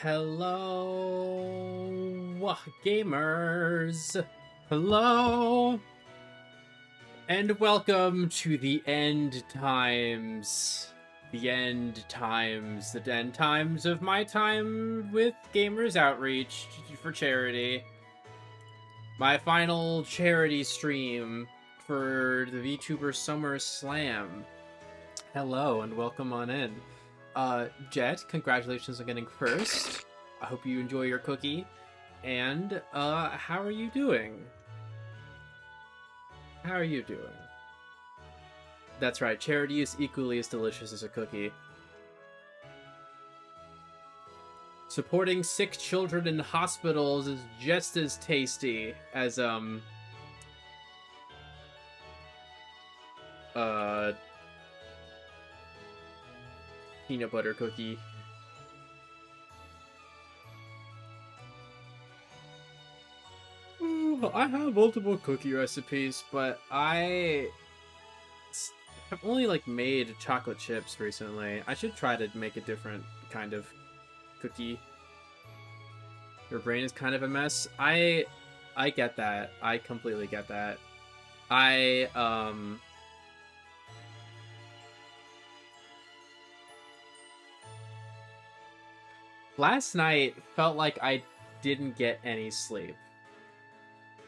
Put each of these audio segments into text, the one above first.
Hello, gamers. Hello, and welcome to the end times. The end times. The end times of my time with Gamers Outreach for charity. My final charity stream for the Vtuber Summer Slam. Hello, and welcome on in. Jet, congratulations on getting first. I hope you enjoy your cookie. And, how are you doing? How are you doing? That's right, charity is equally as delicious as a cookie. Supporting sick children in hospitals is just as tasty as, peanut butter cookie. I have multiple cookie recipes, but I have only made chocolate chips recently. I should try to make a different kind of cookie. Your brain is kind of a mess. I get that. I completely get that. Last night felt like I didn't get any sleep.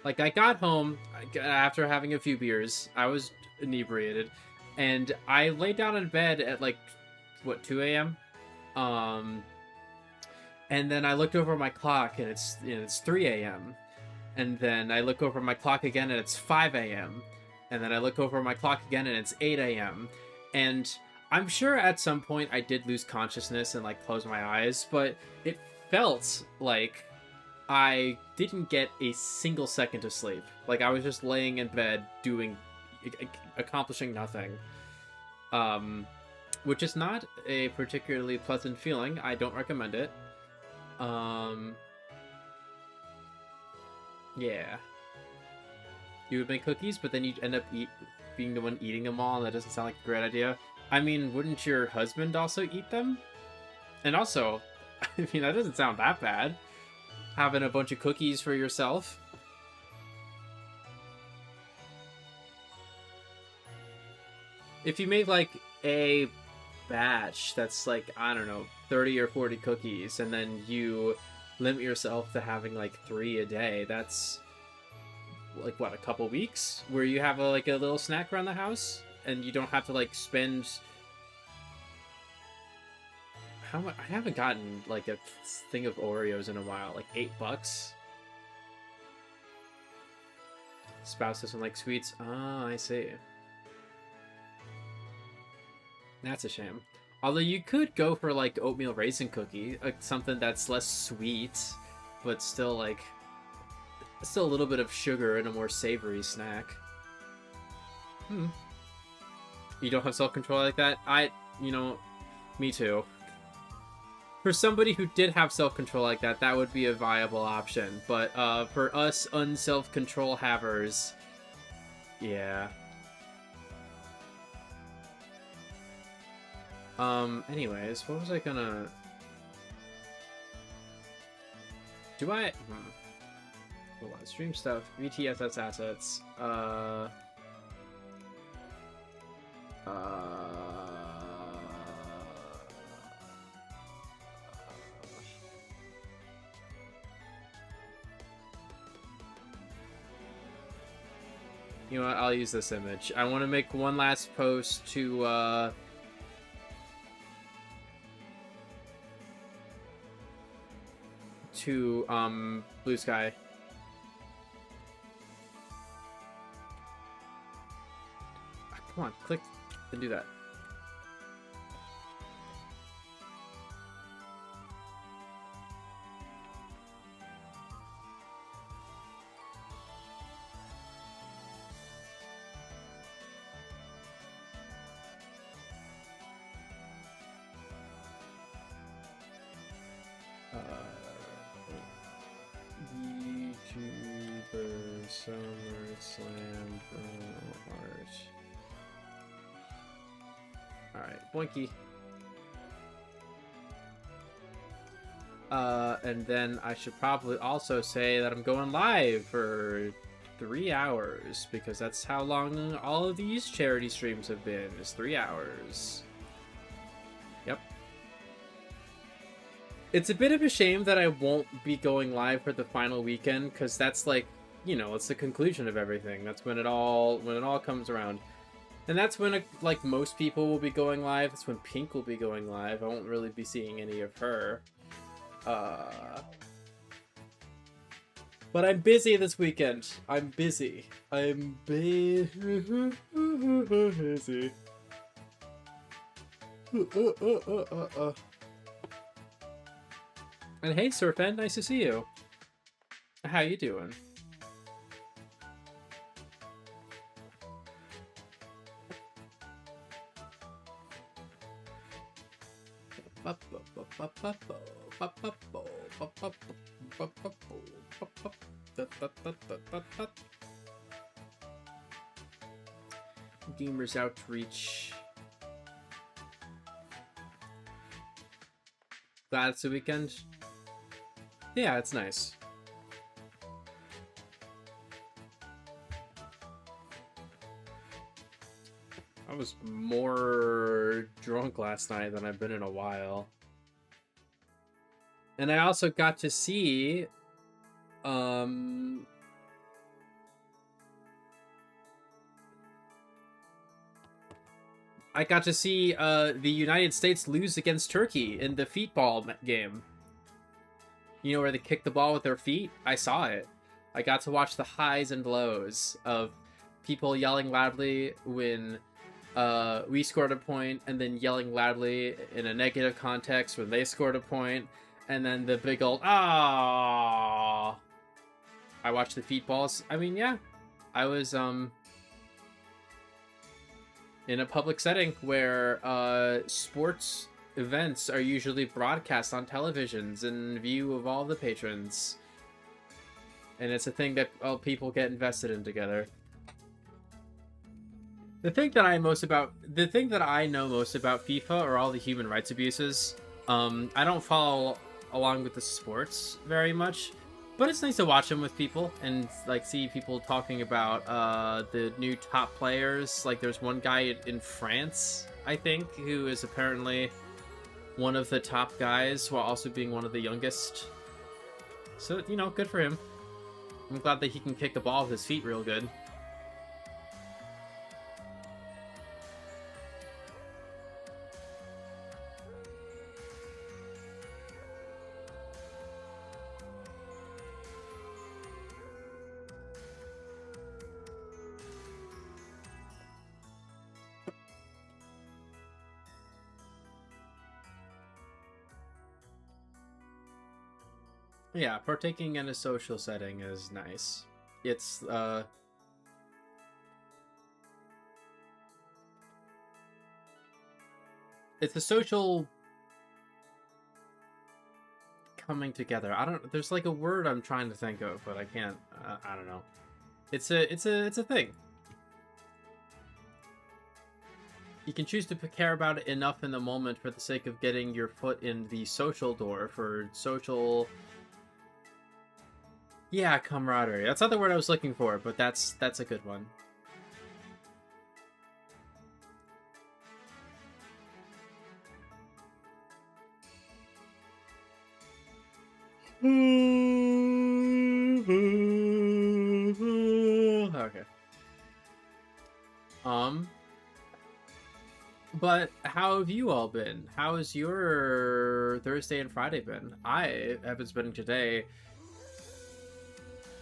Like, I got home after having a few beers. I was inebriated. And I laid down in bed at, 2 a.m.? And then I looked over my clock, and it's 3 a.m. And then I look over my clock again, and it's 5 a.m. And then I look over my clock again, and it's 8 a.m. And I'm sure at some point I did lose consciousness and, close my eyes, but it felt like I didn't get a single second of sleep. Like, I was just laying in bed accomplishing nothing. Which is not a particularly pleasant feeling. I don't recommend it. Yeah. You would make cookies, but then you'd end up being the one eating them all, and that doesn't sound like a great idea. I mean, wouldn't your husband also eat them? And also, I mean, that doesn't sound that bad. Having a bunch of cookies for yourself. If you make, a batch that's, I don't know, 30 or 40 cookies, and then you limit yourself to having, 3 a day, that's, what, a couple weeks? Where you have, a little snack around the house? And you don't have to, spend... How much? I haven't gotten, a thing of Oreos in a while. $8? Spouse doesn't like sweets. Ah, I see. That's a shame. Although you could go for, oatmeal raisin cookie. Something that's less sweet, but still, still a little bit of sugar and a more savory snack. You don't have self-control like that? Me too. For somebody who did have self-control like that, that would be a viable option. But, for us unself-control havers, yeah. Anyways, what was I gonna... Do I... Hold on, stream stuff, VTSS assets, You know what, I'll use this image. I want to make one last post to, Blue Sky. Come on, click and do that. Vtuber Summer Slam art. Alright, Boinky. And then I should probably also say that I'm going live for 3 hours, because that's how long all of these charity streams have been, is 3 hours. Yep. It's a bit of a shame that I won't be going live for the final weekend, because that's like, you know, it's the conclusion of everything. That's when it all comes around. And that's when, like, most people will be going live. That's when Pink will be going live. I won't really be seeing any of her. But I'm busy this weekend. I'm busy. I'm busy. And hey, Surfen, nice to see you. How you doing? Gamers Outreach. Glad it's the weekend. Yeah, it's nice. I was more drunk last night than I've been in a while. And I also got to see the United States lose against Turkey in the feetball game. You know, where they kick the ball with their feet? I saw it. I got to watch the highs and lows of people yelling loudly when we scored a point, and then yelling loudly in a negative context when they scored a point, and then the big old ah. I watched the feetballs. I mean, yeah, I was in a public setting where sports events are usually broadcast on televisions in view of all the patrons, and it's a thing that people get invested in together. The thing that I know most about FIFA are all the human rights abuses. I don't follow along with the sports very much, but it's nice to watch them with people and like see people talking about the new top players. Like there's one guy in France, I think, who is apparently one of the top guys while also being one of the youngest. So, you know, good for him. I'm glad that he can kick the ball with his feet real good. Yeah, partaking in a social setting is nice. It's a social coming together. There's like a word I'm trying to think of, but I can't. I don't know. It's a thing. You can choose to care about it enough in the moment for the sake of getting your foot in the social door for social. Yeah, camaraderie. That's not the word I was looking for, but that's a good one. Okay. But how have you all been? How has your Thursday and Friday been? I have been spending today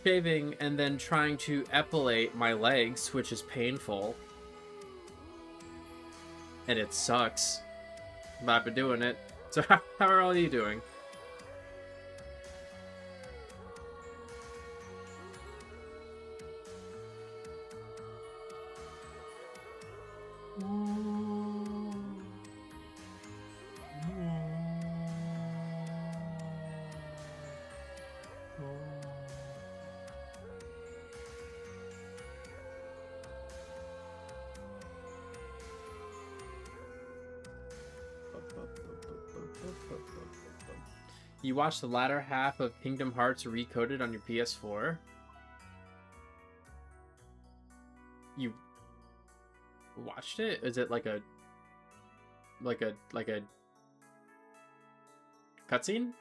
shaving and then trying to epilate my legs, which is painful. And it sucks. But I've been doing it. So how are all you doing? You watched the latter half of Kingdom Hearts Recoded on your PS4? You watched it? Is it like a cutscene?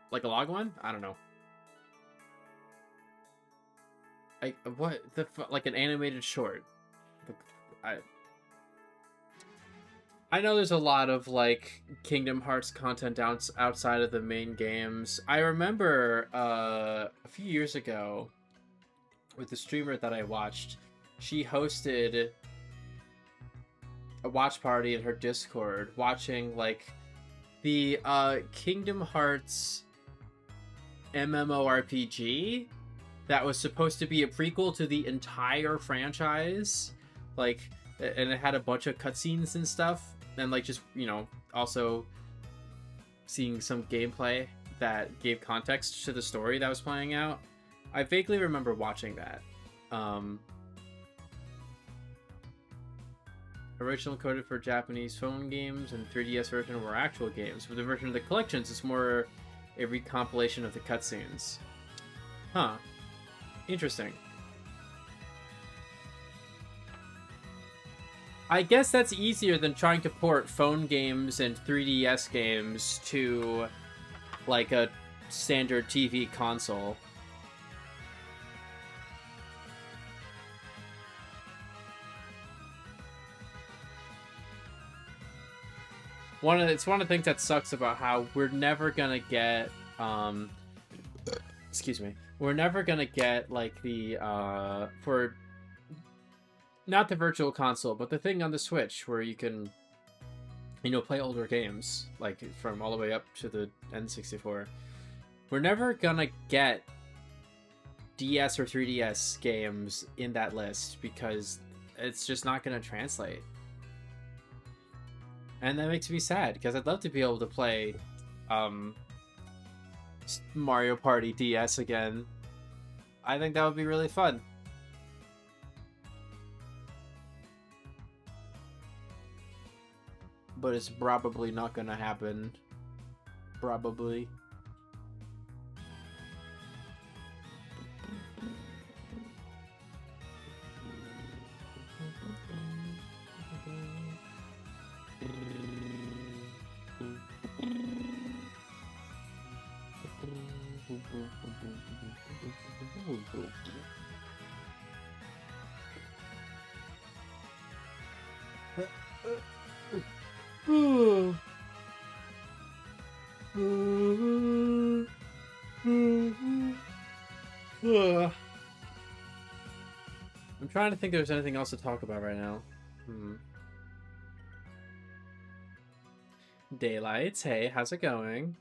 Like a log one? I don't know. What the like an animated short? I know there's a lot of like Kingdom Hearts content outside of the main games. I remember a few years ago with the streamer that I watched, she hosted a watch party in her Discord watching like the Kingdom Hearts MMORPG that was supposed to be a prequel to the entire franchise, like, and it had a bunch of cutscenes and stuff, and like just, you know, also seeing some gameplay that gave context to the story that was playing out. I vaguely remember watching that. Original coded for Japanese phone games, and 3DS version were actual games. But the version of the collections is more a recompilation of the cutscenes. Huh. Interesting. I guess that's easier than trying to port phone games and 3DS games to like a standard TV console. It's one of the things that sucks about how we're never gonna get excuse me. We're never gonna get like the for not the virtual console, but the thing on the Switch where you can, you know, play older games like from all the way up to the N64. We're never gonna get DS or 3DS games in that list because it's just not gonna translate. And that makes me sad because I'd love to be able to play Mario Party DS again. I think that would be really fun. But it's probably not gonna happen. Probably. I'm trying to think if there's anything else to talk about right now. Daylights, hey, how's it going?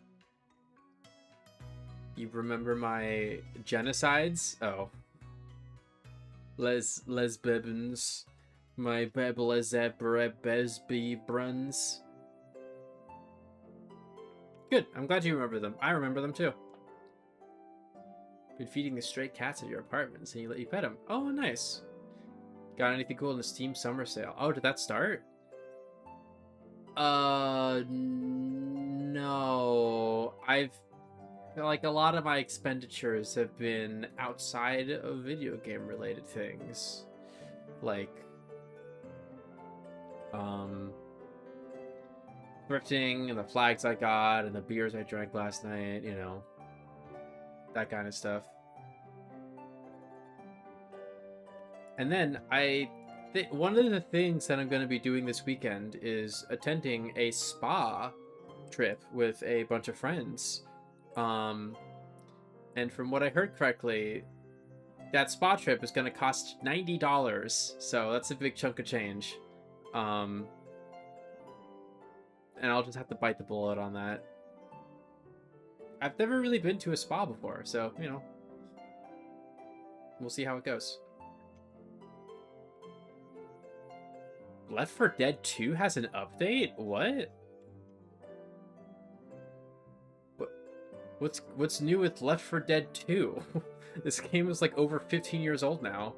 You remember my genocides? Oh. Les Bibbins. My Besby-bruns. Good, I'm glad you remember them. I remember them too. Been feeding the stray cats at your apartment, and you let you pet them. Oh, nice. Got anything cool in the Steam Summer Sale? Oh, did that start? No. Like, a lot of my expenditures have been outside of video game related things. Like, thrifting and the flags I got and the beers I drank last night, you know, that kind of stuff. And then one of the things that I'm going to be doing this weekend is attending a spa trip with a bunch of friends. And from what I heard correctly, that spa trip is going to cost $90. So that's a big chunk of change. And I'll just have to bite the bullet on that. I've never really been to a spa before, so, you know, we'll see how it goes. Left 4 Dead 2 has an update? What? What's new with Left 4 Dead 2? This game is like over 15 years old now.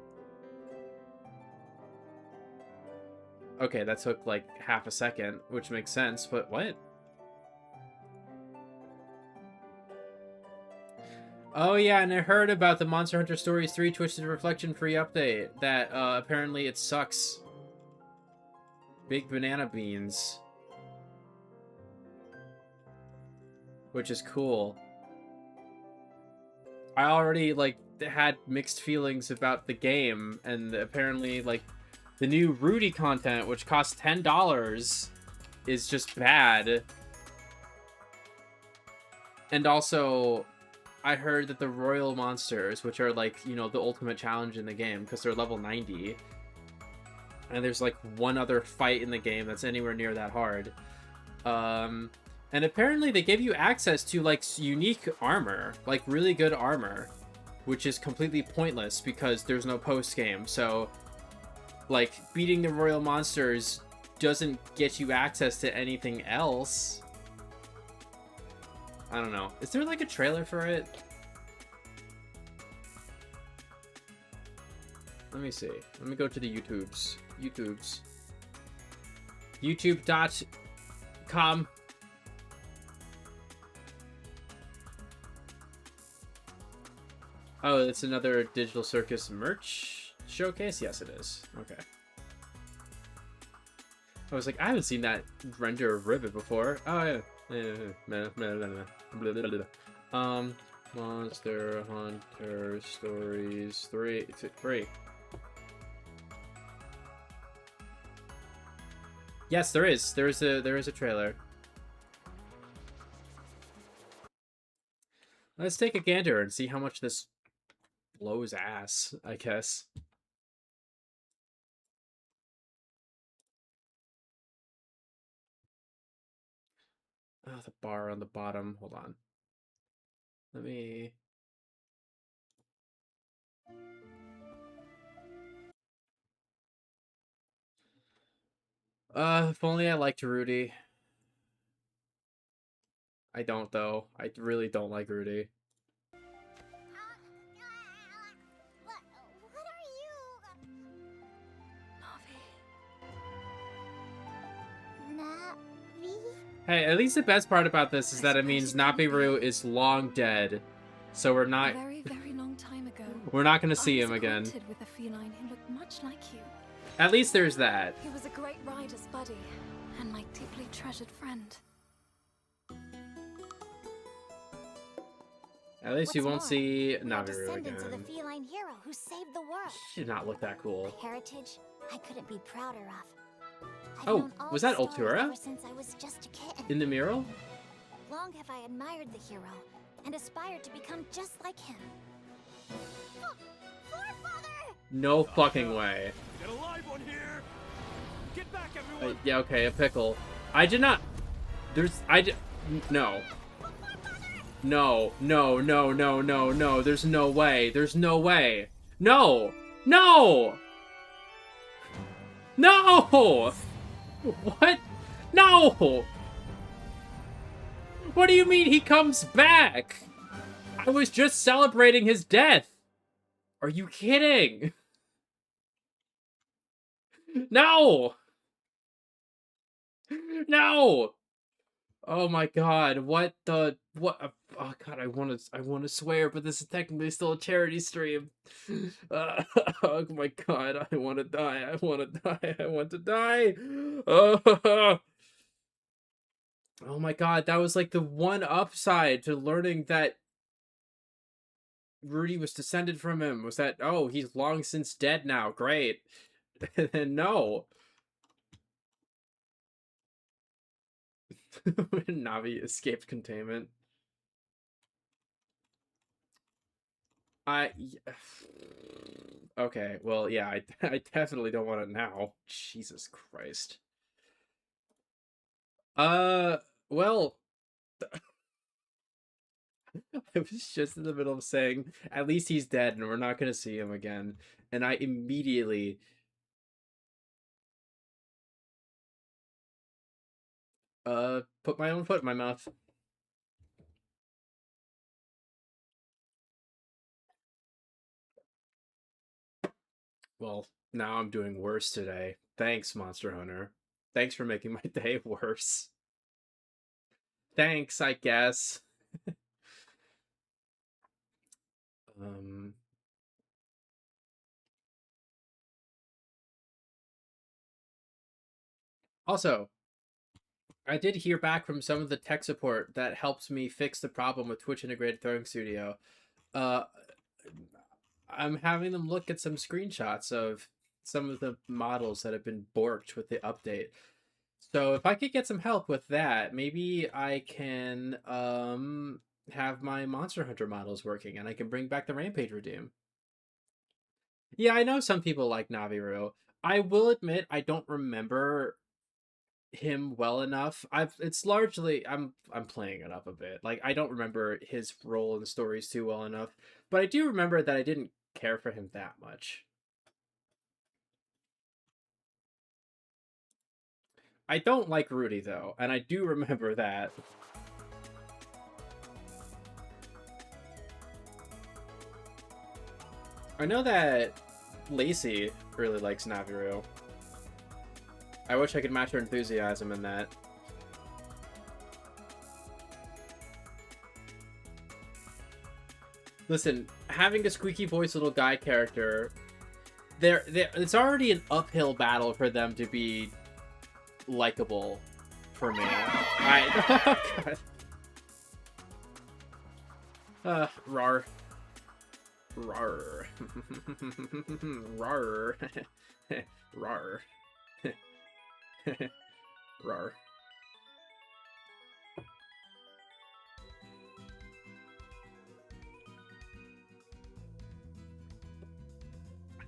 Okay, that took like half a second, which makes sense, but what? Oh yeah, and I heard about the Monster Hunter Stories 3 Twisted Reflection free update. That apparently it sucks. Big banana beans. Which is cool. I already, like, had mixed feelings about the game, and apparently, like, the new Rudy content, which costs $10, is just bad. And also, I heard that the Royal Monsters, which are, like, you know, the ultimate challenge in the game, because they're level 90, and there's, like, one other fight in the game that's anywhere near that hard. And apparently they give you access to, like, unique armor, like, really good armor, which is completely pointless because there's no post-game. So, like, beating the Royal Monsters doesn't get you access to anything else. I don't know. Is there, like, a trailer for it? Let me see. Let me go to the YouTubes. YouTube.com. Oh, it's another Digital Circus merch showcase? Yes, it is. Okay. I was like, I haven't seen that render of Ribbit before. Oh, yeah. Monster Hunter Stories 3. Yes, there is. There is a trailer. Let's take a gander and see how much this blows ass, I guess. Oh, the bar on the bottom. Hold on. Let me... if only I liked Rudy. I don't, though. I really don't like Rudy. What are you? Navi? Hey, at least the best part about this is that it means Nabiru is long dead. So we're not... A very, very long time ago. We're not going to see him again. With a feline who looked much like you. At least there's that. He was a great rider's buddy and my deeply treasured friend. At least you won't see Nabiru Descendants of again. the feline hero who saved the world. She did not look that cool. A heritage I couldn't be prouder of. I've Oh, known all was that the stars Altura? ever since I was just a kitten. In the mural? Long have I admired the hero and aspired to become just like him. Forefather! No fucking way. Get a live one here! Get back, everyone! Yeah, okay, a pickle. I did not... There's... No. No, no, no, no, no, no. There's no way. There's no way. No! No! No! What? No! What do you mean he comes back? I was just celebrating his death. Are you kidding? No! No! Oh my god, what? Oh god, I want to swear, but this is technically still a charity stream. Oh my god, I want to die. I want to die. I want to die. Oh. Oh my god, that was like the one upside to learning that Rudy was descended from him, was that, oh, he's long since dead now. Great. And no. Navi escaped containment. Okay, well, yeah, I definitely don't want it now. Jesus Christ. Well, I was just in the middle of saying, at least he's dead and we're not gonna see him again. And I immediately... put my own foot in my mouth. Well, now I'm doing worse today. Thanks, Monster Hunter. Thanks for making my day worse. Thanks, I guess. Um, Also, I did hear back from some of the tech support that helped me fix the problem with Twitch Integrated Throwing Studio. Uh, I'm having them look at some screenshots of some of the models that have been borked with the update. So if I could get some help with that, maybe I can have my Monster Hunter models working and I can bring back the Rampage Redeem. Yeah, I know some people like Naviru. I will admit I don't remember him well enough. It's largely I'm playing it up a bit. Like I don't remember his role in the stories too well enough, but I do remember that I didn't care for him that much. I don't like Rudy though, and I do remember that. I know that Lacey really likes Naviru. I wish I could match her enthusiasm in that. Listen, having a squeaky voice little guy character, it's already an uphill battle for them to be likable for me. Rar. Rar. Rar. Rar. Rar.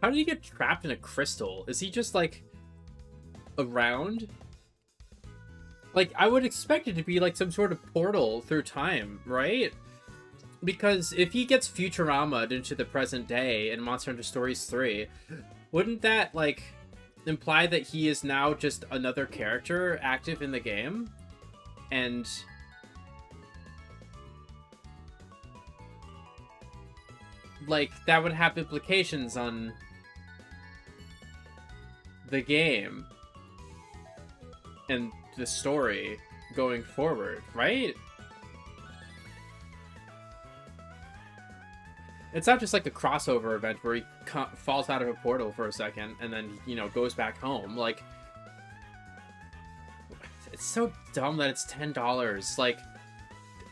How did he get trapped in a crystal? Is he just, like, around? Like, I would expect it to be, like, some sort of portal through time, right? Because if he gets Futurama'd into the present day in Monster Hunter Stories 3, wouldn't that, like, imply that he is now just another character active in the game? And like, that would have implications on the game and the story going forward, right? It's not just like a crossover event where he falls out of a portal for a second and then, you know, goes back home. Like, it's so dumb that it's $10. Like,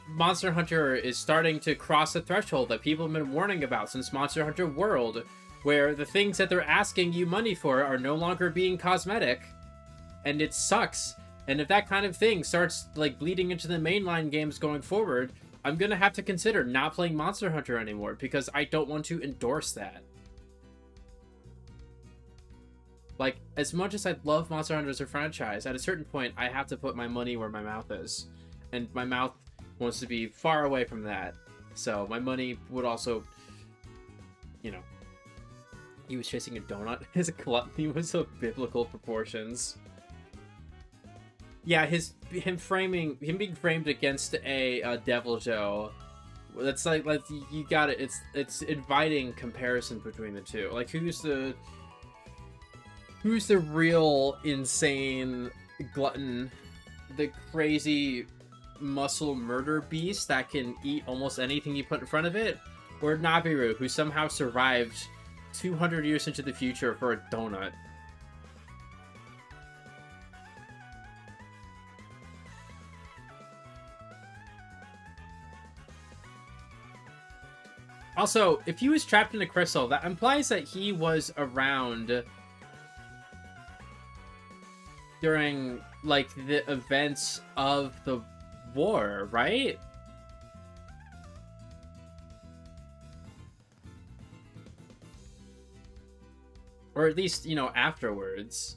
Monster Hunter is starting to cross the threshold that people have been warning about since Monster Hunter World, where the things that they're asking you money for are no longer being cosmetic, and it sucks. And if that kind of thing starts, like, bleeding into the mainline games going forward, I'm gonna have to consider not playing Monster Hunter anymore, because I don't want to endorse that. Like, as much as I love Monster Hunter as a franchise, at a certain point, I have to put my money where my mouth is. And my mouth wants to be far away from that. So, my money would also, you know... He was chasing a donut. His gluttony was of biblical proportions. Yeah, him being framed against a Devil Joe. That's like you got it. It's inviting comparison between the two. Like who's the real insane glutton, the crazy muscle murder beast that can eat almost anything you put in front of it, or Nabiru, who somehow survived 200 years into the future for a donut? Also, if he was trapped in a crystal, that implies that he was around during, like, the events of the war, right? Or at least, you know, afterwards.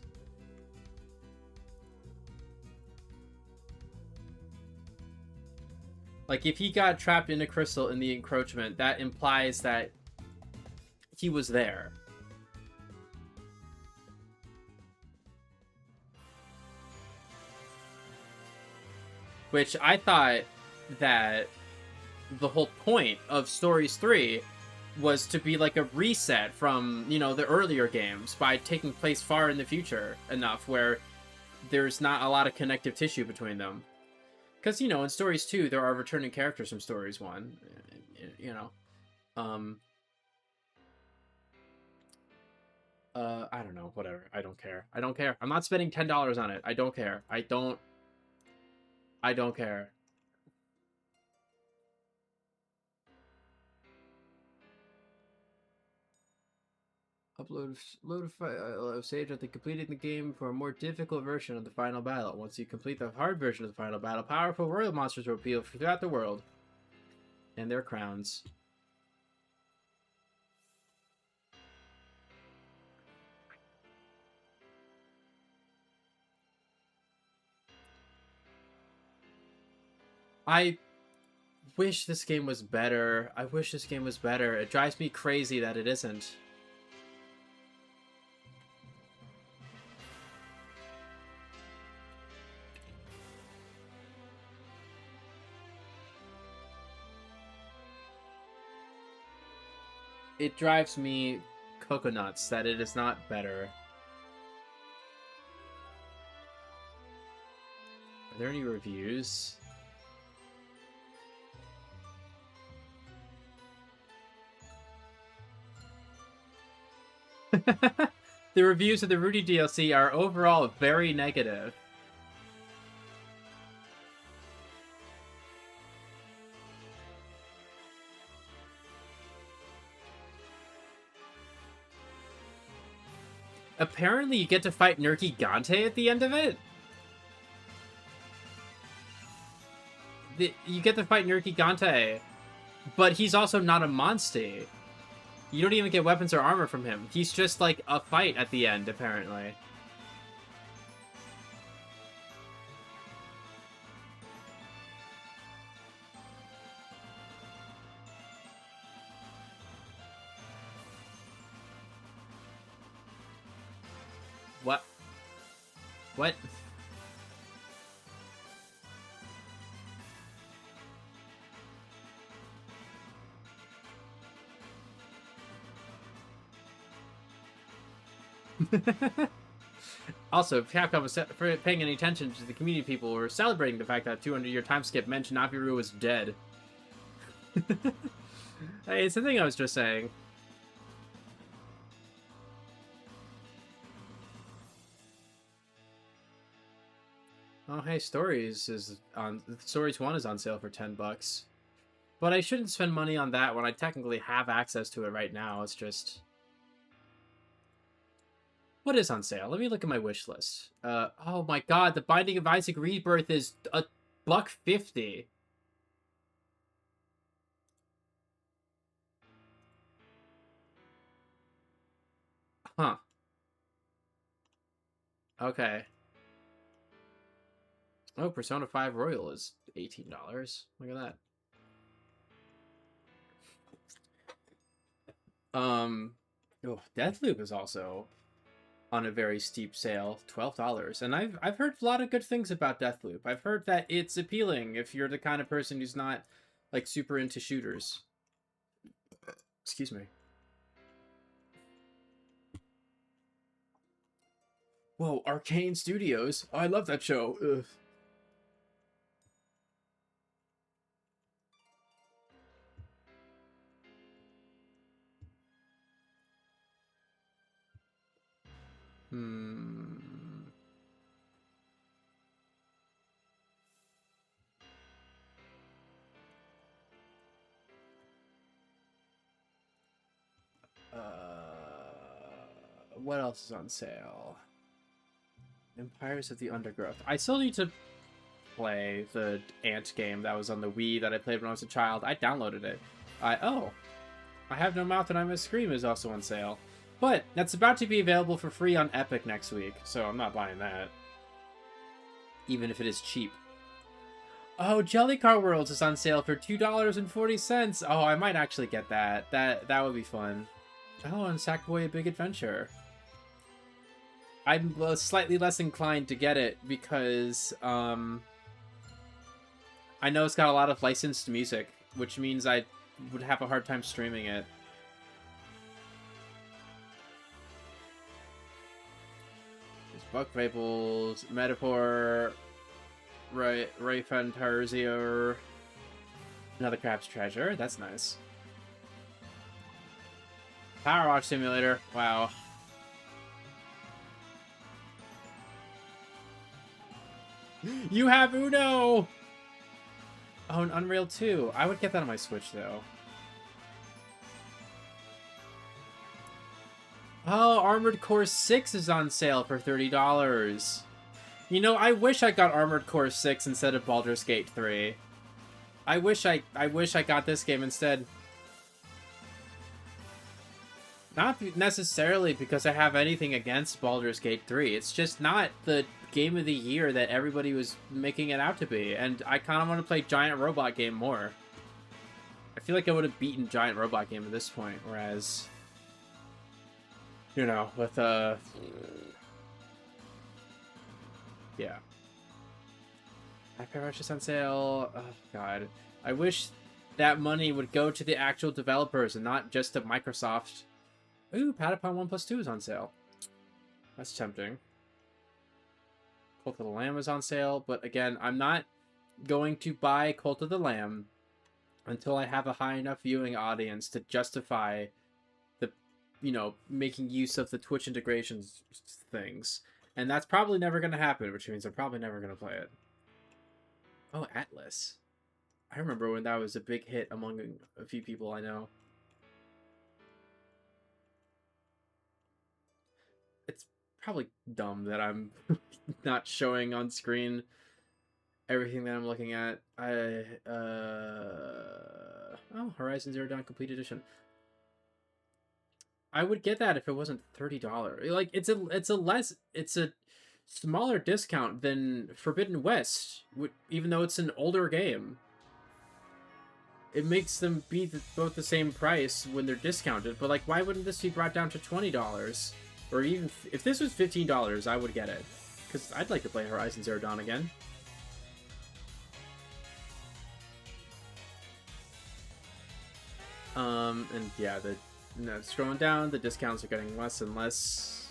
Like, if he got trapped in a crystal in the encroachment, that implies that he was there. Which I thought that the whole point of Stories 3 was to be like a reset from, you know, the earlier games by taking place far in the future enough where there's not a lot of connective tissue between them. Because, you know, in Stories 2, there are returning characters from Stories 1, you know. I don't know. Whatever. I don't care. I don't care. I'm not spending $10 on it. I don't care. I don't care. Load of sage after completing the game for a more difficult version of the final battle. Once you complete the hard version of the final battle, powerful royal monsters will appear throughout the world. And their crowns. I wish this game was better. I wish this game was better. It drives me crazy that it isn't. It drives me coconuts that it is not better. Are there any reviews? The reviews of the Rudy DLC are overall very negative. Apparently you get to fight Nerky Gante at the end of it? You get to fight Nerky Gante, but he's also not a monster. You don't even get weapons or armor from him. He's just like a fight at the end, apparently. What? What? Also, Capcom was for paying any attention to the community people were celebrating the fact that 200-year time skip meant Naviru was dead. Hey, it's the thing I was just saying. Oh, hey, Stories 1 is on sale for $10. But I shouldn't spend money on that when I technically have access to it right now. It's just... What is on sale? Let me look at my wish list. Oh my god, the Binding of Isaac Rebirth is $1.50. Huh. Okay. Oh, Persona 5 Royal is $18. Look at that. Oh, Deathloop is also on a very steep sale, $12. And I've heard a lot of good things about Deathloop. I've heard that it's appealing if you're the kind of person who's not like super into shooters. Excuse me. Whoa, Arcane Studios. Oh, I love that show. Ugh. What else is on sale? Empires of the Undergrowth. I still need to play the Ant game that was on the Wii that I played when I was a child. I downloaded it. I Have No Mouth and I Must Scream is also on sale. But that's about to be available for free on Epic next week, so I'm not buying that. Even if it is cheap. Oh, Jelly Car Worlds is on sale for $2.40. Oh, I might actually get that. That would be fun. Oh, and Sackboy: A Big Adventure. I'm slightly less inclined to get it because I know it's got a lot of licensed music, which means I would have a hard time streaming it. There's Buck Fables, Metaphor, Ray Fantasia, another Crab's Treasure. That's nice. Power Wash Simulator. Wow. You have Uno! Oh, and Unreal 2. I would get that on my Switch, though. Oh, Armored Core 6 is on sale for $30. You know, I wish I got Armored Core 6 instead of Baldur's Gate 3. I wish I got this game instead. Not necessarily because I have anything against Baldur's Gate 3. It's just not the game of the year that everybody was making it out to be. And I kind of want to play Giant Robot Game more. I feel like I would have beaten Giant Robot Game at this point, whereas... You know, with, yeah. Hyper Rush is on sale. Oh, God. I wish that money would go to the actual developers and not just to Microsoft. Ooh, Patapon 1 Plus 2 is on sale. That's tempting. Cult of the Lamb is on sale, but again, I'm not going to buy Cult of the Lamb until I have a high enough viewing audience to justify you know, making use of the Twitch integrations things. And that's probably never going to happen, which means I'm probably never going to play it. Oh, Atlas. I remember when that was a big hit among a few people I know. It's probably dumb that I'm not showing on screen everything that I'm looking at. Oh, Horizon Zero Dawn Complete Edition. I would get that if it wasn't $30. Like, it's a smaller discount than Forbidden West, even though it's an older game. It makes them be both the same price when they're discounted, but like, why wouldn't this be brought down to $20? Or even, if this was $15, I would get it. Because I'd like to play Horizon Zero Dawn again. And yeah, scrolling down, the discounts are getting less and less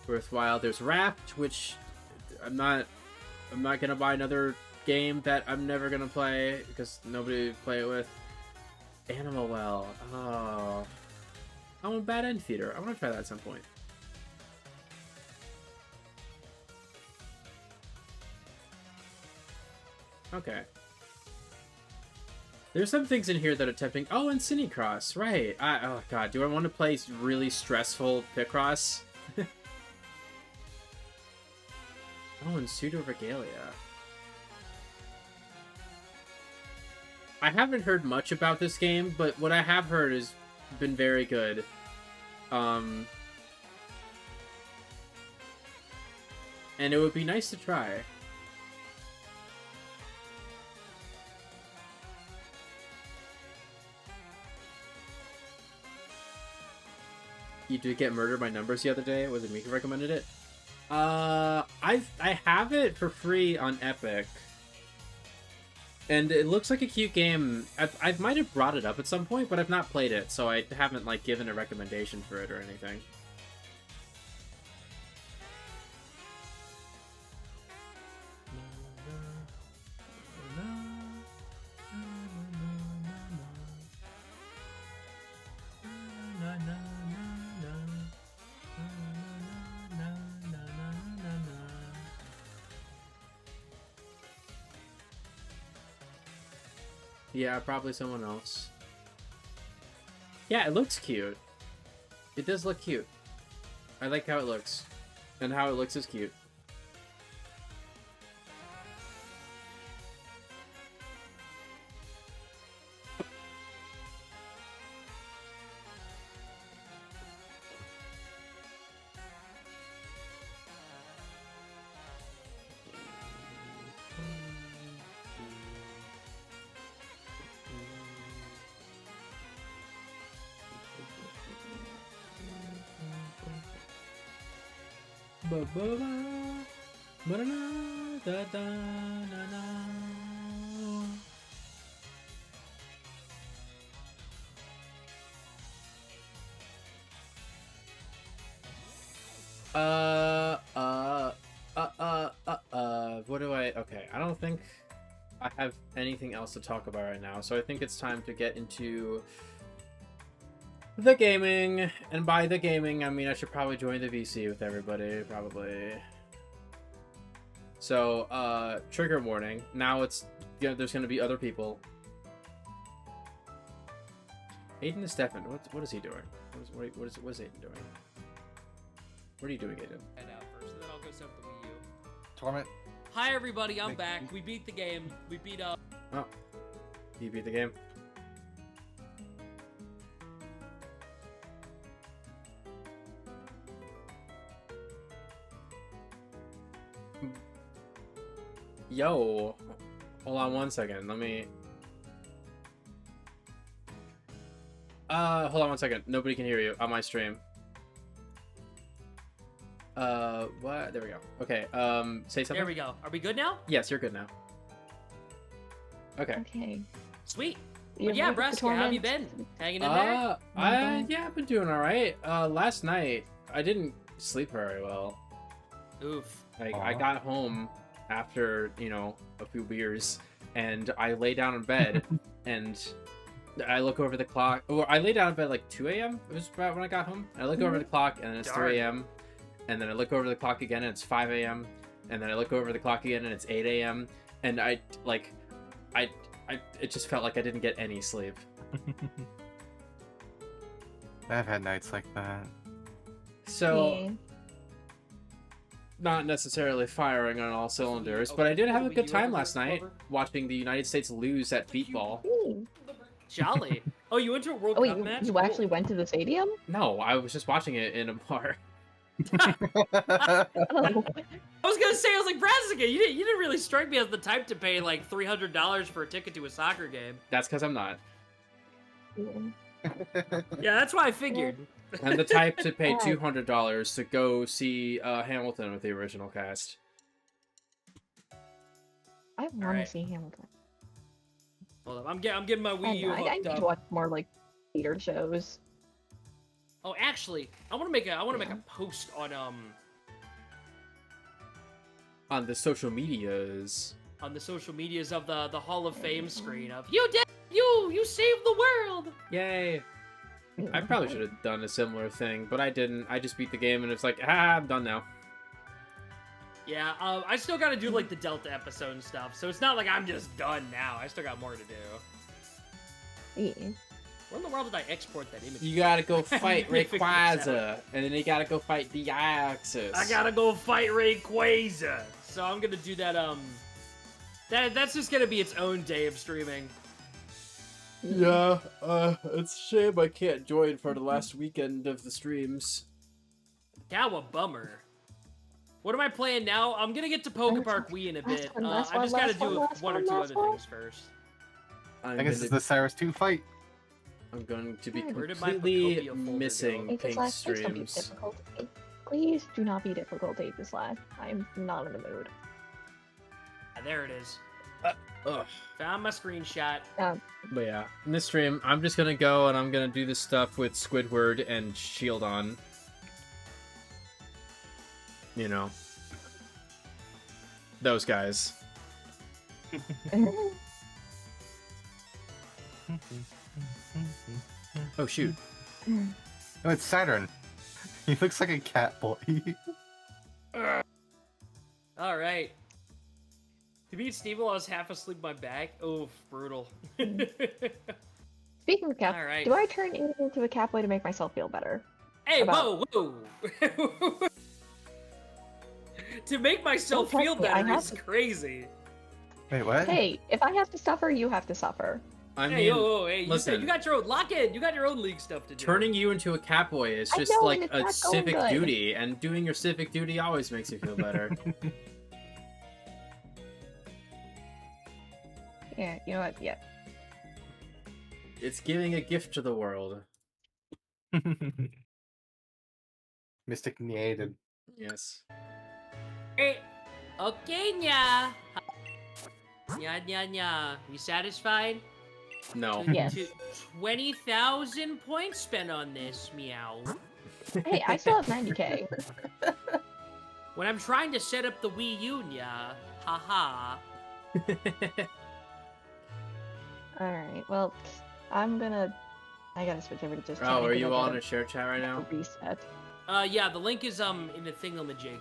worthwhile. There's Wrapped, which I'm not gonna buy another game that I'm never gonna play because nobody would play it with. Animal Well. Oh, I want Bad End Theater. I want to try that at some point. Okay. There's some things in here that are tempting. Oh, and Cinecross, right. Oh, God. Do I want to play really stressful Picross? Oh, and Pseudo Regalia. I haven't heard much about this game, but what I have heard has been very good. And it would be nice to try. You did get Murdered by Numbers the other day. Was it me who recommended it? I have it for free on Epic, and it looks like a cute game. I might have brought it up at some point, but I've not played it, so I haven't like given a recommendation for it or anything. Yeah, probably someone else. Yeah, it looks cute. It does look cute. I like how it looks. And how it looks is cute. What do I... Okay, I don't think I have anything else to talk about right now, so I think it's time to get into the gaming. And by the gaming, I mean I should probably join the VC with everybody, probably. So, trigger warning. Now it's there's gonna be other people. Aiden is Stefan. What is he doing? What is Aiden doing? What are you doing, Aiden? Head out first, and then I'll go set up the Wii U. Torment. Hi everybody, I'm back. We beat the game. We beat up. Oh, you beat the game. Yo, hold on one second. Let me. Hold on one second. Nobody can hear you on my stream. What? There we go. Okay. Say something. There we go. Are we good now? Yes, you're good now. Okay. Okay. Sweet. You're But yeah, ready for Braska, how have you torment? been? Hanging in there? Yeah, I've been doing all right. Last night I didn't sleep very well. Oof. Like I Aw. got home after a few beers, and I lay down in bed, and I look over the clock. Or I lay down in bed like 2 a.m. It was about when I got home. And I look over the clock, and it's 3 a.m. And then I look over the clock again, and it's 5 a.m. And then I look over the clock again, and it's 8 a.m. And it just felt like I didn't get any sleep. I've had nights like that. So, Yeah. not necessarily firing on all cylinders, Okay, but I did have a Wii good U time over last there, night Clover? watching the United States lose at Beatball. Ooh. Jolly. Oh, you went to a World Oh, wait, Cup match? you Cool. actually went to the stadium? No, I was just watching it in a bar. Oh. I was gonna say, I was like, Braska, you didn't really strike me as the type to pay like $300 for a ticket to a soccer game. That's because I'm not. Yeah, that's why I figured. I'm the type to pay Alright. $200 to go see Hamilton with the original cast. I want Alright. to see Hamilton. Hold up, I'm getting my Wii And U I hooked need up. to watch more like theater shows. Oh, actually, I want to make a Yeah. post On the social medias. on the social medias of the Hall of Fame screen of you saved the world. Yay! I probably should have done a similar thing, but I didn't. I just beat the game, and it's like, I'm done now. Yeah, I still got to do like the Delta episode and stuff, so it's not like I'm just done now. I still got more to do. Yeah. Where in the world did I export that image? You gotta go fight Let me figure this Rayquaza, and then you gotta go fight Deoxys. I gotta go fight Rayquaza. So I'm gonna do that. That's just gonna be its own day of streaming. Yeah, it's a shame I can't join for the last weekend of the streams. Yeah, a bummer. What am I playing now? I'm gonna get to Poke Park Wii in a bit. last I just gotta one, do last one or one, two last other one. things first. I guess it's the Cyrus 2 fight. I'm going to be Where did my completely Pocopia folder missing go? Hey, this pink last please don't be streams. difficult. Please do not be difficult to this last. I'm not in the mood. Ah, there it is. Ugh. Found my screenshot. But yeah, in this stream, I'm just gonna go and I'm gonna do this stuff with Squidward and Shieldon. You know. Those guys. Oh shoot. Oh, it's Saturn. He looks like a cat boy. All right. To beat Steve while I was half asleep on my back. Oof, brutal. Speaking of cat, All right. do I turn into a catboy to make myself feel better? Hey, About- whoa. To make myself Don't feel touch me, I better have is to- crazy. Wait, what? Hey, if I have to suffer, you have to suffer. I Hey, mean, hey, listen. you got your own lock in. You got your own league stuff to do. turning you into a catboy is I just know, like and it's a not going civic good. duty, and doing your civic duty always makes you feel better. Yeah, you know what? Yeah. It's giving a gift to the world. Mystic Neated. Yes. Hey, okay, nya. Nya. You satisfied? No. Yes. 20,000 points spent on this, meow. Hey, I still have 90k. When I'm trying to set up the Wii U, nya. Haha. Alright, well, I gotta switch over to just Oh, chatting are 'cause you I all gotta in a share chat right now? reset. Yeah, the link is in the thingamajig.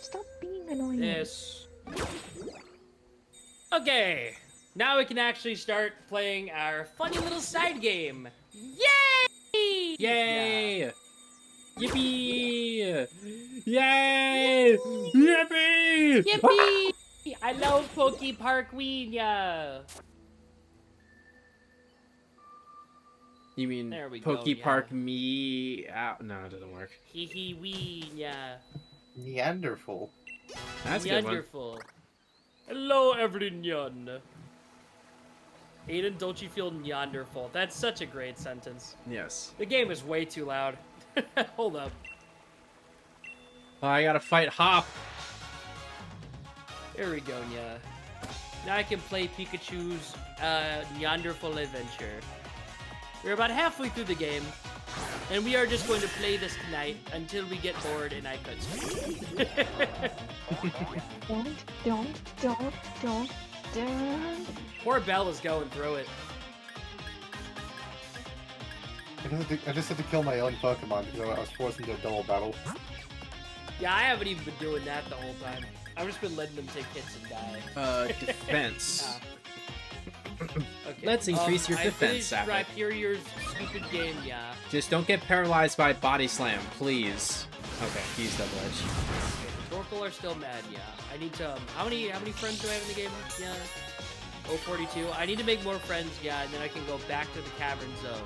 stop being annoying. This. Okay. Now we can actually start playing our funny little side game. Yay! Yay! Yeah. Yippee! Yay! Yippee! Yippee! I love Pokey Park Ween. You mean There we go, Pokey yeah. Park me out? No, it doesn't work. Hee hee wee, yeah. Neanderthal. That's a good one. Wonderful. Hello, everyone. Aiden, don't you feel Neanderthal? That's such a great sentence. Yes. The game is way too loud. Hold up. Oh, I gotta fight Hop. There we go, yeah. Now I can play Pikachu's Neanderthal adventure. We're about halfway through the game, and we are just going to play this tonight until we get bored and I cut screen. Don't. Poor Belle is going through it. I just had to kill my own Pokemon because I was forced into a double battle. Yeah, I haven't even been doing that the whole time. I've just been letting them take hits and die. Defense. Okay. Let's increase your defense, I Sapphic. finished Rhyperior's stupid game, yeah. Just don't get paralyzed by Body Slam, please. Okay, he's double edge. Okay, the Torkoal are still mad, yeah. I need to, how many friends do I have in the game? Yeah. 042. I need to make more friends, yeah, and then I can go back to the Cavern Zone.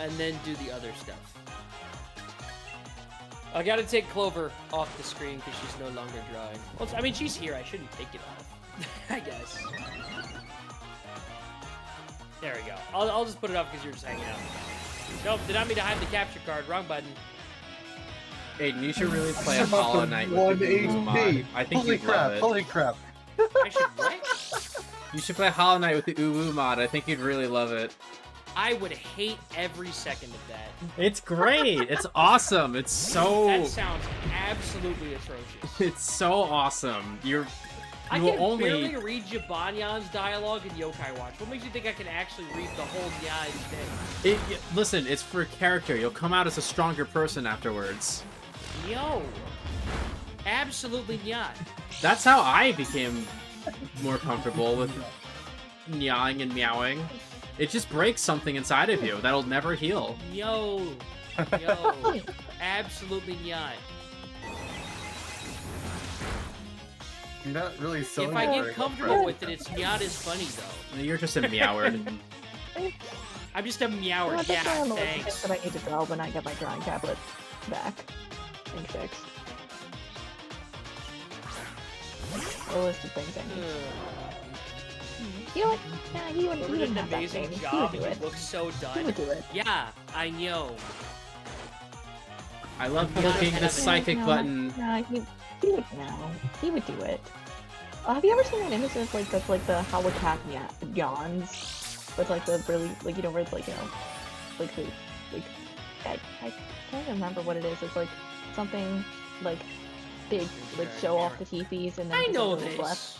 And then do the other stuff. I gotta take Clover off the screen because she's no longer drawing. Well, I mean, she's here. I shouldn't take it off. I guess. There we go. I'll just put it off because you're just hanging out. Nope, did not mean to hide the capture card. Wrong button. Aiden, you should really play a Hollow Knight with the Uwu mod. I think you'd love it. Holy crap! I should what? You should play Hollow Knight with the Uwu mod. I think you'd really love it. I would hate every second of that. It's great. It's awesome. It's so. That sounds absolutely atrocious. It's so awesome. I You will can only. barely read Jibanyan's dialogue in Yokai Watch. What makes you think I can actually read the whole Nyan thing? Listen, it's for character. You'll come out as a stronger person afterwards. Yo. Absolutely not. That's how I became more comfortable with meowing and meowing. It just breaks something inside of you that'll never heal. Yo. Absolutely not. You're not really so. If I get comfortable with it, it's not as funny, though. You're just a meoward. I'm just a meower. Well, Yeah, that's all the thanks. list that I need to draw when I get my drawing tablet back and fixed. A list of things I need. You know what? Nah, he Whoever did wouldn't an have that amazing thing. He job. would do It it. looks so He done. would do it. Yeah, I know. I love God, clicking I the love it. psychic button. Nah, he would know. He would do it. Have you ever seen that image of that's like the how a cat yawns? With like the really like where it's like like the I can't remember what it is. It's like something like big like show off the teepees and then I just a know little this. left.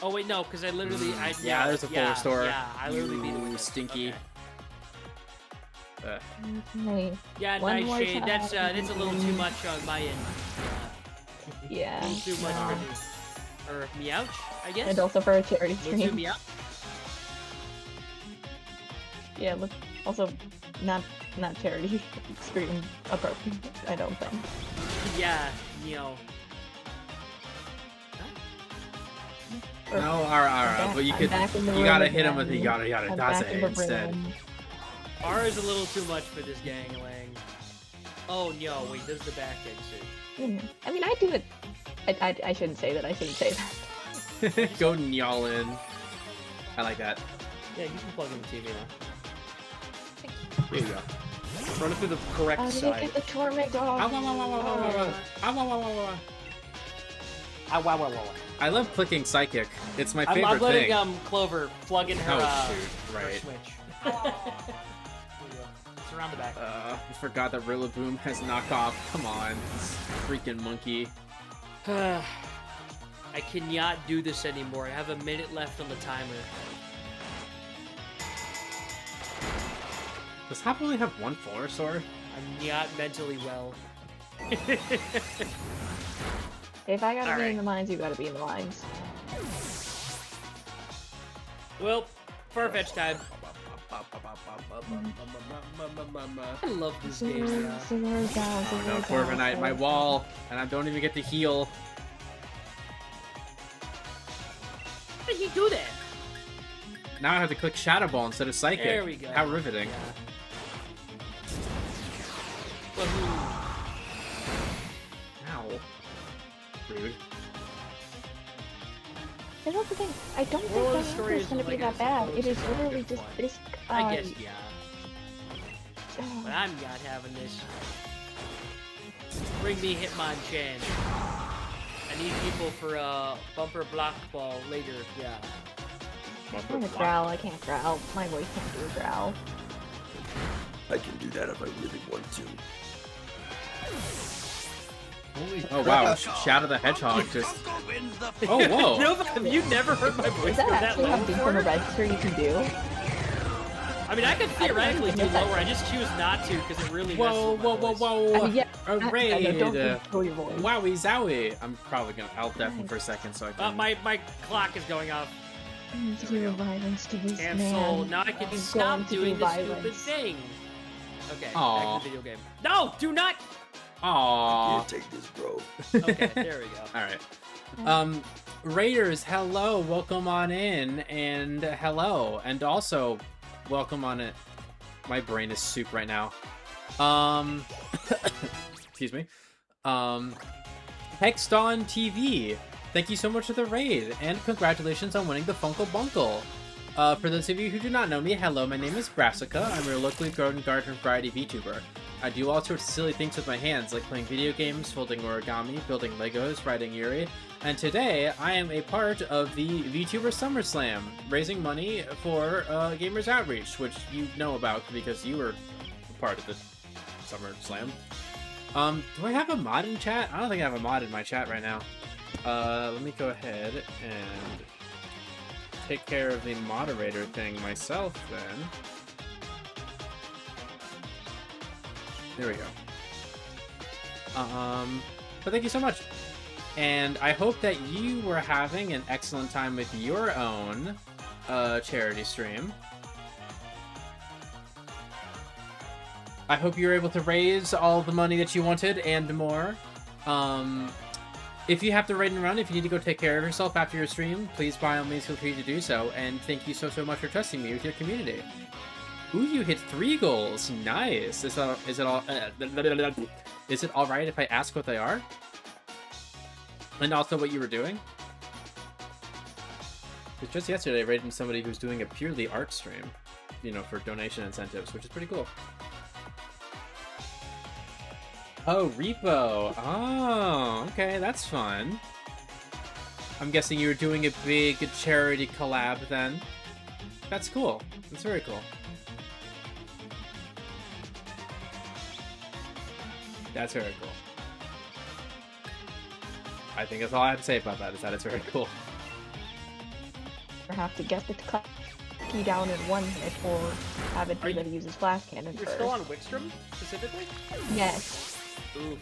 Oh wait, no, because I literally Yeah, there's a full store. Yeah, I literally beat it You with this. stinky. Okay. Okay. Yeah, One nice more shade. That's time. a little too much on my end. Yeah. A little too much for me. Or meowch, I guess. And also for a charity A little too stream. meow. Yeah, look, also not charity stream appropriate, I don't think. Yeah, meow. Or- No, alright, but you I'm could, back in the you room gotta hit him again. with the yada I'm yada back in the daze instead. room. R is a little too much for this gangling. Oh no, wait, this is the back exit. I mean, I do it. I shouldn't say that. I shouldn't say that. Go y'all in. I like that. Yeah, you can plug in the TV now. Here you go. Run it through the correct How did I side. get the torment off? Ow, ow, ow, ow, ow, ow, ow. Ow, ow, ow, ow, ow. Ah, wow, wow, wow. I love clicking psychic. It's my I'm favorite letting thing. Clover plug in her, Oh, shoot, her right. switch. There you go. It's around the back. I forgot that Rillaboom has knockoff. Come on, this freaking monkey. I cannot do this anymore. I have a minute left on the timer. Does Hop only have one Fuller Sword? I'm not mentally well. If I gotta be Alright. in the mines, you gotta be in the mines. Well, Farfetch time. I love this game. Yeah. Singers down, Oh singers no, down, Corviknight, my singers wall, and I don't even get to heal. How did he do that? Now I have to click Shadow Ball instead of Psychic. There we go. How riveting. Wahoo. Ow. Rude. That's not the thing. I don't think Moral of that the story answer is is, gonna be like, that I bad. suppose It is it's literally good just fun. this. I guess, yeah. But I'm not having this. Bring me Hitmonchan. I need people for bumper block ball later. Yeah. I'm gonna growl. I can't growl. My voice can't do a growl. I can do that if I really want to. Holy Oh crap. wow, Shadow the Hedgehog just... Oh, whoa! No, have you never heard my voice Is go that that actually low how deep before? from a register you can do? I mean, I could theoretically do admit that. lower. I just choose not to because it really Whoa, messes with my whoa, whoa, voice. whoa! I mean, yeah. A raid! I don't control your voice. Wowie zowie! I'm probably gonna... I'll deafen for a second so I can... My clock is going off. Zero violence to this Cancel. man. Now I can He's stop going to doing do this stupid violence. thing. Okay, Aw. back to the video game. No, do not! Aww. Can't take this, bro. Okay, there we go. Alright. Raiders, hello, welcome on in, and hello, and also, welcome on it. My brain is soup right now. Excuse me. Hexdon TV, thank you so much for the raid, and congratulations on winning the Funkle Bunkle. For those of you who do not know me, hello, my name is Brassica. I'm a locally grown garden variety VTuber. I do all sorts of silly things with my hands, like playing video games, folding origami, building Legos, riding Yuri, and today I am a part of the Vtuber Summer Slam, raising money for Gamers Outreach, which you know about because you were a part of the Summer Slam. Do I have a mod in chat? I don't think I have a mod in my chat right now. Let me go ahead and take care of the moderator thing myself then. There we go. But thank you so much. And I hope that you were having an excellent time with your own charity stream. I hope you were able to raise all the money that you wanted and more. If you have to raid and run, if you need to go take care of yourself after your stream, please by all means feel free to do so. And thank you so much for trusting me with your community. Ooh, you hit 3 goals. Nice. Is it all right if I ask what they are? And also what you were doing? Because just yesterday I raided somebody who's doing a purely art stream, you know, for donation incentives, which is pretty cool. Oh, Repo. Oh, okay, that's fun. I'm guessing you were doing a big charity collab then. That's cool. That's very cool. That's very cool. I think that's all I have to say about that, is that it's very cool. Or have to get the key down in one hit, or have it be that he uses flash cannon You're first. still on Wickstrom, specifically? Yes. Oof.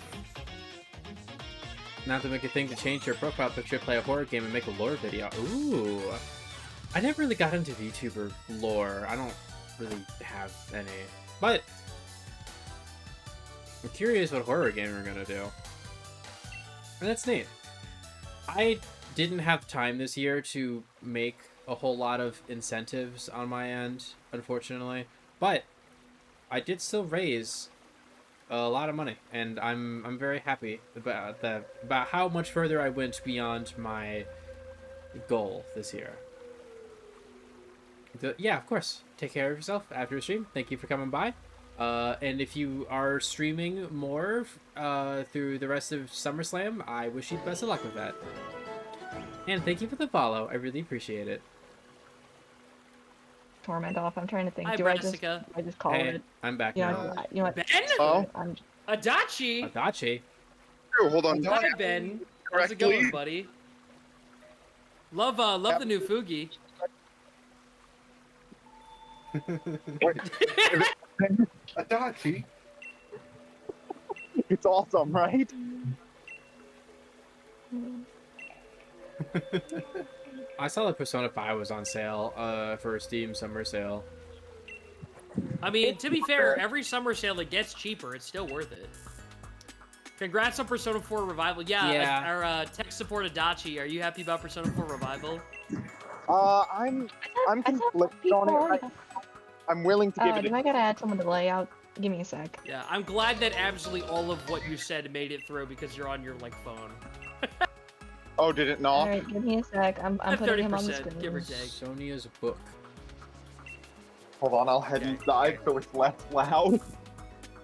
Now to make a thing to change your profile picture, play a horror game, and make a lore video. Ooh. I never really got into VTuber lore. I don't really have any. But I'm curious what horror game we're gonna do. And that's neat. I didn't have time this year to make a whole lot of incentives on my end, unfortunately. But I did still raise a lot of money, and I'm very happy about that, about how much further I went beyond my goal this year. Yeah, of course. Take care of yourself after the stream. Thank you for coming by. And if you are streaming more through the rest of SummerSlam, I wish you the best of luck with that. And thank you for the follow. I really appreciate it. Torment off. I'm trying to think. Hi, Do I just Brassica. call Hey, it? I'm back You now. know, you know what? Ben? Oh, I'm Adachi? Adachi. hold on. Hi, Ben. How's it going, buddy? Love the new Fugi. Adachi. It's awesome, right? I saw that Persona 5 was on sale for Steam Summer Sale. I mean, to be fair, every summer sale that gets cheaper, it's still worth it. Congrats on Persona 4 Revival. Yeah. Our tech support Adachi, are you happy about Persona 4 Revival? I'm conflicted on it. I'm willing to give it. I gotta add someone to the layout? Give me a sec. Yeah, I'm glad that absolutely all of what you said made it through because you're on your phone. Oh, did it not? Alright, give me a sec. I'm putting him on the screen. Give or take. Sonia's book. Hold on, I'll head inside so it's less loud.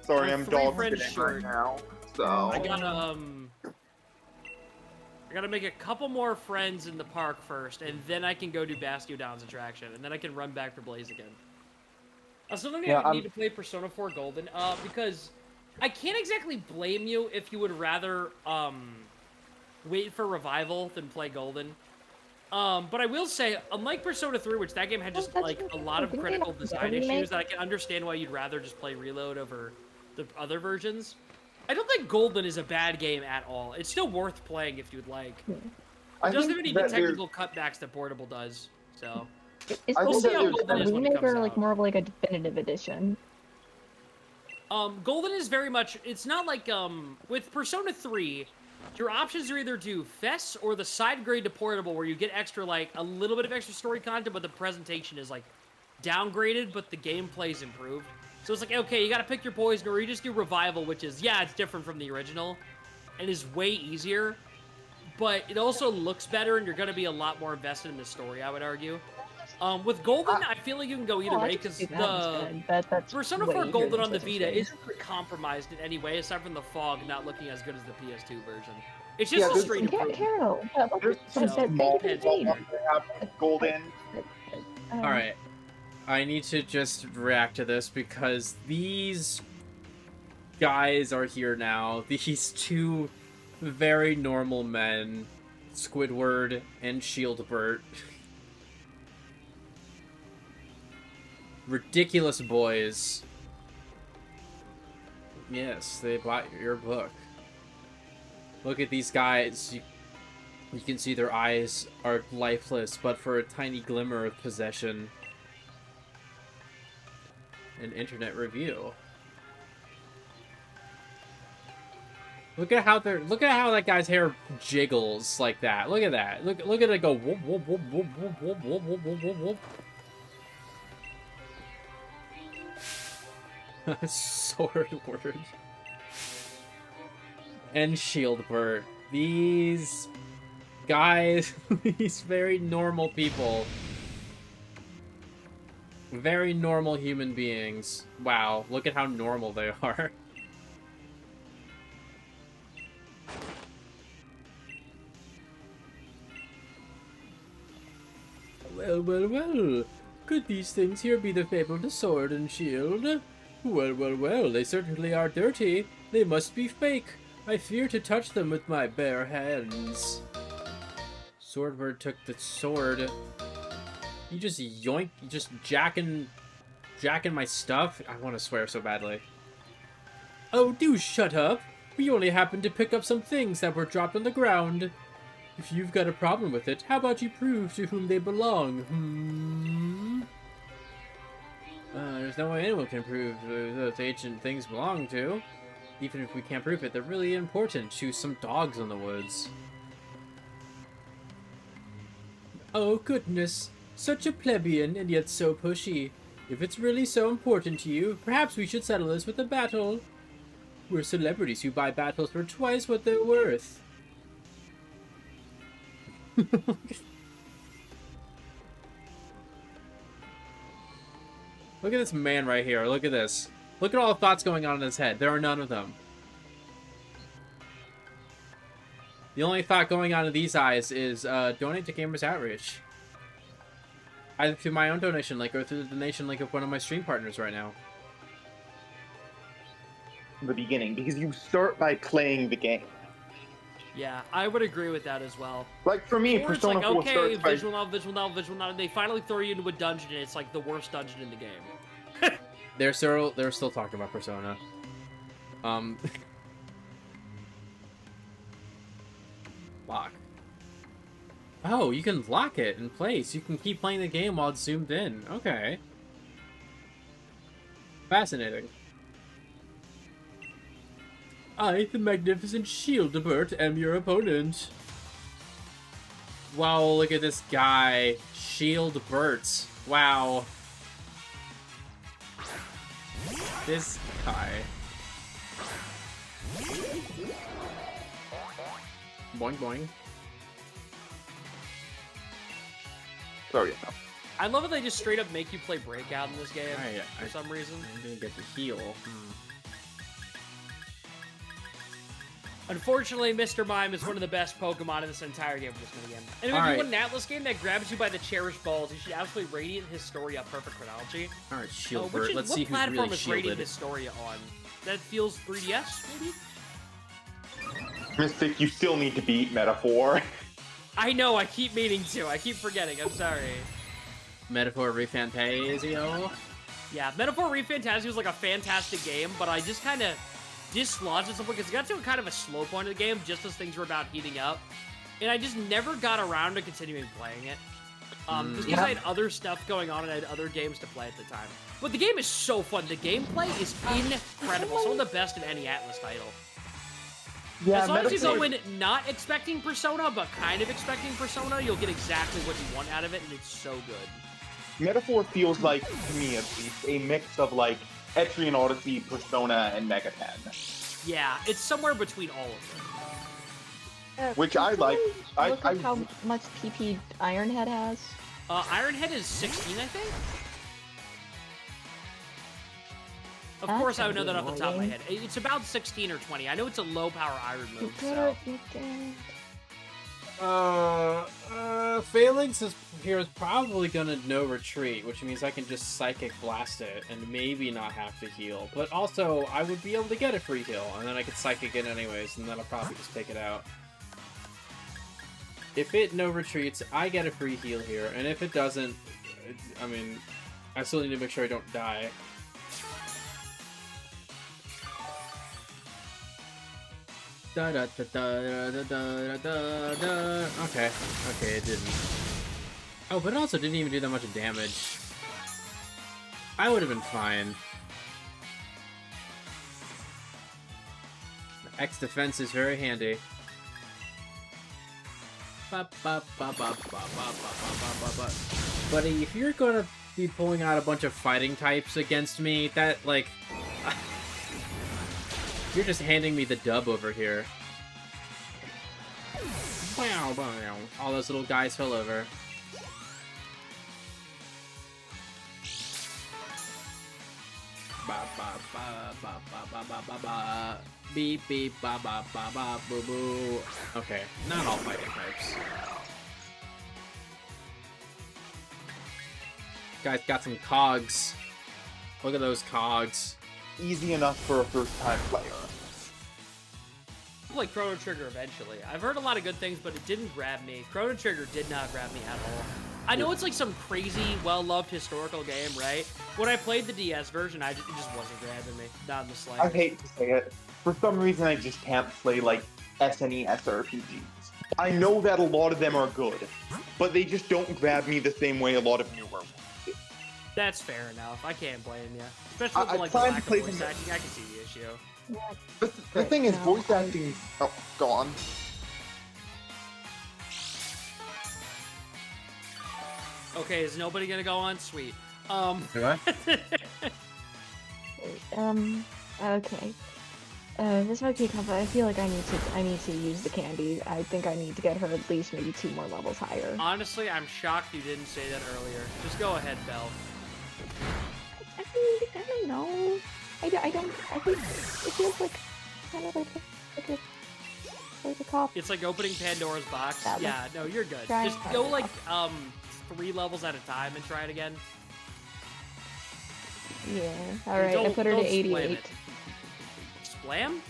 Sorry, I'm dog sitting short. right now. So I gotta make a couple more friends in the park first, and then I can go do Bastio Downs attraction, and then I can run back for Blaze again. I still don't need to play Persona 4 Golden, because I can't exactly blame you if you would rather wait for Revival than play Golden. But I will say, unlike Persona 3, which that game had just a lot of critical design issues, that I can understand why you'd rather just play Reload over the other versions. I don't think Golden is a bad game at all. It's still worth playing if you'd like. It doesn't have any of the technical cutbacks that Portable does, so. We'll see how Golden is when it comes out. More of a definitive edition. Golden is very much, it's not like, with Persona 3, your options are either do FES or the side grade to Portable, where you get extra, a little bit of extra story content, but the presentation is, downgraded, but the gameplay's improved. So it's okay, you gotta pick your poison, or you just do Revival, which is, it's different from the original, and is way easier, but it also looks better, and you're gonna be a lot more invested in the story, I would argue. With Golden, I feel like you can go either way, because the Persona 4 Golden on the Vita isn't compromised in any way, aside from the fog not looking as good as the PS2 version. It's just a straight improvement. Golden. Alright. I need to just react to this because these guys are here now. These two very normal men, Squidward and Shieldbert. Ridiculous boys. Yes, they bought your book. Look at these guys. You can see their eyes are lifeless, but for a tiny glimmer of possession. An internet review. Look at how that guy's hair jiggles like that. Look at that. Look at it go whoop whoop whoop whoop whoop whoop whoop whoop whoop whoop whoop. Swordward and Shieldbert. These guys, these very normal people. Very normal human beings. Wow, look at how normal they are. Well, well, well. Could these things here be the fabled sword and shield? Well, well, well, they certainly are dirty. They must be fake. I fear to touch them with my bare hands. Swordbird took the sword. You just yoink, you just jacking my stuff? I want to swear so badly. Oh, do shut up. We only happened to pick up some things that were dropped on the ground. If you've got a problem with it, how about you prove to whom they belong? There's no way anyone can prove those ancient things belong to. Even if we can't prove it, they're really important to some dogs in the woods. Oh, goodness. Such a plebeian, and yet so pushy. If it's really so important to you, perhaps we should settle this with a battle. We're celebrities who buy battles for twice what they're worth. Look at this man right here. Look at this. Look at all the thoughts going on in his head. There are none of them. The only thought going on in these eyes is donate to Gamers Outreach. Either through my own donation link or through the donation link of one of my stream partners right now. The beginning, because you start by playing the game. Yeah, I would agree with that as well. Like for me, Persona 4 okay, starts visual novel, visual novel, visual novel. They finally throw you into a dungeon, and it's like the worst dungeon in the game. They're still talking about Persona. Lock. Oh, you can lock it in place. You can keep playing the game while it's zoomed in. Okay. Fascinating. I, the magnificent Shieldon, am your opponent. Wow, look at this guy. Shieldbert. Wow. This guy. Boing boing. Sorry. I love that they just straight up make you play Breakout in this game for some reason. I'm gonna get the heal. Unfortunately, Mr. Mime is one of the best Pokemon in this entire game for this minigame. And if you want an Atlas game that grabs you by the Cherish balls, you should absolutely radiate Historia Perfect Chronology. Alright, Shieldbert. Let's see who's really What platform is shielded. Radiant Historia on? That feels 3DS, maybe? Mystic, you still need to beat Metaphor. I know, I keep meaning to. I keep forgetting. I'm sorry. Metaphor Refantasio? Yeah, Metaphor Refantasio was like a fantastic game, but I just kind of dislodged it because it got to kind of a slow point of the game just as things were about heating up. And I just never got around to continuing playing it. Just because I had other stuff going on and I had other games to play at the time. But the game is so fun. The gameplay is incredible. Some of the best in any Atlas title. Yeah, as long as you go in not expecting Persona, but kind of expecting Persona, you'll get exactly what you want out of it, and it's so good. Metaphor feels like, to me at least, a mix of like Etrian Odyssey, Persona, and Mega 10. Yeah, it's somewhere between all of them. Which I like. Look at how much PP Ironhead has. Ironhead is 16, I think? Of course, I would know that off the top of my head. It's about 16 or 20. I know it's a low-power Iron move, so... Phalanx here is probably gonna no retreat, which means I can just Psychic Blast it and maybe not have to heal. But also, I would be able to get a free heal, and then I could Psychic it anyways, and then I'll probably just take it out. If it no retreats, I get a free heal here, and if it doesn't, I mean, I still need to make sure I don't die. Da da da da da da da da. Okay, it didn't. Oh, but it also didn't even do that much damage. I would have been fine. The X defense is very handy. Buddy, if you're gonna be pulling out a bunch of fighting types against me, that, like... You're just handing me the dub over here. Wow, wow. All those little guys fell over. Ba ba ba ba ba ba ba ba ba. Beep beep ba ba ba ba boo boo. Okay, not all fighting types. Guys got some cogs. Look at those cogs. Easy enough for a first-time player. Like Chrono Trigger eventually. I've heard a lot of good things, but it didn't grab me. Chrono Trigger did not grab me at all. I know it's like some crazy, well-loved historical game, right? When I played the DS version, it just wasn't grabbing me. Not in the slightest. I hate to say it. For some reason, I just can't play, like, SNES RPGs. I know that a lot of them are good, but they just don't grab me the same way a lot of newer ones do. That's fair enough. I can't blame you. Especially with, like, the lack of voice acting. I can see the issue. The thing is, voice acting... Oh, go on. Okay, is nobody gonna go on? Sweet. Okay. Okay. This might be tough, but I feel like I need to use the candy. I think I need to get her at least maybe 2 more levels higher. Honestly, I'm shocked you didn't say that earlier. Just go ahead, Belle. I don't know. I think it feels like kind of like a cop. It's like opening Pandora's box. Yeah, no, you're good. Try Just go like 3 levels at a time and try it again. Yeah. All right. I put her to 88. Splam?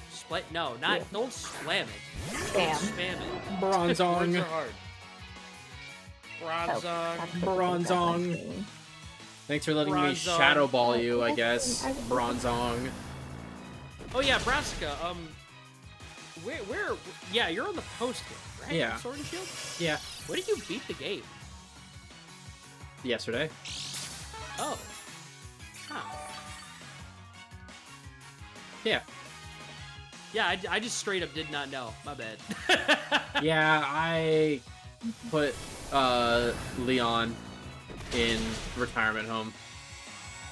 No, not. Yeah. Don't splam it. Spam. Spam it. Bronzong. Bronzong. Bronzong. Thanks for letting me Shadow Ball you, I guess. Bronzong. Oh yeah, Brassica. where? Yeah, you're on the post game, right? Yeah. Sword and Shield. Yeah. When did you beat the game? Yesterday. Oh. Huh. Yeah. Yeah, I just straight up did not know. My bad. Yeah, I put Leon in retirement home.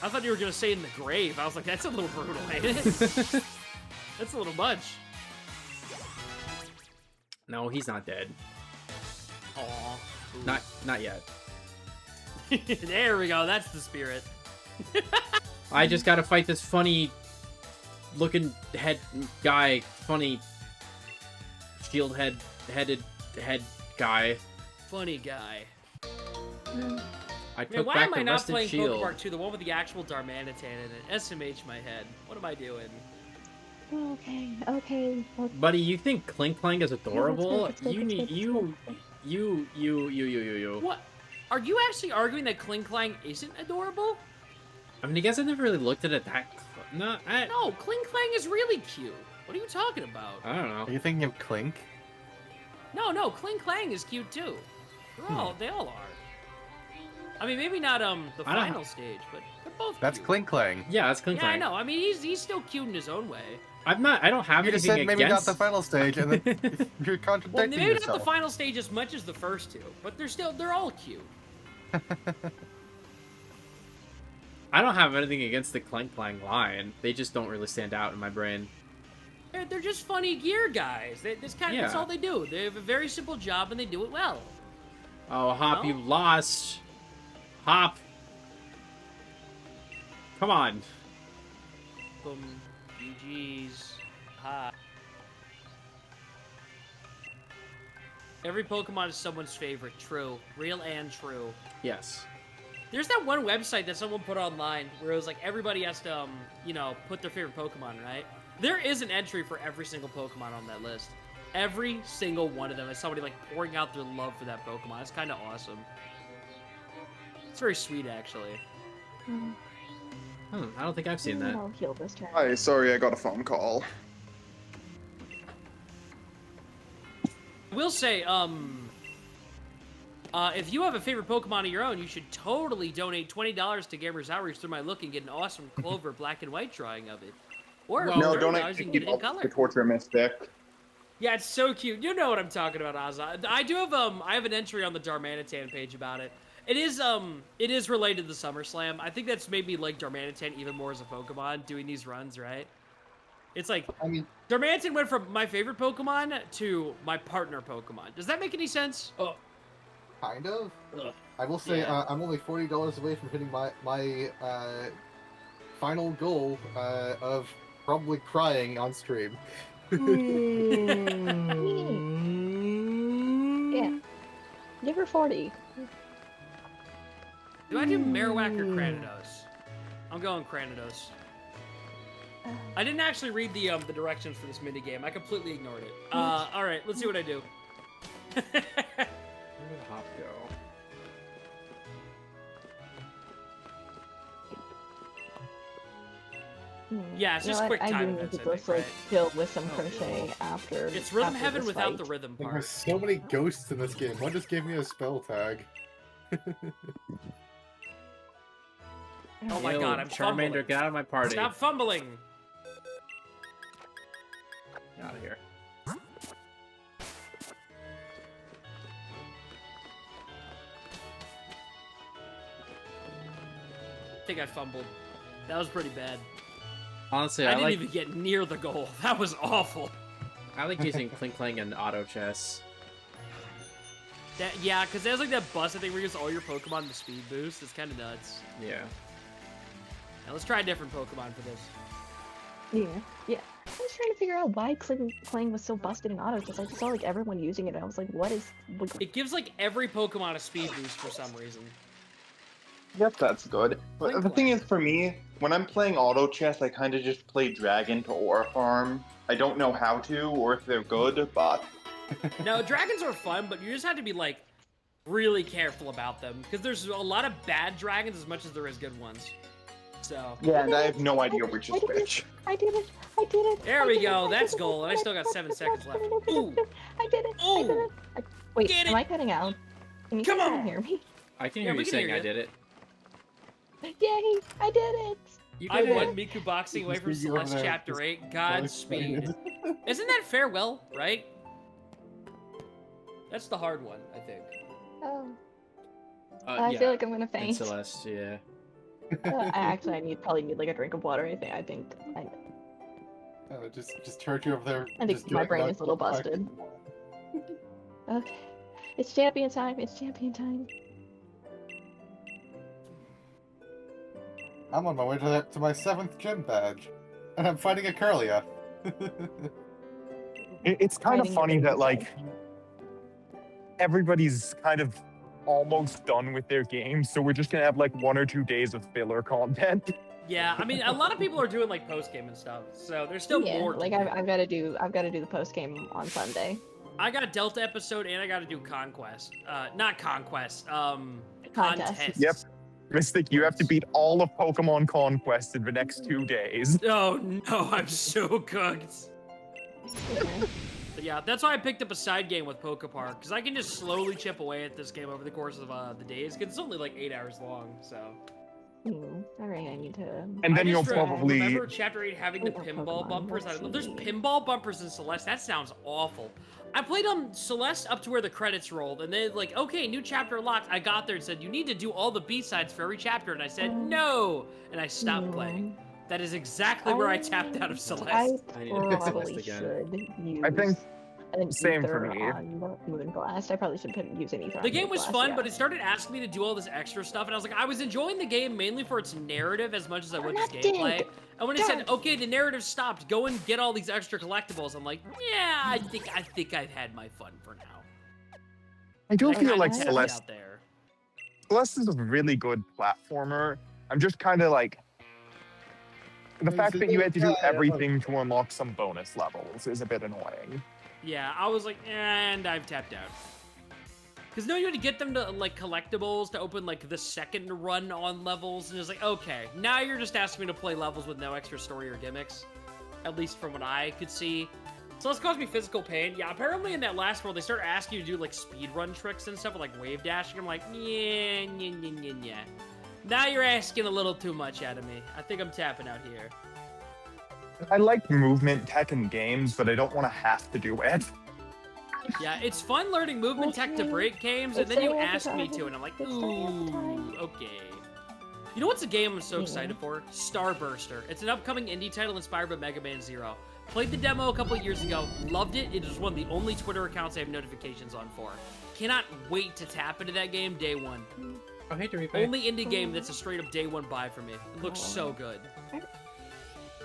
I thought you were gonna say in the grave. I was like, that's a little brutal, ain't it? That's a little much. No, he's not dead. Aw. Not yet. There we go. That's the spirit. I just gotta fight this funny looking head guy, funny shield headed guy. Funny guy. I took Man, why back am I the not rusted playing shield. Pokemon 2, the one with the actual Darmanitan in it? SMH my head. What am I doing? Okay. Buddy, you think Clink Clank is adorable? It's good, You need you. What? Are you actually arguing that Kling Clang isn't adorable? I mean, I guess I never really looked at it that. No, No, Kling Clang is really cute. What are you talking about? I don't know. Are you thinking of Clink? No, Kling Clang is cute too. They all are. I mean, maybe not the final stage, but they're both. That's cute. Clink Clang. Yeah, that's Clink Yeah, I Clank. know. I mean, he's still cute in his own way. I don't have You just anything said maybe not against. the final stage, and then you're Well, contradicting maybe yourself. not the final stage as much as the first two, but they're all cute. I don't have anything against the Clank Clang line. They just don't really stand out in my brain. They're just funny gear guys. That's Yeah. all they do. They have a very simple job and they do it well. Oh, Hop, No? you lost. Hop. Come on. Boom. GG's. Ha. Every Pokemon is someone's favorite. True. Real and true. Yes. There's that one website that someone put online where it was like everybody has to, put their favorite Pokemon, right? There is an entry for every single Pokemon on that list. Every single one of them is somebody like pouring out their love for that Pokemon. It's kind of awesome. It's very sweet, actually. I don't think I've seen that. I'll heal this turn. Hi, sorry, I got a phone call. I will say, if you have a favorite Pokemon of your own, you should totally donate $20 to Gamers Outreach through my look and get an awesome Clover black and white drawing of it. Or Well, No, $30, don't you can get it in color. the torture mystic. Yeah, it's so cute. You know what I'm talking about, Ozza. I do have I have an entry on the Darmanitan page about it. It is related to the Summer Slam. I think that's made me like Darmanitan even more as a Pokemon doing these runs, right? It's like I mean, Darmanitan went from my favorite Pokemon to my partner Pokemon. Does that make any sense? Oh, kind of. ugh. I will say Yeah. I'm only $40 away from hitting my final goal of probably crying on stream. Yeah. Give her 40. Do I do Marowak or Cranidos? I'm going Cranidos. I didn't actually read the directions for this minigame. I completely ignored it. All right, let's see what I do. Where did Hop go? Yeah, it's You know just what? quick I time do need events, to I just think, like right? fill with some Oh, crochet after. It's Rhythm after Heaven this without fight. the rhythm There are part. so many ghosts in this game. One just gave me a spell tag. Oh my Yo, god, I'm Charmander, fumbling. get out of my party. Stop fumbling. Get out of here. I think I fumbled. That was pretty bad. Honestly, I I didn't like even get near the goal. That was awful. I like using Clink Clang and Auto Chess. Yeah, because there's like that busted thing where you use all your Pokemon to speed boost. It's kind of nuts. Yeah. Now let's try a different Pokemon for this. Yeah. I was trying to figure out why Clang was so busted in auto because I just saw like everyone using it and I was like, what is... It gives like every Pokemon a speed boost for some reason. Yep, that's good. But the thing is, for me, when I'm playing auto chess, I kind of just play dragon to aura farm. I don't know how to, or if they're good, but... No, dragons are fun, but you just have to be like really careful about them because there's a lot of bad dragons as much as there is good ones. So. Yeah, and I have no idea which is which. I did it. I did it. There we go. That's gold. And I still got 7 seconds left. Ooh. I did it. I did Ooh. it. Wait, Get am it. I cutting out? Can you Come guys on. hear me? I can Yeah, hear we you can saying hear I you. did it. Yay! I did it. You I did it. won Miku boxing away from Just over Celeste there, Chapter just 8. Godspeed. excited. Isn't that farewell, right? That's the hard one, I think. Oh. I Yeah, feel like I'm gonna and faint. Celeste, yeah. I probably need like a drink of water. I think. Just Turkey over there. I think just my doing brain that is a little stuff. busted. Okay. It's champion time. It's champion time. I'm on my way to my 7th gym badge, and I'm fighting a Curlia. It's kind of Fighting funny the that, baby like, everybody's kind of almost done with their games, so we're just gonna have, like, 1 or 2 days of filler content. Yeah, I mean, a lot of people are doing like post game and stuff, so there's still Yeah, more. To like do. I've got to do the post game on Sunday. I got a Delta episode and I got to do Conquest. Not Conquest. Contest. Contest. Yep. Mystic, you have to beat all of Pokemon Conquest in the next 2 days. Oh no, I'm so cooked. But yeah, that's why I picked up a side game with Pokepark, because I can just slowly chip away at this game over the course of the days, because it's only like 8 hours long, so. Alright, I need to... And then I you'll just probably... remember Chapter 8 having the Oh, pinball Pokemon, bumpers. let's There's see. pinball bumpers in Celeste. That sounds awful. I played Celeste up to where the credits rolled, and then like, okay, new chapter locked. I got there and said, you need to do all the B-sides for every chapter, and I said, no! And I stopped playing. That is exactly where I tapped out of Celeste. I I need to pick Celeste probably again. should use I think an same ether for me. on Moonblast. I probably should use an ether The on game was Moonblast, fun, yeah. but it started asking me to do all this extra stuff, and I was like, I was enjoying the game mainly for its narrative as much as I would its gameplay. And when it said, okay, the narrative stopped, go and get all these extra collectibles, I'm like, yeah, I think I've had my fun for now. I do That feel kinda like kept me Celeste out there. Celeste is a really good platformer. I'm just kind of like... The fact that you had to do everything to unlock some bonus levels is a bit annoying. Yeah, I was like, and I've tapped out. Because no, you had to get them to, like, collectibles to open, like, the second run on levels, and it's like, okay, now you're just asking me to play levels with no extra story or gimmicks. At least from what I could see. So this caused me physical pain. Yeah, apparently in that last world, they start asking you to do, like, speedrun tricks and stuff, like wave dashing. I'm like, yeah. Now you're asking a little too much out of me. I think I'm tapping out here. I like movement tech in games, but I don't want to have to do it. Yeah, it's fun learning movement tech to break games, and then you ask me to, and I'm like, ooh, okay. You know what's a game I'm so excited for? Starburster. It's an upcoming indie title inspired by Mega Man Zero. Played the demo a couple years ago, loved it. It is one of the only Twitter accounts I have notifications on for. Cannot wait to tap into that game day one. Oh, hey, Dorime. Only indie game that's a straight up day one buy for me. It looks so good.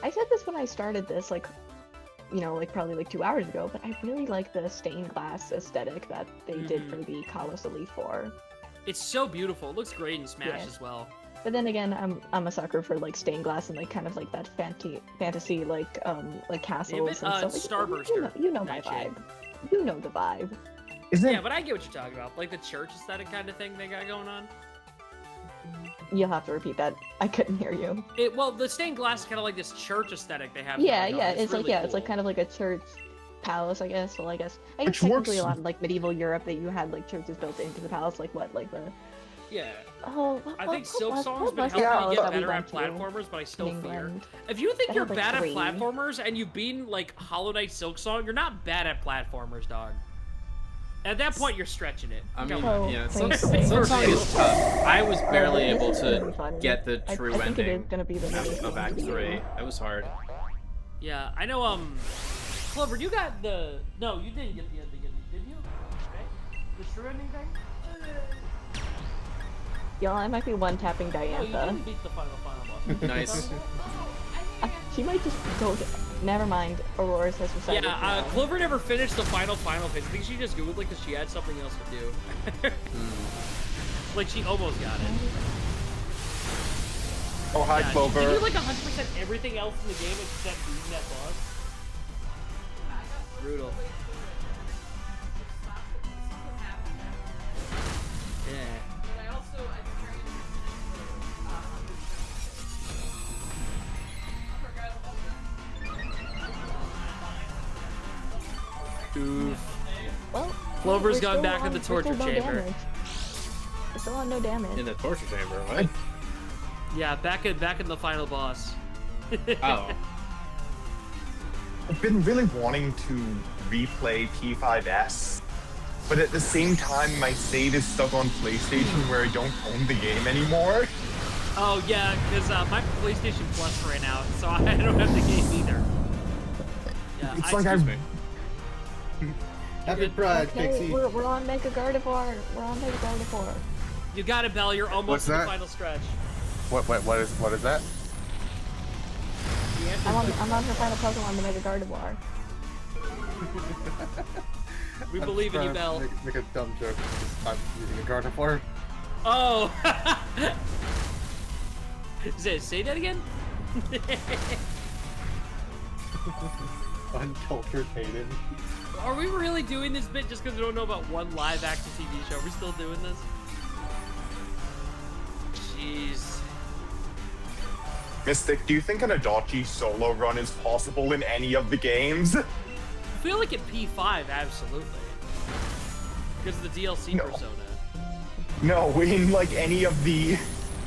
I said this when I started this, like, you know, like probably like 2 hours ago, but I really like the stained glass aesthetic that they did for the Kalos Elite 4. It's so beautiful. It looks great in Smash Yeah. as well. But then again, I'm a sucker for like stained glass and like kind of like that fantasy like castles and stuff. Starburster. You know my That shit. vibe. You know the vibe. Yeah, but I get what you're talking about. Like the church aesthetic kind of thing they got going on. You'll have to repeat that. I couldn't hear you. Well, the stained glass is kind of like this church aesthetic they have. Yeah, going on. yeah. It's like really it's like cool. kind of like a church palace, I guess. Well, I guess Which technically works- a lot of like medieval Europe that you had like churches built into the palace, like what, like the Yeah. oh. I think Silk what Song's been was helping that me palace get that we better at went to platformers, but I still in fear. England? If you think That you're had, like, bad 3. at platformers and you've beaten like Hollow Knight Silk Song, you're not bad at platformers, dog. At that point, you're stretching it. I mean, Come on. yeah, thanks. Silk Song is tough. I was barely this able is gonna be to fun. get the true I think it is ending gonna be the latest of one Act to be 3. That was hard. Yeah, I know. Clover, you got the. No, you didn't get the ending, did you? Right? The true ending thing? Y'all, I might be one-tapping No, you Diantha. didn't beat the final boss. Nice. She might just go to... Never mind. Aurora says recited. Yeah, Clover never finished the final phase. I think she just googled it because she had something else to do. Like, she almost got it. Oh, hi, Yeah, Clover. Did you like 100% everything else in the game except beating that boss? Brutal. Yeah. Oof. Well, Clover's we're gone still back in on- the we're torture still no chamber. damage. We're still on no damage. In the torture chamber, what? Yeah, back in the final boss. Oh. I've been really wanting to replay P5S, but at the same time, my save is stuck on PlayStation where I don't own the game anymore. Oh yeah, because my PlayStation Plus ran out, so I don't have the game either. Yeah, It's like I've... Happy Pride, Okay, Pixie. we're on Mega Gardevoir. We're on Mega Gardevoir. You got it, Belle. You're almost What's to the that? final stretch. What is that? I'm on her final Pokemon, the Mega Gardevoir. We believe in you, Belle. Make a dumb joke. I'm using a Gardevoir. Oh! Say that again? Uncultured Hayden. Are we really doing this bit just because we don't know about one live action TV show? Are we still doing this? Jeez. Mystic, do you think an Adachi solo run is possible in any of the games? I feel like at P5, absolutely. Because of the DLC No. persona. No, in like any of the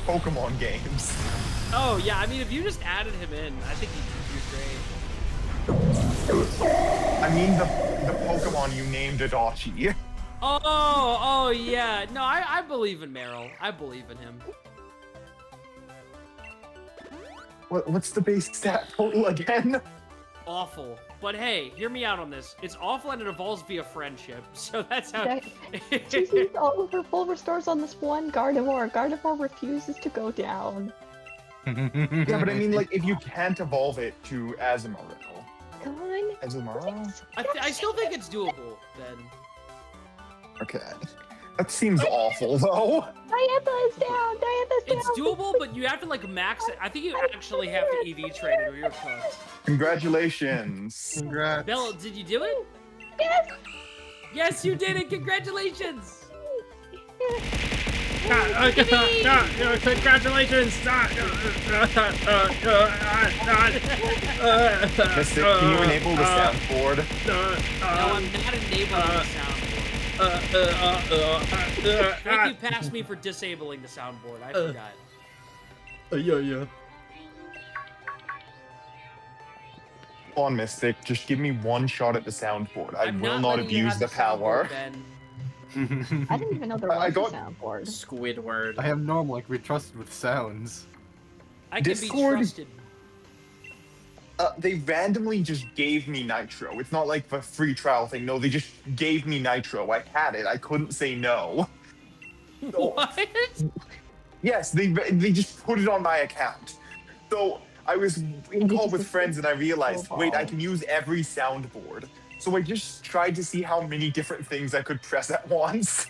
Pokemon games. Oh, yeah, I mean, if you just added him in, I think he'd be great. I mean the Pokemon you named Adachi. Oh, yeah. No, I believe in Meryl. I believe in him. What's the base stat total again? Awful. But hey, hear me out on this. It's awful and it evolves via friendship. So that's how... She used all of her full restores on this one Gardevoir. Gardevoir refuses to go down. Yeah, but I mean, like, if you can't evolve it to Azumarill. Come on. Azumarill? I still think it's doable, then. Okay. That seems awful, though. Diantha is down! Diantha's down! It's doable, but you have to, like, max it. I think you actually have to EV trade it or you're cooked. Congratulations. Congrats. Bella, did you do it? Yes! Yes, you did it! Congratulations! Congratulations! Mystic, can you enable the soundboard? No, I'm not enabling the soundboard. Thank you passed me for disabling the soundboard. I forgot. Yeah. Come on, Mystic, just give me one shot at the soundboard. I I'm will not not letting you abuse have the power. soundboard, Ben. I didn't even know there was I a got- soundboard. Squidward. I am normal, like, we trusted with sounds. I can be Discord- trusted. They randomly just gave me Nitro. It's not like a free trial thing. No, they just gave me Nitro. I had it. I couldn't say no. What? Yes, they just put it on my account. So I was in call with friends and I realized, wait, I can use every soundboard. So I just tried to see how many different things I could press at once.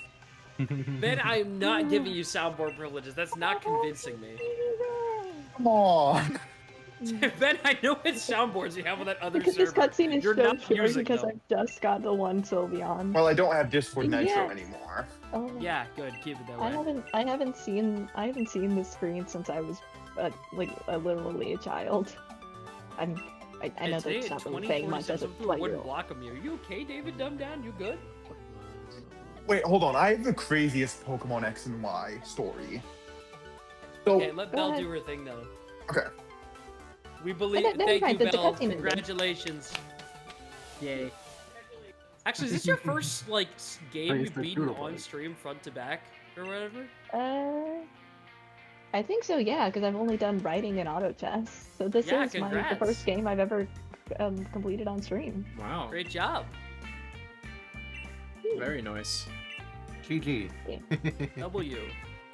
Ben, I'm not giving you soundboard privileges. That's not convincing me. Come on. Ben, I know what soundboards you have on that other Because server. this cutscene is You're so not short using because them. I just got the one Sylveon. Well, I don't have Discord Nitro Yes. anymore. Oh. Yeah, good. Keep it that I way. haven't seen this screen since I was literally a child. I know It's that's not really saying much as a wouldn't player. block him. Are you okay, David? Dumb down. You good? Wait, hold on. I have the craziest Pokemon X and Y story. So, Okay, let Go Belle ahead. do her thing though. okay. We believe. Never Thank mind, you, the Belle. cutscene is good. Congratulations. Yay. Actually, is this your first game Praise you've the beaten doodle on boy. stream front to back or whatever? I think so, yeah, because I've only done writing and auto chess. So this Yeah, is the congrats. first game I've ever completed on stream. Wow. Great job. Very nice. GG. W.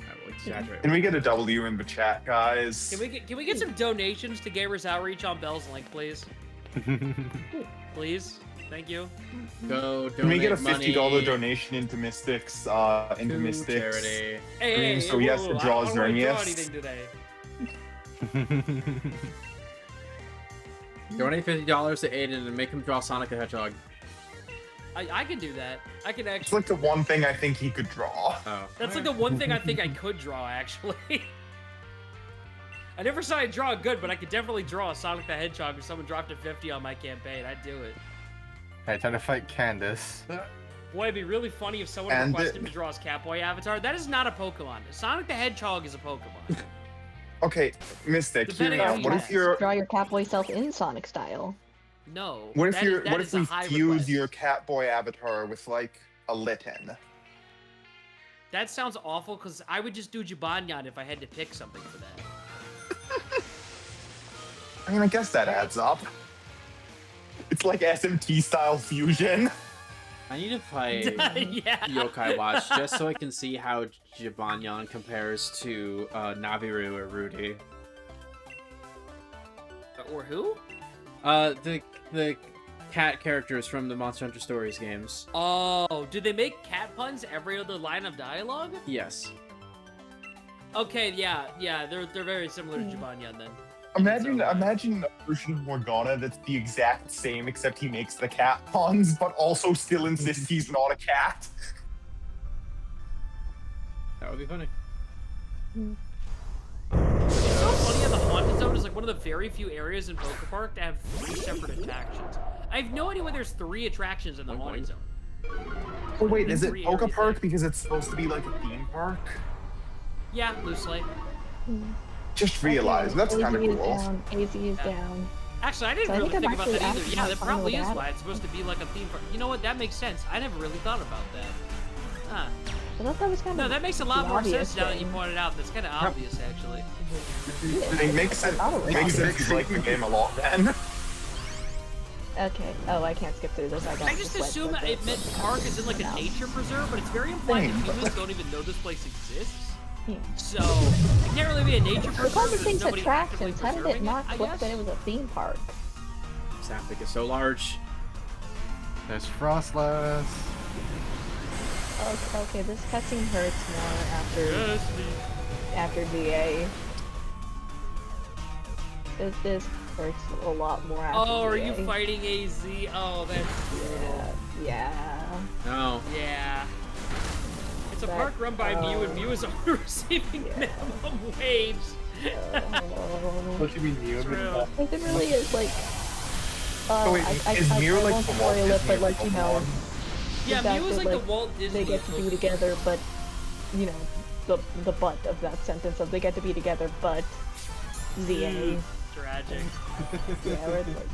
I will exaggerate. Can we get a W in the chat, guys? Can we get some donations to Gamers Outreach on Belle's link, please? Please. Thank you. Go donate Can we get a money $50 donation into Mystics? to Mystics. charity. Hey, So yes, whoa, draw I don't wanna draw Xerneas. anything today. Donate $50 to Aiden and make him draw Sonic the Hedgehog. I can do that. I can It's actually. like the one thing I think he could draw. Oh. That's like the one thing I think I could draw, actually. I never saw I draw good, but I could definitely draw a Sonic the Hedgehog if someone dropped a 50 on my campaign. I'd do it. Alright, time to fight Candace. Boy, it'd be really funny if someone And requested to draw his Catboy avatar. That is not a Pokemon. Sonic the Hedgehog is a Pokemon. Okay, Mystic, hear me Depending on out. who What you if ask. you're Draw your Catboy self in Sonic style. No. what if that you're is- that what is if we a high fuse request. your Catboy avatar with like a Litten? That sounds awful because I would just do Jibanyan if I had to pick something for that. I mean, I guess that adds up. It's like SMT style fusion. I need to play Yeah. Yokai Watch just so I can see how Jibanyan compares to Naviru or Rudy. Or who? The cat characters from the Monster Hunter Stories games. Oh, did they make cat puns every other line of dialogue? Yes. Okay, yeah, they're very similar to Jibanyan then. Imagine a version of Morgana that's the exact same, except he makes the cat puns, but also still insists he's not a cat. That would be funny. It's so funny how the Haunted Zone is like one of the very few areas in Poke Park to have 3 separate attractions. I have no idea why there's 3 attractions in the Haunted Zone. Oh wait, There's is it 3 Poke areas Park there. because it's supposed to be like a theme park? Yeah, loosely. Just realized, that's kind of AZ is cool. down. AZ is down. Actually, I didn't So I really think think I'm about that actually either. Yeah, out that of my probably final is data. why it's supposed to be like a theme park. You know what? That makes sense. I never really thought about that. Huh. I thought that was kind No, of that makes a lot the more obvious sense now that you thing. pointed it out. That's kind of obvious, actually. It makes sense. Probably. Makes sense. You like the game a lot, then. Okay. Oh, I can't skip through this. I got. I just the sweat assume with it meant park is in like a No. nature preserve, but it's very implied Same. that humans don't even know this place exists. Yeah. So, it can't really be a nature With all preserve the if things nobody actively attractions, how did it preserving not I click guess. that it was a theme park? Sapphic is so large. There's Frostlass. Okay, this cutscene hurts more after DA. This hurts a lot more after Oh, are DA. you fighting AZ? Oh, that's Yeah. No. yeah. It's a That- park run by Mew, and Mew is only receiving minimum wage. What do you mean, you? True. It really is like. Oh, wait, is Mew like won't the spoil Walt it, but Disney like you know, Yeah, the fact Mew is that, like the like, Walt Disney. they get to be together, but you know, the butt of that sentence of they get to be together, but ZA. Tragic. Yeah, where it's like,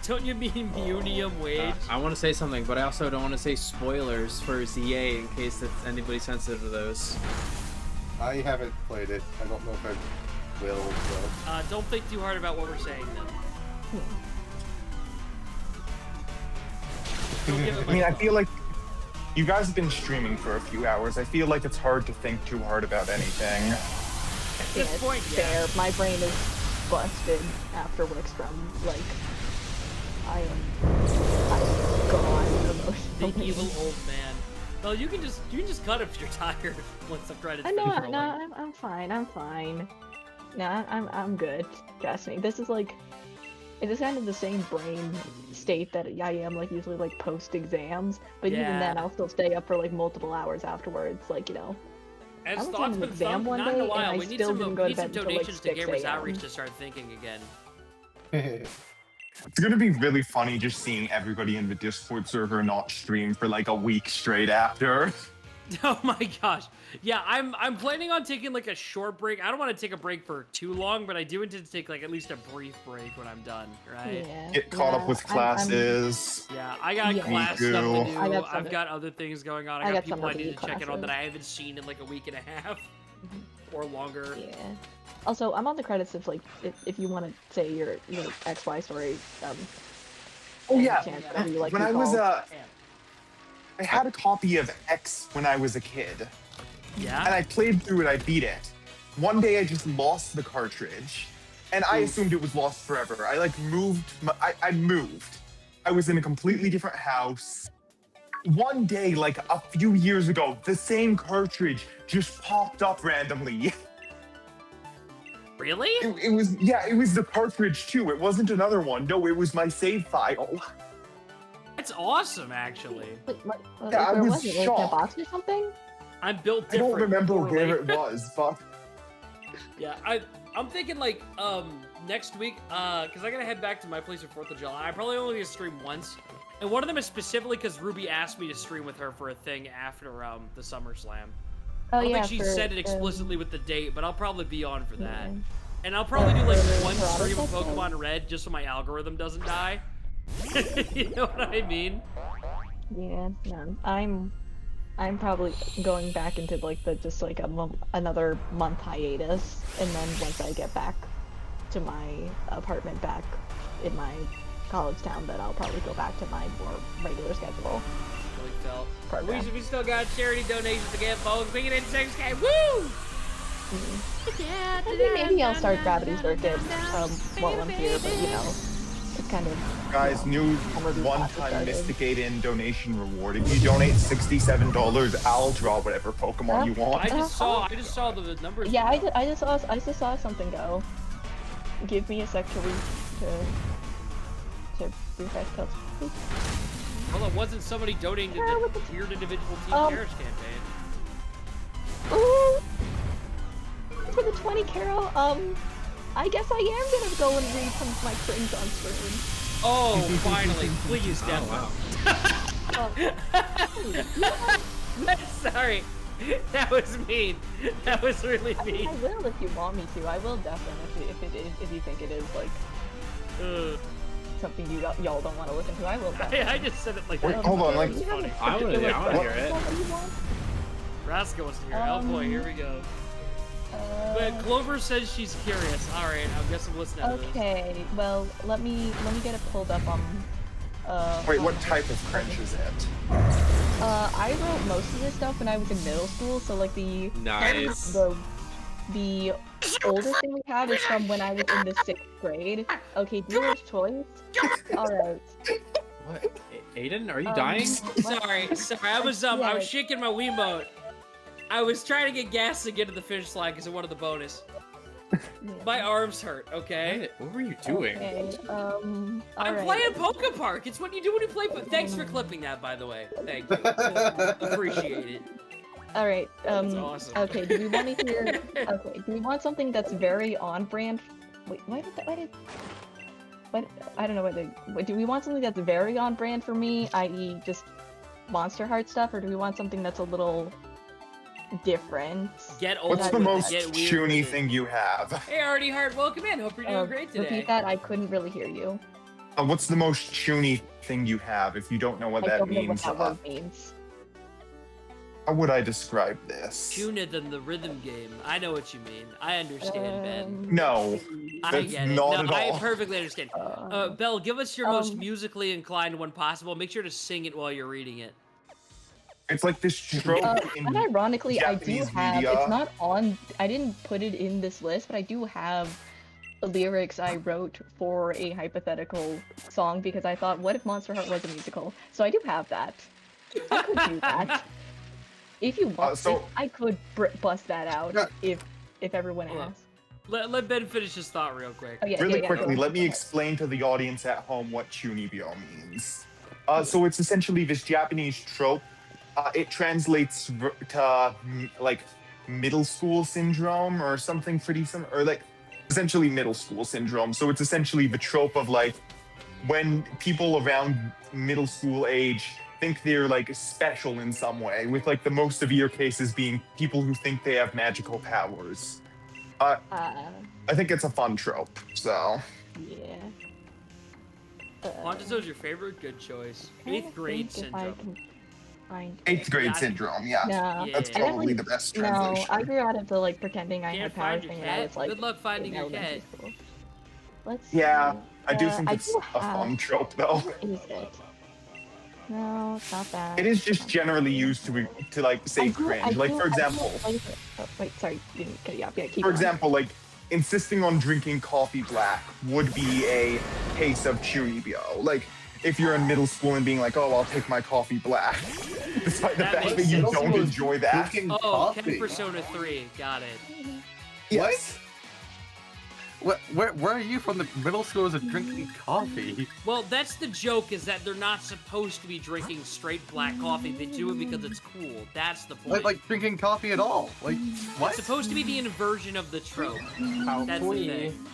Don't you mean Munium wage? I want to say something, but I also don't want to say spoilers for ZA in case it's anybody's sensitive to those. I haven't played it. I don't know if I will, so. Don't think too hard about what we're saying then. Don't give it I mean, I much feel like you guys have been streaming for a few hours. I feel like it's hard to think too hard about anything. At yeah, this it's point, yeah. fair. My brain is busted after Wickstrom. Like, I am gone The emotionally. evil old man. Well, you can just cut if you're tired once the credits I know, finish rolling. no, I'm fine. I'm fine. No, I'm good. Trust me. This is like, it is kind of the same brain state that I am like usually like post exams. But even Yeah. then, I'll still stay up for like multiple hours afterwards. Like, you know. As I was thoughts on an been exam thumped, one not in a day, while. and I We need still some, didn't go to need some bed until, like, donations to 6 Gamers a.m. Outreach to start thinking again. It's gonna be really funny just seeing everybody in the Discord server not stream for like a week straight after. Oh my gosh. Yeah, I'm planning on taking like a short break. I don't want to take a break for too long, but I do intend to take like at least a brief break when I'm done, right? Yeah. Get caught up with I'm- classes. Yeah, I got Yeah. class Me stuff to too. do. I got some- I've got other things going on. I I got got people some I need to other check in on that classes. I haven't seen in like a week and a half or longer. Yeah. Also, I'm on the credits if like if you want to say your XY story. Oh any yeah, chance, whatever you like when to I was call. I had a copy of X when I was a kid, and Yeah. I played through it. I beat it. One day I just lost the cartridge, and I assumed it was lost forever. I like moved. I moved. I was in a completely different house. One day, like a few years ago, the same cartridge just popped up randomly. Really? It was it was the cartridge too. It wasn't another one. No, it was my save file. That's awesome, actually. Wait, Yeah, I where was was it? Like in a shocked. box or something? I'm built I don't different. remember poorly. where it was, but Yeah, I'm thinking like next week, cause I gotta head back to my place for 4th of July. I probably only gonna stream once, And one of them is specifically because Ruby asked me to stream with her for a thing after the Summer Slam. Oh I don't yeah, think she said it explicitly with the date, but I'll probably be on for that. Yeah. And I'll probably do like one for stream of Autosexual? Pokemon Red just so my algorithm doesn't die. You know what I mean? Yeah, no, I'm probably going back into like just like another month hiatus, and then once I get back to my apartment back in my college town, then I'll probably go back to my more regular schedule. Really felt. Program. We still got charity donations to get folks. Bring it in 6K. Woo! I think maybe I'll start Gravity Circuit while I'm here, but you know, it's kind of... Guys, new one-time Mystic 8-in donation reward. If you donate $67, I'll draw whatever Pokemon you want. I just saw the numbers. Yeah, I just saw something go. Give me a sec to refresh post. Well, it wasn't somebody donating to the weird individual Team Cherish campaign. Ooh! For the 20 Carol, I guess I am gonna go and read some of my cringe on stream. Oh, finally, please, Devin. Sorry, that was mean. That was really mean. I will if you want me to. I will definitely if you think it is like something y'all don't want to listen to. I will definitely. I just said it like Wait, that. hold on, like I want to hear it. Raska wants to hear it. Oh boy, here we go. But Clover says she's curious. All right, I guess I'm listening to this. Okay, well let me get it pulled up on. Wait, what type of cringe is it? I wrote most of this stuff when I was in middle school, so like the Nice. the oldest thing we have is from when I was in the 6th grade. Okay, dealer's choice. All right. What? Aiden, are you dying? Sorry. I was shaking my Wiimote. I was trying to get gas to get to the finish line because I wanted the bonus. My arms hurt, okay? What were you doing? Okay, I'm alright. playing Poke Park. It's what you do when you play. Thanks for clipping that, by the way. Thank you. Appreciate it. Alright, That's awesome. okay, do we want to hear... Okay, do we want something that's very on-brand... Wait, what? I don't know what do we want something that's very on-brand for me, i.e. just Monster Heart stuff, or do we want something that's a little... different? What's the most chuny thing you have? Hey, Artie Hart, welcome in. Hope you're doing great today. Repeat that, I couldn't really hear you. What's the most chuny thing you have? If you don't know what that means, I don't know what that word means. How would I describe this? Tuner than the rhythm game. I know what you mean. I understand, Ben. No, I that's get it. not No, at all. I perfectly understand. Belle, give us your most musically inclined one possible. Make sure to sing it while you're reading it. It's like this trope in And ironically, I do Japanese have, media. it's not on, I didn't put it in this list, but I do have lyrics I wrote for a hypothetical song because I thought, what if Monster Heart was a musical? So I do have that. I could do that. If you want, I could bust that out if everyone asks. Let Ben finish his thought real quick. Oh, yeah, Really quickly, let me explain to the audience at home what chunibyo means. So it's essentially this Japanese trope. It translates to like middle school syndrome or something pretty similar, or like essentially middle school syndrome. So it's essentially the trope of like when people around middle school age think they're like special in some way, with like the most severe cases being people who think they have magical powers. I think it's a fun trope, so. Yeah. Poncho's your favorite? Good choice. 8th grade syndrome. 8th grade syndrome, yeah. No, That's probably the best translation. No, I grew out into like pretending I had powers find your thing when I cat. was like Good luck finding in your cat. elementary school. Let's Yeah, see. I do think I it's do a fun trope, though. What is it? No, it's not that. It is just generally used to like say cringe. Like for example, wait, sorry, you didn't cut you off. Yeah, keep for going. example, like insisting on drinking coffee black would be a case of chunibyo. Like if you're in middle school and being like, oh, I'll take my coffee black, despite the fact that you don't enjoy that. Oh, Ken Persona 3. Got it. Yes. Where are you from? The middle schoolers are drinking coffee. Well, that's the joke, is that they're not supposed to be drinking straight black coffee. They do it because it's cool. That's the point. Like drinking coffee at all. Like, what? It's supposed to be the inversion of the trope. That's the thing.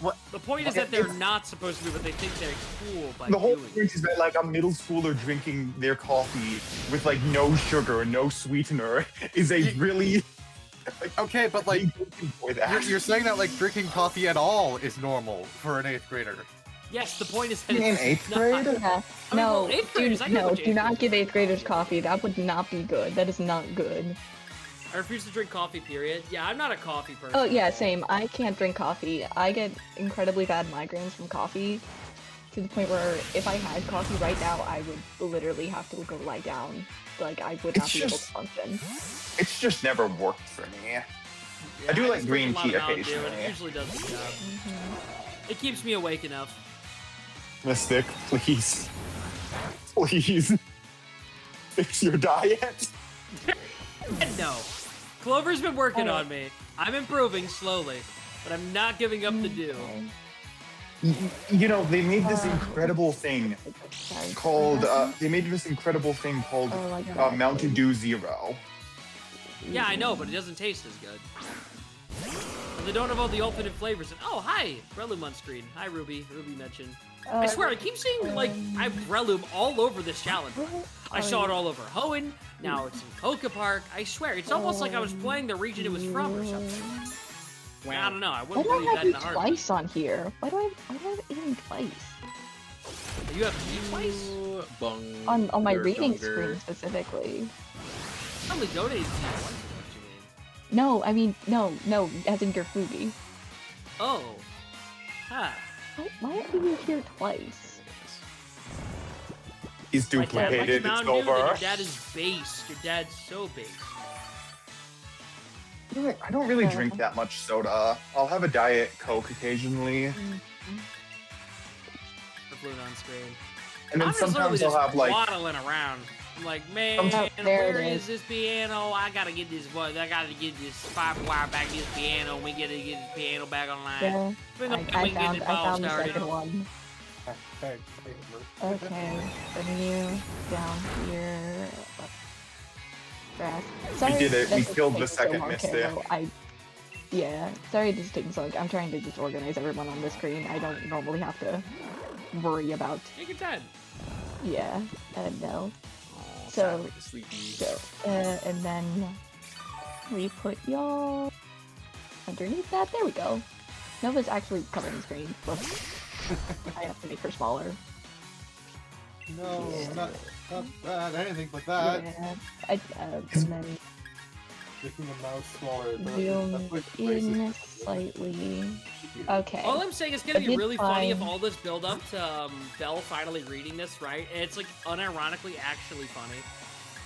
What? The point is that they're not supposed to be, but they think they're cool by The whole doing point is that like a middle schooler drinking their coffee with like no sugar and no sweetener is a really Okay, but like enjoy that. you're saying that like drinking coffee at all is normal for an 8th grader. Yes, the point is that In it's 8th not. grade? Yeah. I mean, well, No, 8th graders, I know what do 8th not graders give 8th graders coffee. That would not be good. That is not good. I refuse to drink coffee, period. Yeah, I'm not a coffee person. Oh yeah, same. I can't drink coffee. I get incredibly bad migraines from coffee, to the point where if I had coffee right now, I would literally have to go lie down. Like, I would not It's be able to just- function. It's just never worked for me. Yeah, I do like just green drink a lot tea of Mountain Dew, and occasionally. it usually does the job. Mm-hmm. It keeps me awake enough. Mystic, please. Please. Fix your diet. No. Clover's been working on me. I'm improving slowly, but I'm not giving up the dew. You know, they made this incredible thing called, Mountain Dew Zero. Yeah, I know, but it doesn't taste as good. And they don't have all the alternate flavors. And oh, hi, Breloom on screen. Hi, Ruby. Ruby mentioned. I swear, I keep seeing like I have Breloom all over this challenge. I saw it all over Hoenn. Now it's in Coca Park. I swear, it's almost like I was playing the region it was from or something. I don't know. I Why wouldn't do I believe have that you in a heartbeat. twice on here? Why do I have eaten twice? You have me twice? Bung. On my your reading Dunger. screen specifically. Only donated to you once is what you mean. No, I mean, no, as in your foodie. Oh. Huh. Why are you here twice? He's My dad likes duplicated, it's Mountain Dew, then over. your dad is base. Your dad's so base. I don't really drink that much soda. I'll have a Diet Coke occasionally. The balloon on screen. And then I'm just literally sometimes I'll just have like waddling around. I'm like, man, there where it is is. this piano? I gotta get this. I gotta get this fiber wire back to this piano. We gotta get this piano back online. Yeah, We I can get found this ball the started. second one. Okay, bring you down here. Grass. Sorry, did it. We this is killed the taking so second long, Mystic. Carol. Yeah, sorry this is taking so long. I'm trying to just organize everyone on the screen. I don't normally have to worry about. Take your time. Yeah, no. Oh, So, Sapphic is sleepy. and then we put y'all underneath that. There we go. Nova's actually covering the screen. Whoops. I have to make her smaller. No, not that. Anything but that. Yeah. And then Making the mouse smaller. zoom in slightly. Okay. All I'm saying is gonna I be did really funny if find- all this build up to Belle finally reading this, right? And it's like unironically actually funny.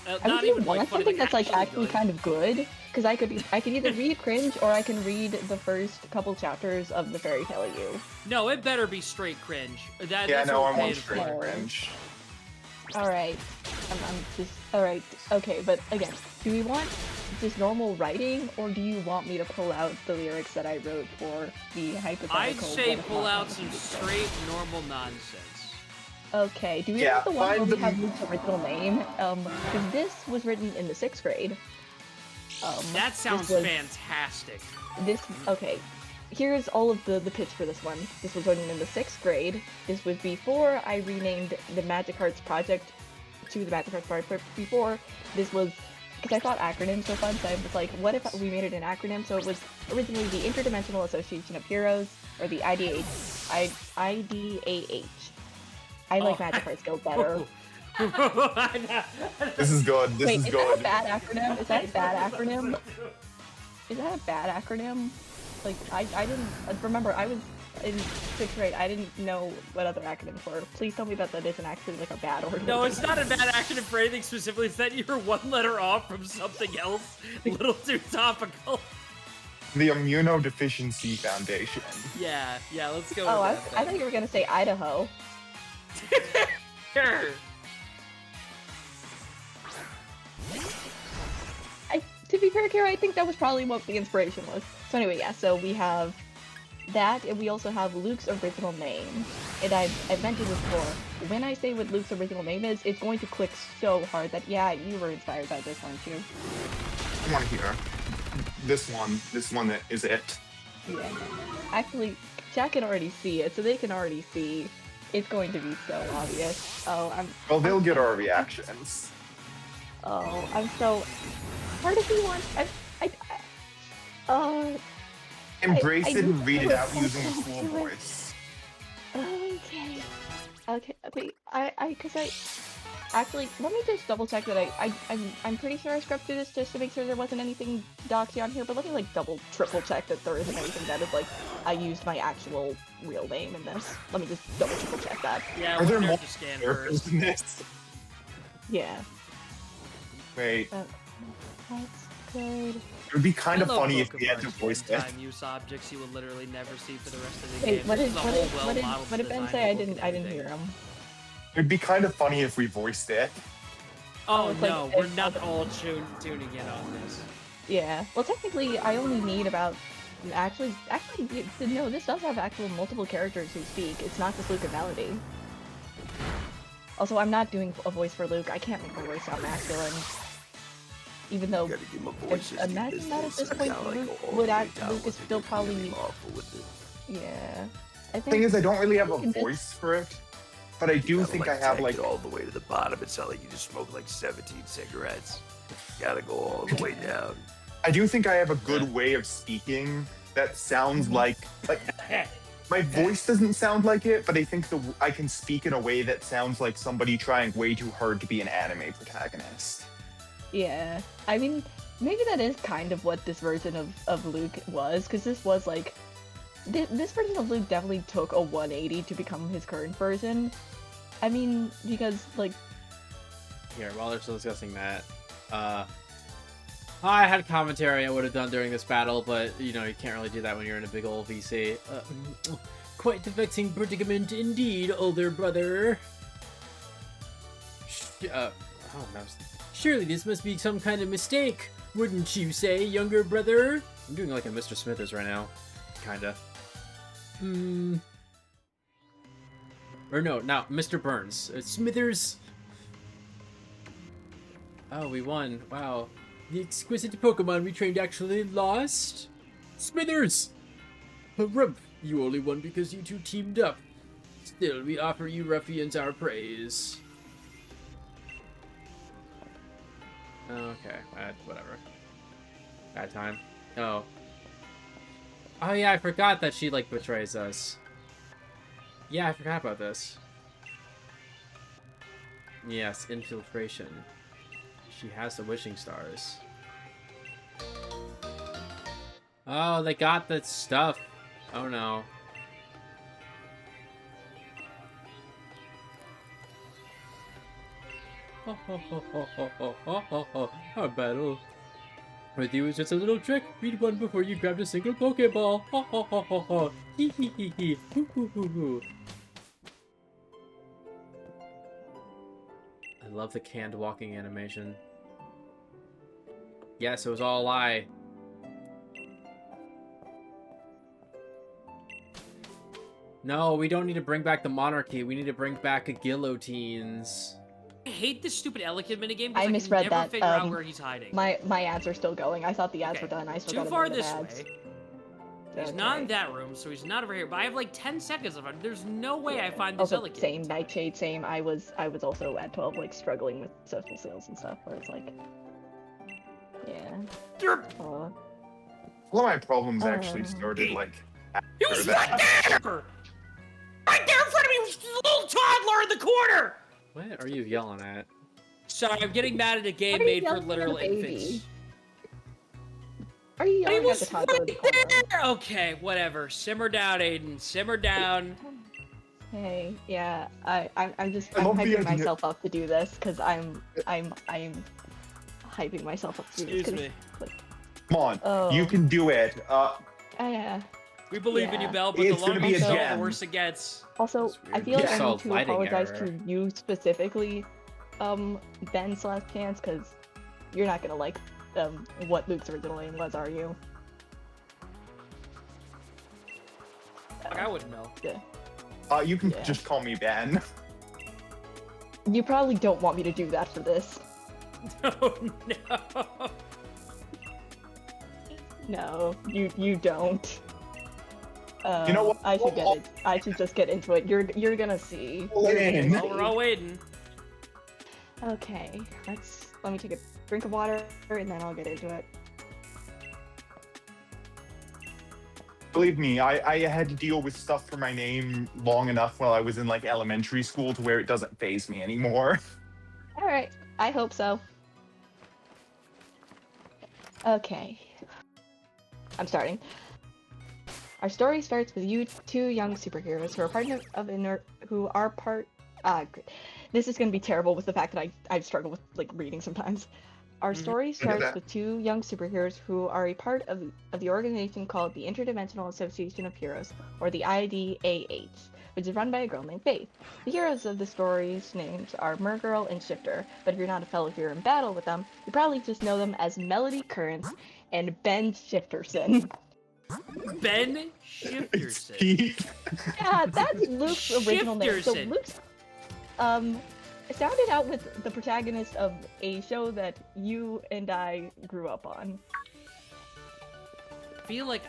I Not would even want like funny, something like, that's like actually good. kind of good, because I could either read cringe or I can read the first couple chapters of the Fairy Tale U. No, it better be straight cringe. Yeah, That's no, what I'm we're on paying straight for. cringe. Alright. I'm just... Alright, okay, but again, do we want just normal writing, or do you want me to pull out the lyrics that I wrote for the hypothetical? I'd say what if pull not out funny? some straight normal nonsense. Okay, do we Yeah, want the one where find we the- have Luke's original name? Because this was written in the 6th grade. That sounds this was- fantastic. Okay, here's all of the pitch for this one. This was written in the 6th grade. This was before I renamed the Magic Hearts project to the Magic Hearts project. Before, this was, because I thought acronyms were fun, so I was like, what if we made it an acronym? So it was originally the Interdimensional Association of Heroes, or the IDAH. I like Magic Hearts Guild better. This is good. This Wait, is is good. that a bad acronym? Is that a bad acronym? Is that a bad acronym? Like, I didn't remember. I was in 6th grade. I didn't know what other acronyms were. Please tell me that isn't actually like a bad order. No, it's not a bad acronym for anything specifically. It's that you're one letter off from something else. A little too topical. The Immunodeficiency Foundation. Yeah, let's go Oh, with I thought you were gonna say Idaho. Sure. To be fair, Kara, I think that was probably what the inspiration was. So anyway, yeah. So we have that, and we also have Luke's original name. And I've mentioned this before. When I say what Luke's original name is, it's going to click so hard that yeah, you were inspired by this, weren't you? Come on here. This one that is it. Yeah. Actually, chat can already see it, so they can already see. It's going to be so obvious. Oh, Well, they'll get our reactions. Oh, I'm so. Part of me wants. Embrace I it and read it out do using the want school to do it. voice. Okay. Okay. Wait. Actually, let me just double check that I'm pretty sure I scripted this just to make sure there wasn't anything doxy on here, but let me like triple check that there isn't anything that is like I used my actual real name in this. Let me just triple check that. Yeah, Are there we're more to scan characters first. in this? Yeah. Wait. That's good. It would be kind of I love funny if we had to Pokemon's voice it. one-time use objects you will literally never see for the rest of the Wait, game. what This did is a whole well-modeled what did Ben design say? book and I didn't everything. hear him. It'd be kind of funny if we voiced it. Oh it's like- no, we're it's not like- all tuning in on this. Yeah. Well, technically, I only need about. Actually, no. This does have actual multiple characters who speak. It's not just Luke and Melody. Also, I'm not doing a voice for Luke. I can't make my voice sound masculine. Even though, Gotta give my voice just imagine that at this point, Luke is still probably. Yeah. I think. Thing is, I don't really have a can just- voice for it, but I do think I have like. It all the way to the bottom. It sounds like you just smoked like 17 cigarettes. Gotta go all the way down. I do think I have a good way of speaking that sounds like my voice doesn't sound like it, but I think I can speak in a way that sounds like somebody trying way too hard to be an anime protagonist. Yeah. I mean, maybe that is kind of what this version of Luke was, because this was like. This version of Luke definitely took a 180 to become his current version. I mean, because, like... Here, while they're still discussing that, I had commentary I would have done during this battle, but, you know, you can't really do that when you're in a big old VC. Quite the vexing predicament indeed, older brother. Oh, no. Surely this must be some kind of mistake, wouldn't you say, younger brother? I'm doing like a Mr. Smithers right now. Kinda. Or no, Mr. Burns. Smithers! Oh, we won. Wow. The exquisite Pokemon we trained actually lost? Smithers! Harumph! You only won because you two teamed up. Still, we offer you ruffians our praise. Okay, whatever. Bad time. Oh. Oh yeah, I forgot that she, like, betrays us. Yeah, I forgot about this. Yes, infiltration. She has the wishing stars. Oh, they got that stuff. Oh no. Our battle with you is just a little trick. Read one before you grabbed a single Pokeball. Ha ha ha ha ha. Hee hee hee hee. Hoo hoo hoo hoo. I love the canned walking animation. Yes, it was all a lie. No, we don't need to bring back the monarchy. We need to bring back guillotines. I hate this stupid Elegant minigame I because I misread can never that. figure out where he's hiding. My ads are still going. I thought the ads were done. I still Too got far the this ads. way. He's not in that room, so he's not over here. But I have like 10 seconds of him. There's no way I find this Also, Elegant. same Nightshade, same. I was also at 12, like struggling with social sales and stuff. Where it's like, yeah. Well, my problems actually started like. He was right there! Right there in front of me was a little toddler in the corner! What are you yelling at? Sorry, I'm getting mad at a game What are you made for yelling at literal a baby? infants. Are you He yelling at was the toddler in the right corner? there! Okay, whatever. Simmer down, Aiden. Simmer down. Hey, yeah, I'm love the hyping idea- myself up to do this because I'm hyping myself up to do this. Excuse me. Come on, Oh. you can do it. Yeah. We believe in you, Yeah. Belle, but It's the gonna longer be you a go, gem. the worse it gets. Also, I feel like Yeah. I need to Lighting apologize error. to you specifically, Ben/Chance, because you're not gonna like what Luke's original name was, are you? Like, I wouldn't know. Yeah. You can Yeah. just call me Ben. You probably don't want me to do that for this. Oh no. No, you don't. You know what? I should get it. I should just get into it. You're gonna see. Oh, we're all waiting. Okay, let me take a drink of water and then I'll get into it. Believe me, I had to deal with stuff for my name long enough while I was in like elementary school to where it doesn't faze me anymore. All right, I hope so. Okay, I'm starting. Our story starts with you two young superheroes who are part of this is going to be terrible with the fact that I struggle with like reading sometimes. Our story starts with two young superheroes who are a part of the organization called the Interdimensional Association of Heroes, or the IDAH, which is run by a girl named Faith. The heroes of the story's names are Mergirl and Shifter, but if you're not a fellow hero in battle with them, you probably just know them as Melody Currents and Ben Shifterson. Ben Shifterson. Yeah, that's Luke's original name. So Luke's started out with the protagonist of a show that you and I grew up on. I feel like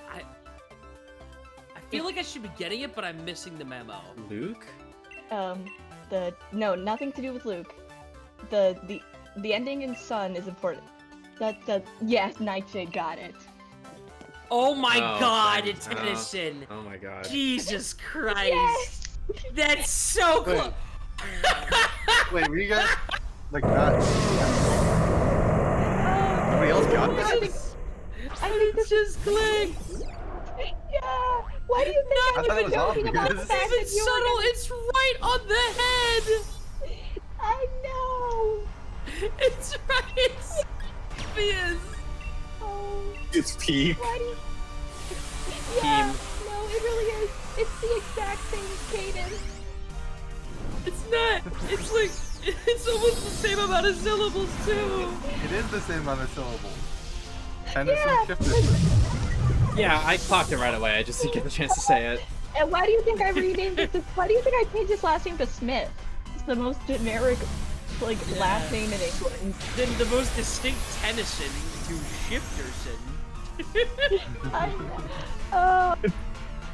I should be getting it, but I'm missing the memo. Luke? No, nothing to do with Luke. The ending in Sun is important. Yes, Nightshade got it. Oh my god, it's Tennyson. Oh my god. Jesus Christ. Yes! That's so close. Wait, were you guys like that? Nobody else got this? I think this just clicked. Yeah. Why do you think I was joking about the fact that you subtle? It's right on the head. I know. It's right. It's obvious. Oh. It's Peep. Why do you... Yeah. No, it really is. It's the exact same cadence. It's not. It's like, it's almost the same amount of syllables too. It is the same amount of syllables. And Yeah. Yeah, I clocked it right away. I just didn't get the chance to say it. And why do you think I renamed it? Why do you think I changed his last name to Smith? It's the most generic, like, last name in England. Then the most distinct Tennyson to Shifterson.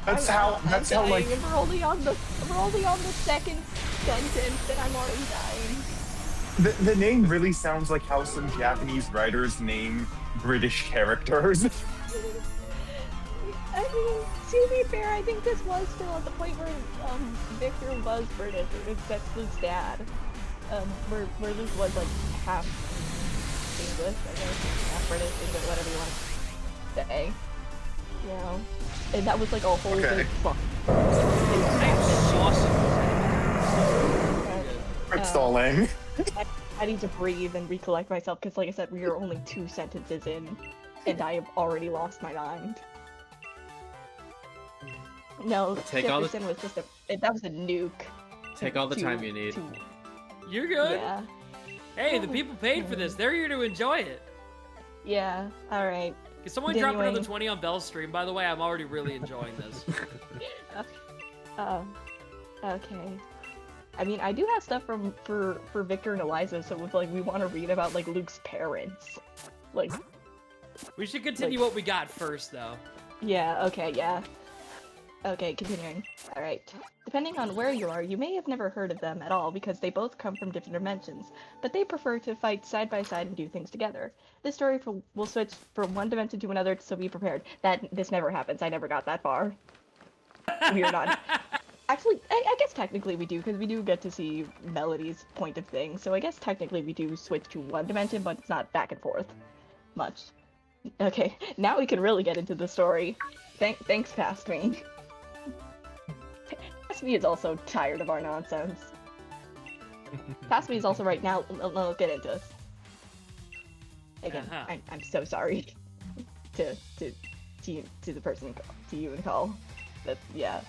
That's how like we're only on the second sentence and I'm already dying. the name really sounds like how some Japanese writers name British characters. I mean, to be fair, I think this was still at the point where Victor was British. That's Luke's dad. Where Luke was like half English, I guess, half British, English, whatever you want to say. You know, and that was like a whole big fuck. Stalling. I need to breathe and recollect myself because, like I said, we are only 2 sentences in, and I have already lost my mind. No, Jefferson was just that was a nuke. Take all the time you need. You're good. Yeah. Hey, the people paid for this. They're here to enjoy it. Yeah. All right. Can someone drop another 20 on Bell's stream? By the way, I'm already really enjoying this. Okay. I mean, I do have stuff for Victor and Eliza, so if like we want to read about like Luke's parents, like. We should continue what we got first, though. Yeah. Okay. Yeah. Okay. Continuing. All right. Depending on where you are, you may have never heard of them at all because they both come from different dimensions, but they prefer to fight side by side and do things together. This story will switch from one dimension to another, so be prepared. This never happens. I never got that far. We are not. Actually, I guess technically we do, because we do get to see Melody's point of thing, so I guess technically we do switch to one dimension, but it's not back and forth much. Okay, now we can really get into the story. Thanks, Past Me. Past Me is also tired of our nonsense. Past Me is also right now. Let's get into this. Again, I'm so sorry to the person, to you and Call. But yeah.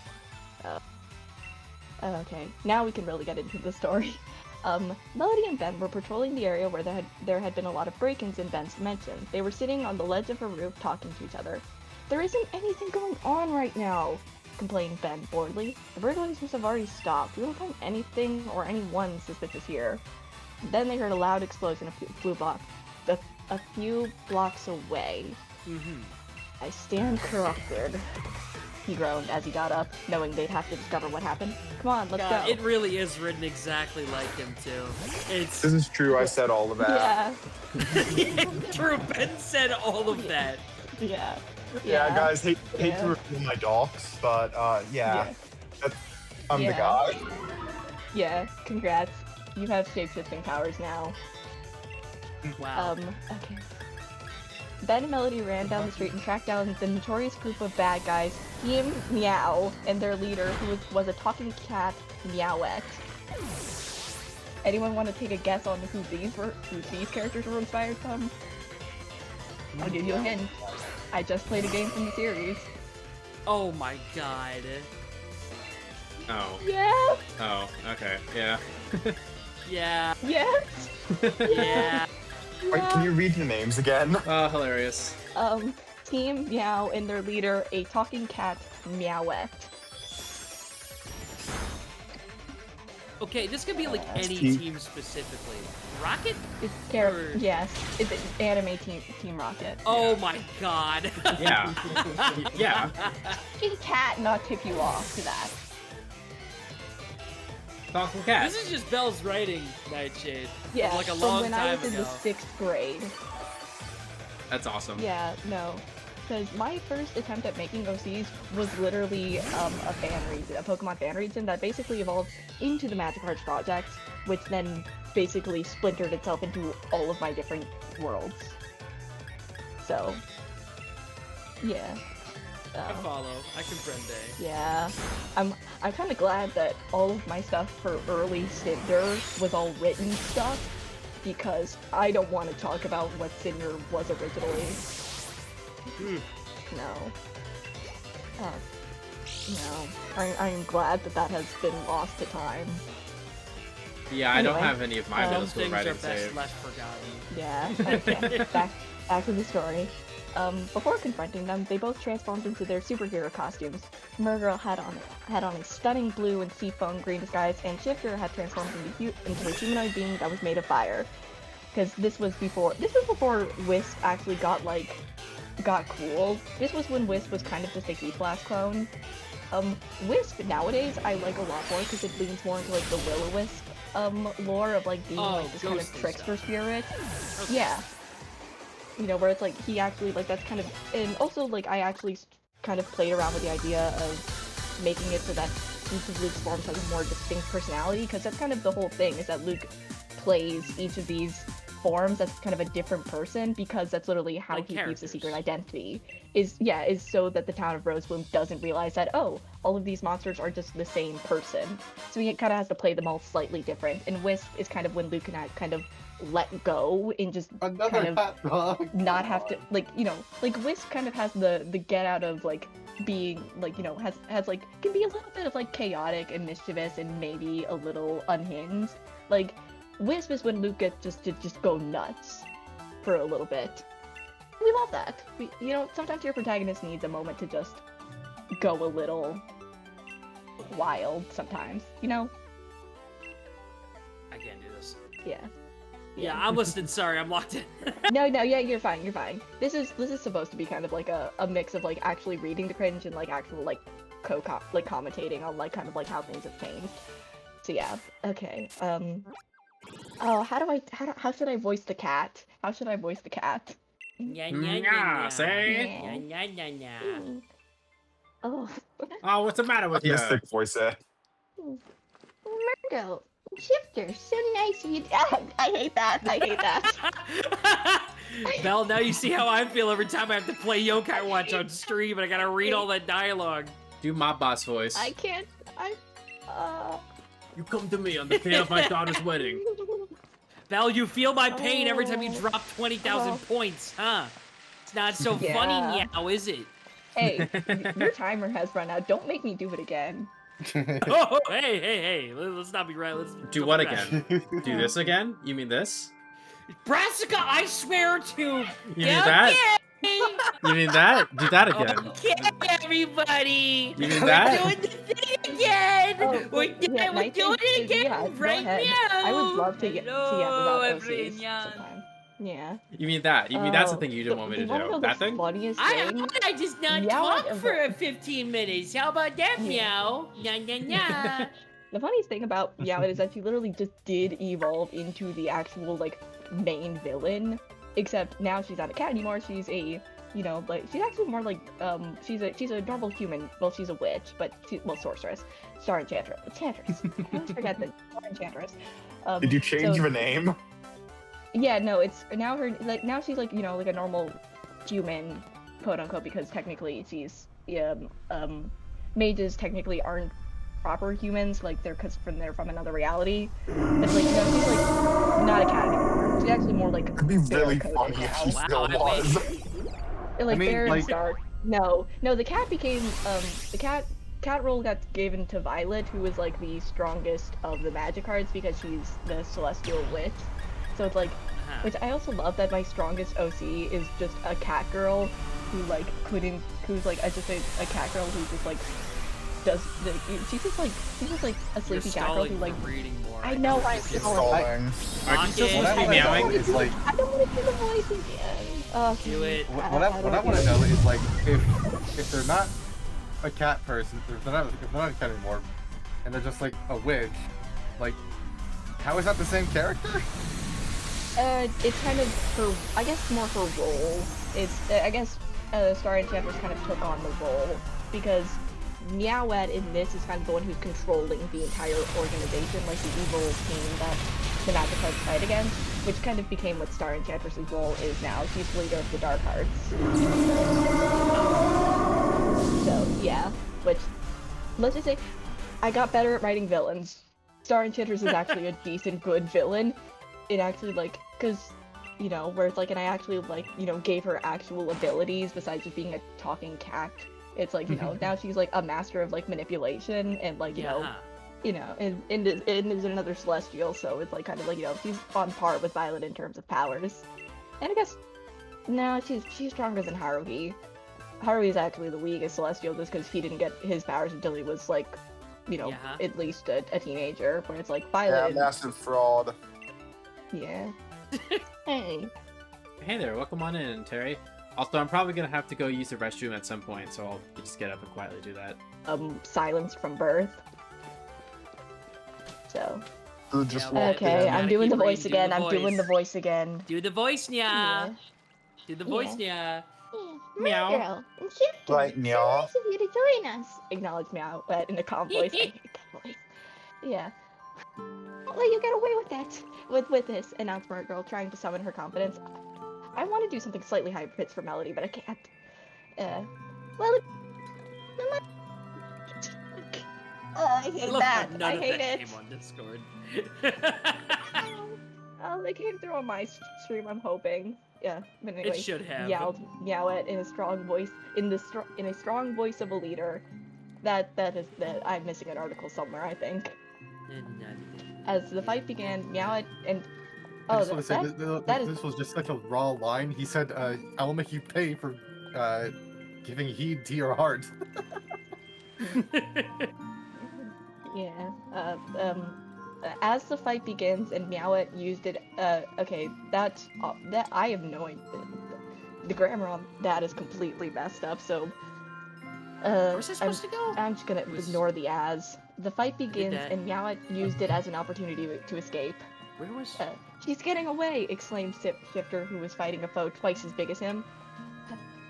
Okay, now we can really get into the story. Melody and Ben were patrolling the area where there had been a lot of break-ins in Ben's dimension. They were sitting on the ledge of a roof talking to each other. "There isn't anything going on right now," complained Ben boredly. "The burglaries must have already stopped. We don't find anything or anyone suspicious here." Then they heard a loud explosion a few blocks away. I stand corrected. He groaned as he got up, knowing they'd have to discover what happened. Come on, let's God, go. it really is written exactly like him too. It's This is true. I said all of that. Yeah. True. Ben said all of that. Yeah. Yeah, guys, hate Yeah. to reveal my docs, but yeah. I'm the Yeah. guy. Yeah, congrats. You have shape-shifting powers now. Wow. Okay. Ben and Melody ran down the street and tracked down the notorious group of bad guys, Team Meow, and their leader, who was a talking cat, Meowette. Anyone want to take a guess on who these characters were inspired from? I'll give you a hint. I just played a game from the series. Oh my god. Oh. Yeah. Oh. Okay. Yeah. Yeah. Yes. Yeah. Wait, can you read the names again? Oh, hilarious. Team Meow and their leader, a talking cat, Meowette. Okay, this could be like any Team- team specifically. Rocket? It's Or- yes, it's an anime Team Rocket. Oh my god. Yeah. Yeah. Talking cat not tip you off to that. Talking cat. This is just Belle's writing, Nightshade. Yeah, Like a from long when I time was in ago. the 6th grade. That's awesome. Yeah, no. Because my first attempt at making OCs was literally a fan reason, a Pokemon fan reason that basically evolved into the Magic Arts project, which then basically splintered itself into all of my different worlds. So, yeah. I follow. I comprende. Yeah. I'm kind of glad that all of my stuff for early Cinder was all written stuff, because I don't want to talk about what Cinder was originally. No. No. I'm glad that has been lost to time. Yeah, I don't Anyway, have any of my middle Some school things are writing best saved. left forgotten. Yeah. Okay. back to the story. Before confronting them, they both transformed into their superhero costumes. Murgirl had on a stunning blue and seafoam green disguise, and Shifter had transformed into a humanoid being that was made of fire. Because this was before Wisp actually got cool. This was when Wisp was kind of just a Heat Blast clone. Wisp nowadays I like a lot more because it leans more into like the Will-O-Wisp lore of like being like this kind of ghostly trickster stuff. spirit. Okay. Yeah. You know, where it's like he actually like that's kind of, and also like I actually kind of played around with the idea of making it so that each of Luke's forms has a more distinct personality, because that's kind of the whole thing, is that Luke plays each of these forms as kind of a different person, because that's literally how Like he keeps a characters. secret identity. Is so that the town of Rosebloom doesn't realize that, oh, all of these monsters are just the same person. So he kind of has to play them all slightly different. And Wisp is kind of when Luke and I kind of let go and just Another kind of cat dog. not have to, like, you know, like Wisp kind of has the get out of like being like, you know, has like can be a little bit of like chaotic and mischievous and maybe a little unhinged. Like Wisp is when Luke gets to just go nuts for a little bit. We love that. You know, sometimes your protagonist needs a moment to just go a little wild sometimes, you know? I can't do this. Yeah. Yeah, I'm listening. Sorry, I'm locked in. No, yeah, you're fine, you're fine. This is supposed to be kind of like a mix of like actually reading the cringe and like actual like commentating on like kind of like how things have changed. So yeah, okay. Oh, how should I voice the cat? How should I voice the cat? Yeah, say. Yeah, yeah, yeah. Oh, Oh, what's the matter with you? Mystic voice it. Murdo, Shifter, so nice of you. I hate that. I hate that. Belle, now you see how I feel every time I have to play Yokai Watch on stream and I gotta read all that dialogue. Do my boss voice. I can't. You come to me on the day of my daughter's wedding. Belle, you feel my pain every time you drop 20,000 points, huh? It's not so funny now, is it? Hey, your timer has run out. Don't make me do it again. Oh, hey, let's not be right. Let's Do what again? Do this again? You mean this? Brassica, I swear to. You mean that? You mean that? Do that again. Okay, everybody. You mean that? We're doing the thing again. Oh, we're doing it again go right ahead. now. I would love to get Hello, about OCs everyone. sometime. Yeah. You mean that? You mean that's the thing you didn't want me to wanna know do? the That thing? funniest thing? I just not Meow talk at- for 15 minutes. How about that, meow? Nya, nya, nya. The funniest thing about Meowth is that she literally just did evolve into the actual, like, main villain. Except now she's not a cat anymore, she's a, you know, like, she's actually more like, she's a normal human. Well, she's a witch, but sorceress. Star Enchantress. Enchantress. I always forget the Star Enchantress. Did you change so- the name? Yeah, no, it's, now now she's like, you know, like a normal human, quote unquote, because technically she's, mages technically aren't proper humans, like they're from another reality. But like, you know, she's like not a cat anymore. She's actually more like It'd be really bear-coded funny if she now. still was. Like I mean, Bear and like- Star. No, the cat became the cat role got given to Violet, who was like the strongest of the magic cards because she's the celestial witch. So it's like, which I also love that my strongest OC is just a cat girl who like who's like just a cat girl who just like she's just like a sleepy cat girl who like reading more. I know I'm It's stalling. stalling. Are you still Mock supposed to be it. meowing? It's like I don't want to do the voice again. Do it. what I want to know is like if they're not a cat person, if they're not a cat anymore, and they're just like a witch, like how is that the same character? It's kind of her, I guess more her role. It's, I guess, Star Enchantress kind of took on the role, because Meowth in this is kind of the one who's controlling the entire organization, like the evil team that the magic cards fight against, which kind of became what Star Enchantress's role is now. She's leader of the Dark Arts. So, yeah, which, let's just say, I got better at writing villains. Star Enchantress is actually a decent, good villain. It actually, like, because, you know, where it's like, and I actually, like, you know, gave her actual abilities besides just being a talking cat. It's like, you know, now she's, like, a master of, like, manipulation, and, like, you know, and is another Celestial, so it's, like, kind of, like, you know, she's on par with Violet in terms of powers. And I guess, no, she's stronger than Haruhi. Haruhi is actually the weakest Celestial just because he didn't get his powers until he was, like, you know, at least a teenager, where it's, like, Violet... Yeah, massive fraud. Yeah. Hey. Hey there, welcome on in, Terry. Also, I'm probably gonna have to go use the restroom at some point, so I'll just get up and quietly do that. Silenced from birth. So. Just Okay, I'm doing the voice again. I'm doing the voice again. Do the voice, nya. Do the voice, nya. Meow. Girl, Right, meow. nice of you to join us. Acknowledge meow, but in a calm voice. I hate that voice. Yeah. I'll let you get away with that. With this, announced Mer Girl, trying to summon her confidence. I want to do something slightly higher pitched for melody, but I can't. Well, I hate that. None I of hate that it. came on Discord. Oh, they came through on my stream. I'm hoping. Yeah, but anyway, It should have. Meow it in a strong voice, in a strong voice of a leader. That I'm missing an article somewhere, I think. As the fight began, Meowth and I just want to say, this was just such a raw line. He said, I will make you pay for giving heed to your heart. Yeah. As the fight begins and Meowth used it, okay, that I have no idea. The grammar on that is completely messed up, so Where's this supposed to go? I'm just gonna ignore the as. The fight begins and Meowth used it as an opportunity to escape. Where was... She's getting away! Exclaimed Shifter, who was fighting a foe twice as big as him.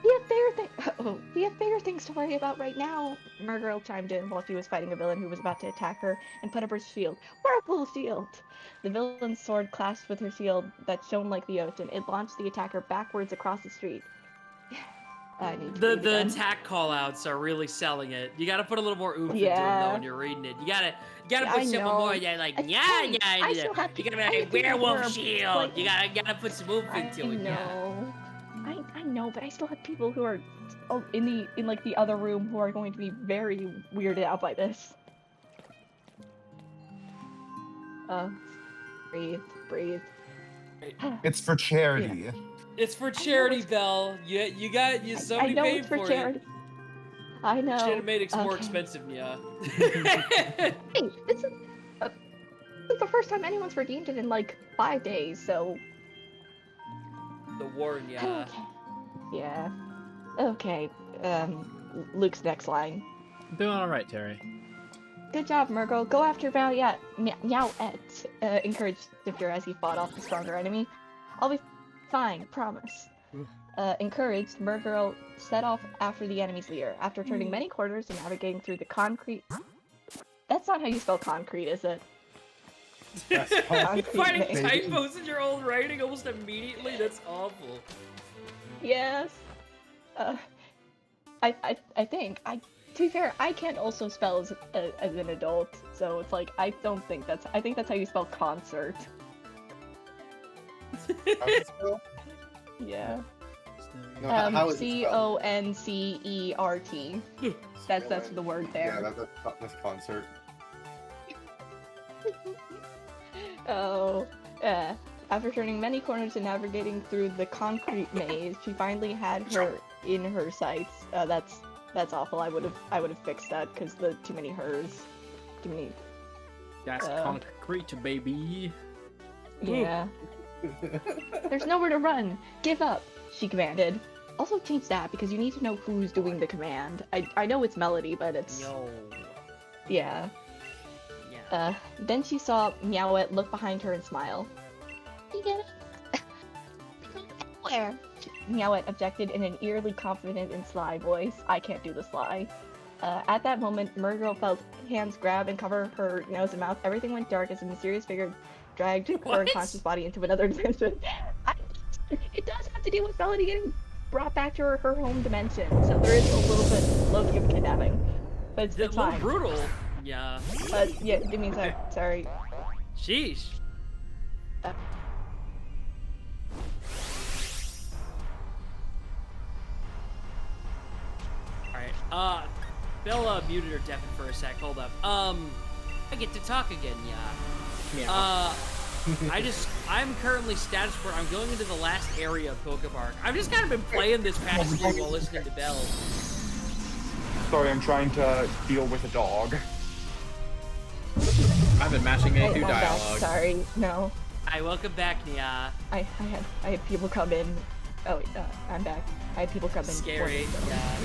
We have bigger things to worry about right now. Mergirl chimed in while she was fighting a villain who was about to attack her and put up her shield. Whirlpool shield! The villain's sword clasped with her shield that shone like the ocean. It launched the attacker backwards across the street. I need to read The again. attack callouts are really selling it. You gotta put a little more oomph into them Yeah. though when you're reading it. You gotta Yeah, put I some know. more like I still have you to- gotta I be have like to wear werewolf a- shield. like- You gotta put some oomph I into it. Yeah. know. I know, but I still have people who are in like the other room who are going to be very weirded out by this. Breathe. It's for charity. It's for charity, Belle. You got somebody I know paid it's for for charity. it. I know. Should have made it more Okay. expensive, yeah. Hey, it's the first time anyone's redeemed it in like 5 days, so The warn, yeah. Okay. Yeah. Okay. Luke's next line. Doing all right, Terry. Good job, Murgle. Go after Meowette. Encouraged Sifter as he fought off the stronger enemy. I'll be fine, promise. Encouraged, Murgle set off after the enemy's leader. After turning many corners and navigating through the concrete... That's not how you spell concrete, is it? Finding typos in your old writing almost immediately? That's awful. Yes. I think. To be fair, I can't also spell as an adult, so it's like, I think that's how you spell concert. Yeah. No, how is it spelled? Concert. That's the word there. Yeah, that's concert. Oh, after turning many corners and navigating through the concrete maze, she finally had her in her sights. That's awful. I would have fixed that because the too many hers, too many. That's concrete, baby. Yeah. There's nowhere to run. Give up, she commanded. Also change that because you need to know who's doing the command. I know it's Melody, but it's... No. Yeah. Then she saw Meowette look behind her and smile. You get it? Where? Meowette objected in an eerily confident and sly voice. I can't do the sly. At that moment, Murgle felt hands grab and cover her nose and mouth. Everything went dark as a mysterious figure dragged her unconscious body into another dimension. It does have to deal with Melody getting brought back to her home dimension, so there is a little bit low of kidnapping, but it's fine. Brutal. Yeah. Yeah, it means sorry. Sheesh. Alright, Bella muted her deafened for a sec, hold up. I get to talk again, yeah. I'm currently status report. I'm going into the last area of Pokepark. I've just kind of been playing this past year while listening to Belle. Sorry, I'm trying to deal with a dog. I've been mashing A2 dialogue. Sorry, no. Hi, welcome back, Nia. I had people come in. Oh, I'm back. I had people come in. Scary, yeah.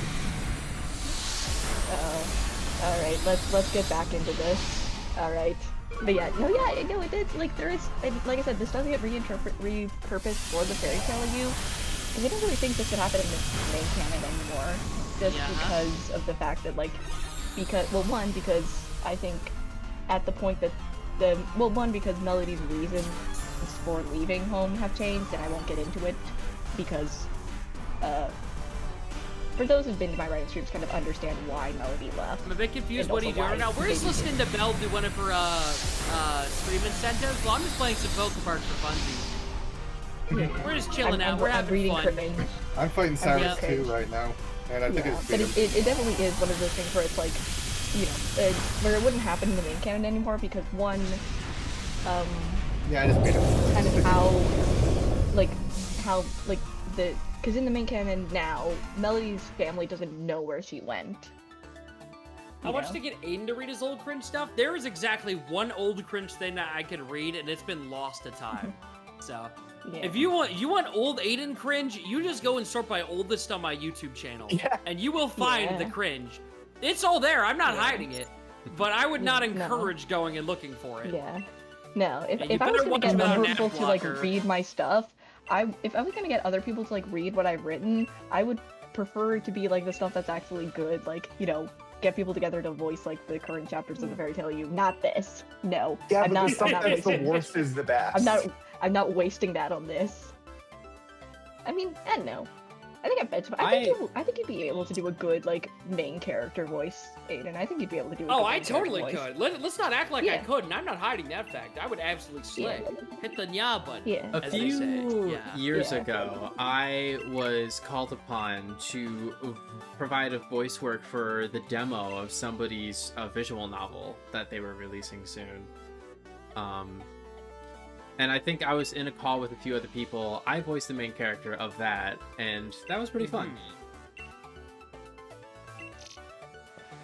Alright, let's get back into this. Alright. But yeah, no, it is, like, there is, like I said, this doesn't get repurposed for the fairy tale of you. I don't really think this could happen in the main canon anymore. Just because of the fact that, like, because I think at the point that because Melody's reasons for leaving home have changed, and I won't get into it, because, for those who've been to my writing streams, kind of understand why Melody left. I'm a bit confused what are you doing right now. We're just listening to Belle do one of her, stream incentives. Well, I'm just playing some Pokepark for funsies. We're just chilling out. We're having fun. Cribbing. I'm fighting Cyrus too right now, and I think it's... But it definitely is one of those things where it's like, you know, where it wouldn't happen in the main canon anymore, because one, yeah, I just beat him. Kind of how, because in the main canon now, Melody's family doesn't know where she went. I watched to get Aiden to read his old cringe stuff. There is exactly one old cringe thing that I could read, and it's been lost to time. So, if you want old Aiden cringe, you just go and sort by oldest on my YouTube channel, and you will find the cringe. It's all there. I'm not hiding it, but I would not encourage going and looking for it. Yeah. No, if I was gonna get other people to like read my stuff, if I was gonna get other people to like read what I've written, I would prefer it to be like the stuff that's actually good, like, you know, get people together to voice like the current chapters of the fairy tale you. Not this. No. Yeah, I'm but not that's the worst is the best. I'm not wasting that on this. I mean, I don't know. I think you'd be able to do a good, like, main character voice, Aiden. I think you'd be able to do a good I totally voice. could. Let's not act like I couldn't. I'm not hiding that fact. I would absolutely slay. Hit the nya button, A few years ago, I was called upon to provide a voice work for the demo of somebody's visual novel that they were releasing soon. And I think I was in a call with a few other people. I voiced the main character of that, and that was pretty fun.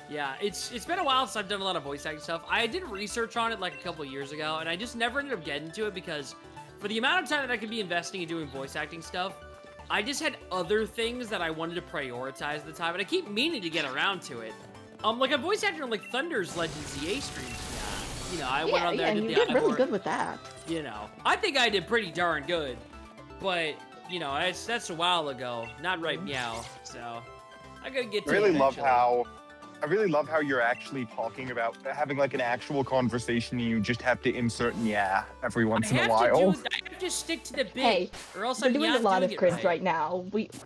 Yeah, it's been a while since I've done a lot of voice acting stuff. I did research on it like a couple years ago, and I just never ended up getting to it because for the amount of time that I could be investing in doing voice acting stuff, I just had other things that I wanted to prioritize at the time, and I keep meaning to get around to it. Like a voice actor on like Thunder's Legends EA streams. Yeah, you know, I went on there and you did did the really Ivor. good with that. You know, I think I did pretty darn good, but you know, that's a while ago, not right meow. So I gotta get to I really it love eventually. I really love how you're actually talking about having like an actual conversation and you just have to insert yeah every once in a while. I have to stick to the bit, Hey, or else we're I'm doing not a lot of doing it cringe right. right now.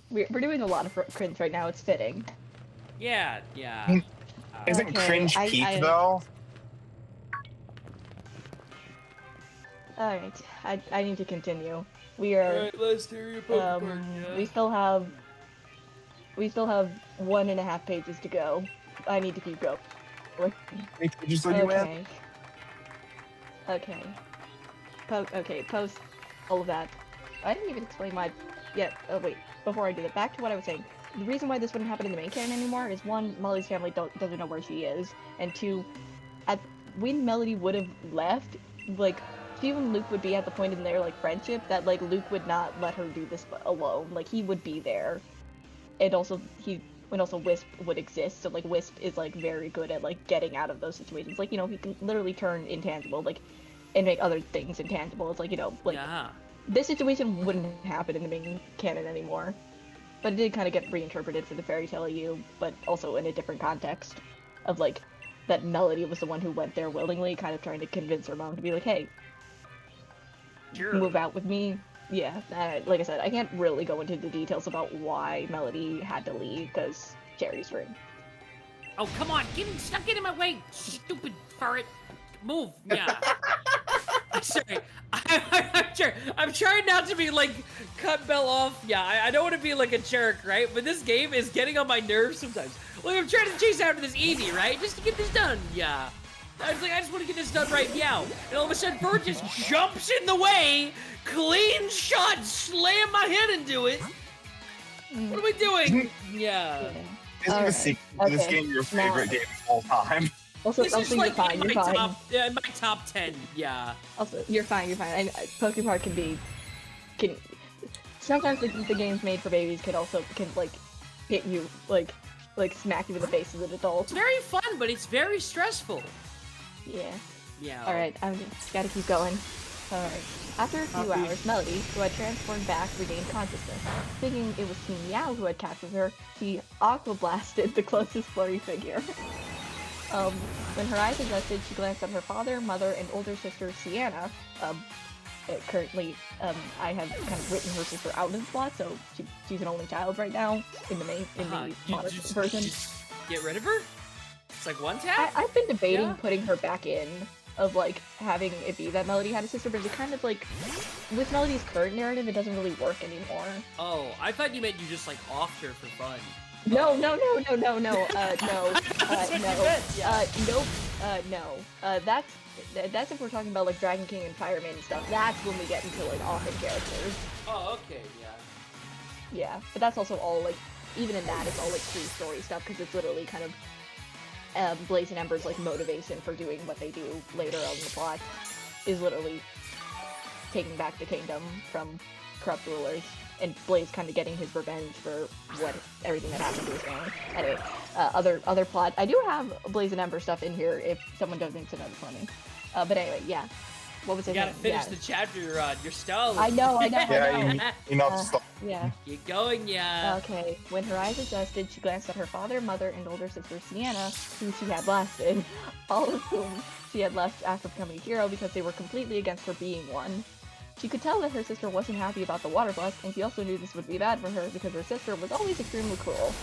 We're doing a lot of cringe right now. It's fitting. Yeah, yeah. Isn't Okay, cringe peak though? Alright, I need to continue. We are. Alright, let's do your Pokemon. Yeah. We still have 1.5 pages to go. I need to keep going. Okay. Okay. Post all of that. I didn't even explain my. Yeah. Oh wait. Before I do that, back to what I was saying. The reason why this wouldn't happen in the main canon anymore is one, Molly's family doesn't know where she is, and two, when Melody would have left, like, she and Luke would be at the point in their like friendship that like Luke would not let her do this alone. Like he would be there, and also Wisp would exist. So like Wisp is like very good at like getting out of those situations. Like, you know, he can literally turn intangible, like, and make other things intangible. It's like, you know, like this situation wouldn't happen in the main canon anymore. But it did kind of get reinterpreted for the Fairy Tale U, but also in a different context of like that Melody was the one who went there willingly, kind of trying to convince her mom to be like, hey, move out with me. Yeah, like I said, I can't really go into the details about why Melody had to leave, because Cherry's free. Oh, come on, stop getting in my way, stupid furret. Move, yeah. Sorry, I'm trying not to be like, cut Bell off. Yeah, I don't want to be like a jerk, right? But this game is getting on my nerves sometimes. Like, I'm trying to chase after this Eevee, right? Just to get this done, yeah. I was like, I just want to get this done right now. And all of a sudden, Bird just jumps in the way, clean shot, slam my head into it. What am I doing? Yeah. Isn't the sequel to this game your favorite game of all time? Also, this is like you're my fine. my top 10, yeah. Also, you're fine. Pokemon can sometimes the games made for babies can like hit you, like smack you in the face as an adult. It's very fun, but it's very stressful. Yeah. Yeah. Alright, I'm just gotta keep going. Alright. After a few hours, Melody, who had transformed back, regained consciousness. Thinking it was Team Meow who had captured her, she aqua blasted the closest flurry figure. When her eyes adjusted, she glanced at her father, mother, and older sister, Sienna. Currently, I have kind of written her sister out of the plot, so she's an only child right now in the modern version. Get rid of her? It's like one tap? I've been debating putting her back in, of like having it be that Melody had a sister, but it kind of like, with Melody's current narrative, it doesn't really work anymore. Oh, I thought you meant you just like offed her for fun. No. Nope. That's if we're talking about like Dragon King and Fireman and stuff. That's when we get into like offing characters. Oh, okay, yeah. Yeah, but that's also all like, even in that, it's all like free story stuff because it's literally kind of Blaze and Ember's like motivation for doing what they do later on in the plot is literally taking back the kingdom from corrupt rulers. And Blaze kind of getting his revenge for everything that happened to his family. Anyway, other plot. I do have Blaze and Ember stuff in here if someone doesn't know it for me. But anyway, yeah. What was it? You gotta finish the chapter you're on. You're stalling. I know. Yeah, you're not stop. Yeah. Keep going, yeah. Okay. When her eyes adjusted, she glanced at her father, mother, and older sister Sienna, who she had blasted, all of whom she had left after becoming a hero because they were completely against her being one. She could tell that her sister wasn't happy about the water plus, and she also knew this would be bad for her because her sister was always extremely cruel.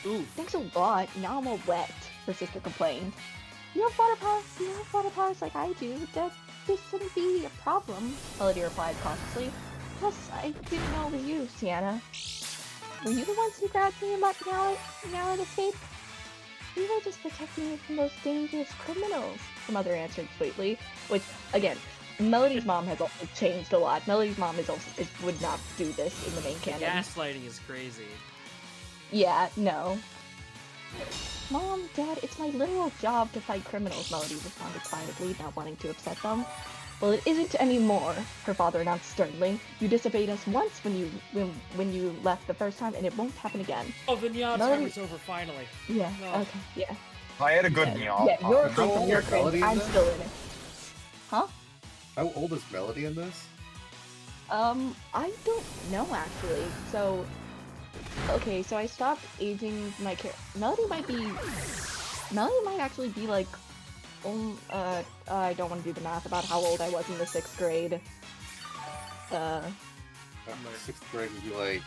Ooh. Thanks a lot, now I'm all wet, her sister complained. You have water powers like I do, this shouldn't be a problem, Melody replied cautiously. Plus, I didn't know it was you, Sienna. Were you the ones who grabbed me and let Meow escape? We were just protecting you from those dangerous criminals, the mother answered sweetly, which, again, Melody's mom has also changed a lot. Melody's mom would not do this in the main canon. Gaslighting is crazy. Yeah, no. Mom, Dad, it's my literal job to fight criminals, Melody responded quietly, not wanting to upset them. Well, it isn't anymore, her father announced sternly. You disobeyed us once when you left the first time, and it won't happen again. Oh, the Nyan Melody- timer's over finally. Yeah, No. okay, yeah. I had a good meow. Yeah, you're How cringe, old you're is Melody cringe. in I'm this? still in it. Huh? How old is Melody in this? I don't know actually. So, okay, so I stopped aging my character. Melody might actually be like, I don't want to do the math about how old I was in the 6th grade. My 6th grade would be like.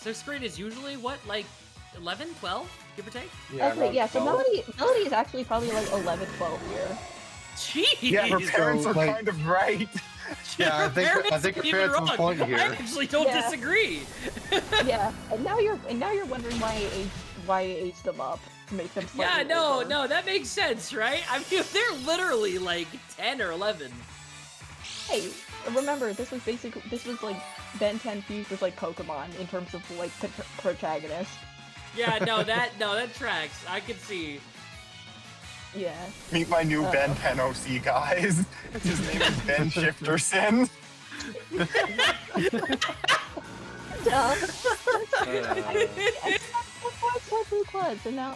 6th grade is usually what, like 11, 12, give or take? Yeah, Okay, yeah, so 12. Melody is actually probably like 11, 12 here. Jeez! Yeah, her parents So, are like- kind of right. Yeah, I think her Even parents on wrong. point here. I actually don't Yeah. disagree. Yeah, and now you're wondering why I aged them up to make them Yeah, slightly no, older. no, that makes sense, right? I mean, they're literally like 10 or 11. Hey, remember this was like Ben 10 fused with like Pokemon in terms of like protagonist. Yeah, no, that tracks. I can see. Yeah. Meet my new Ben 10 OC, guys. His name is Ben Shifterson. That's what Luke was, and now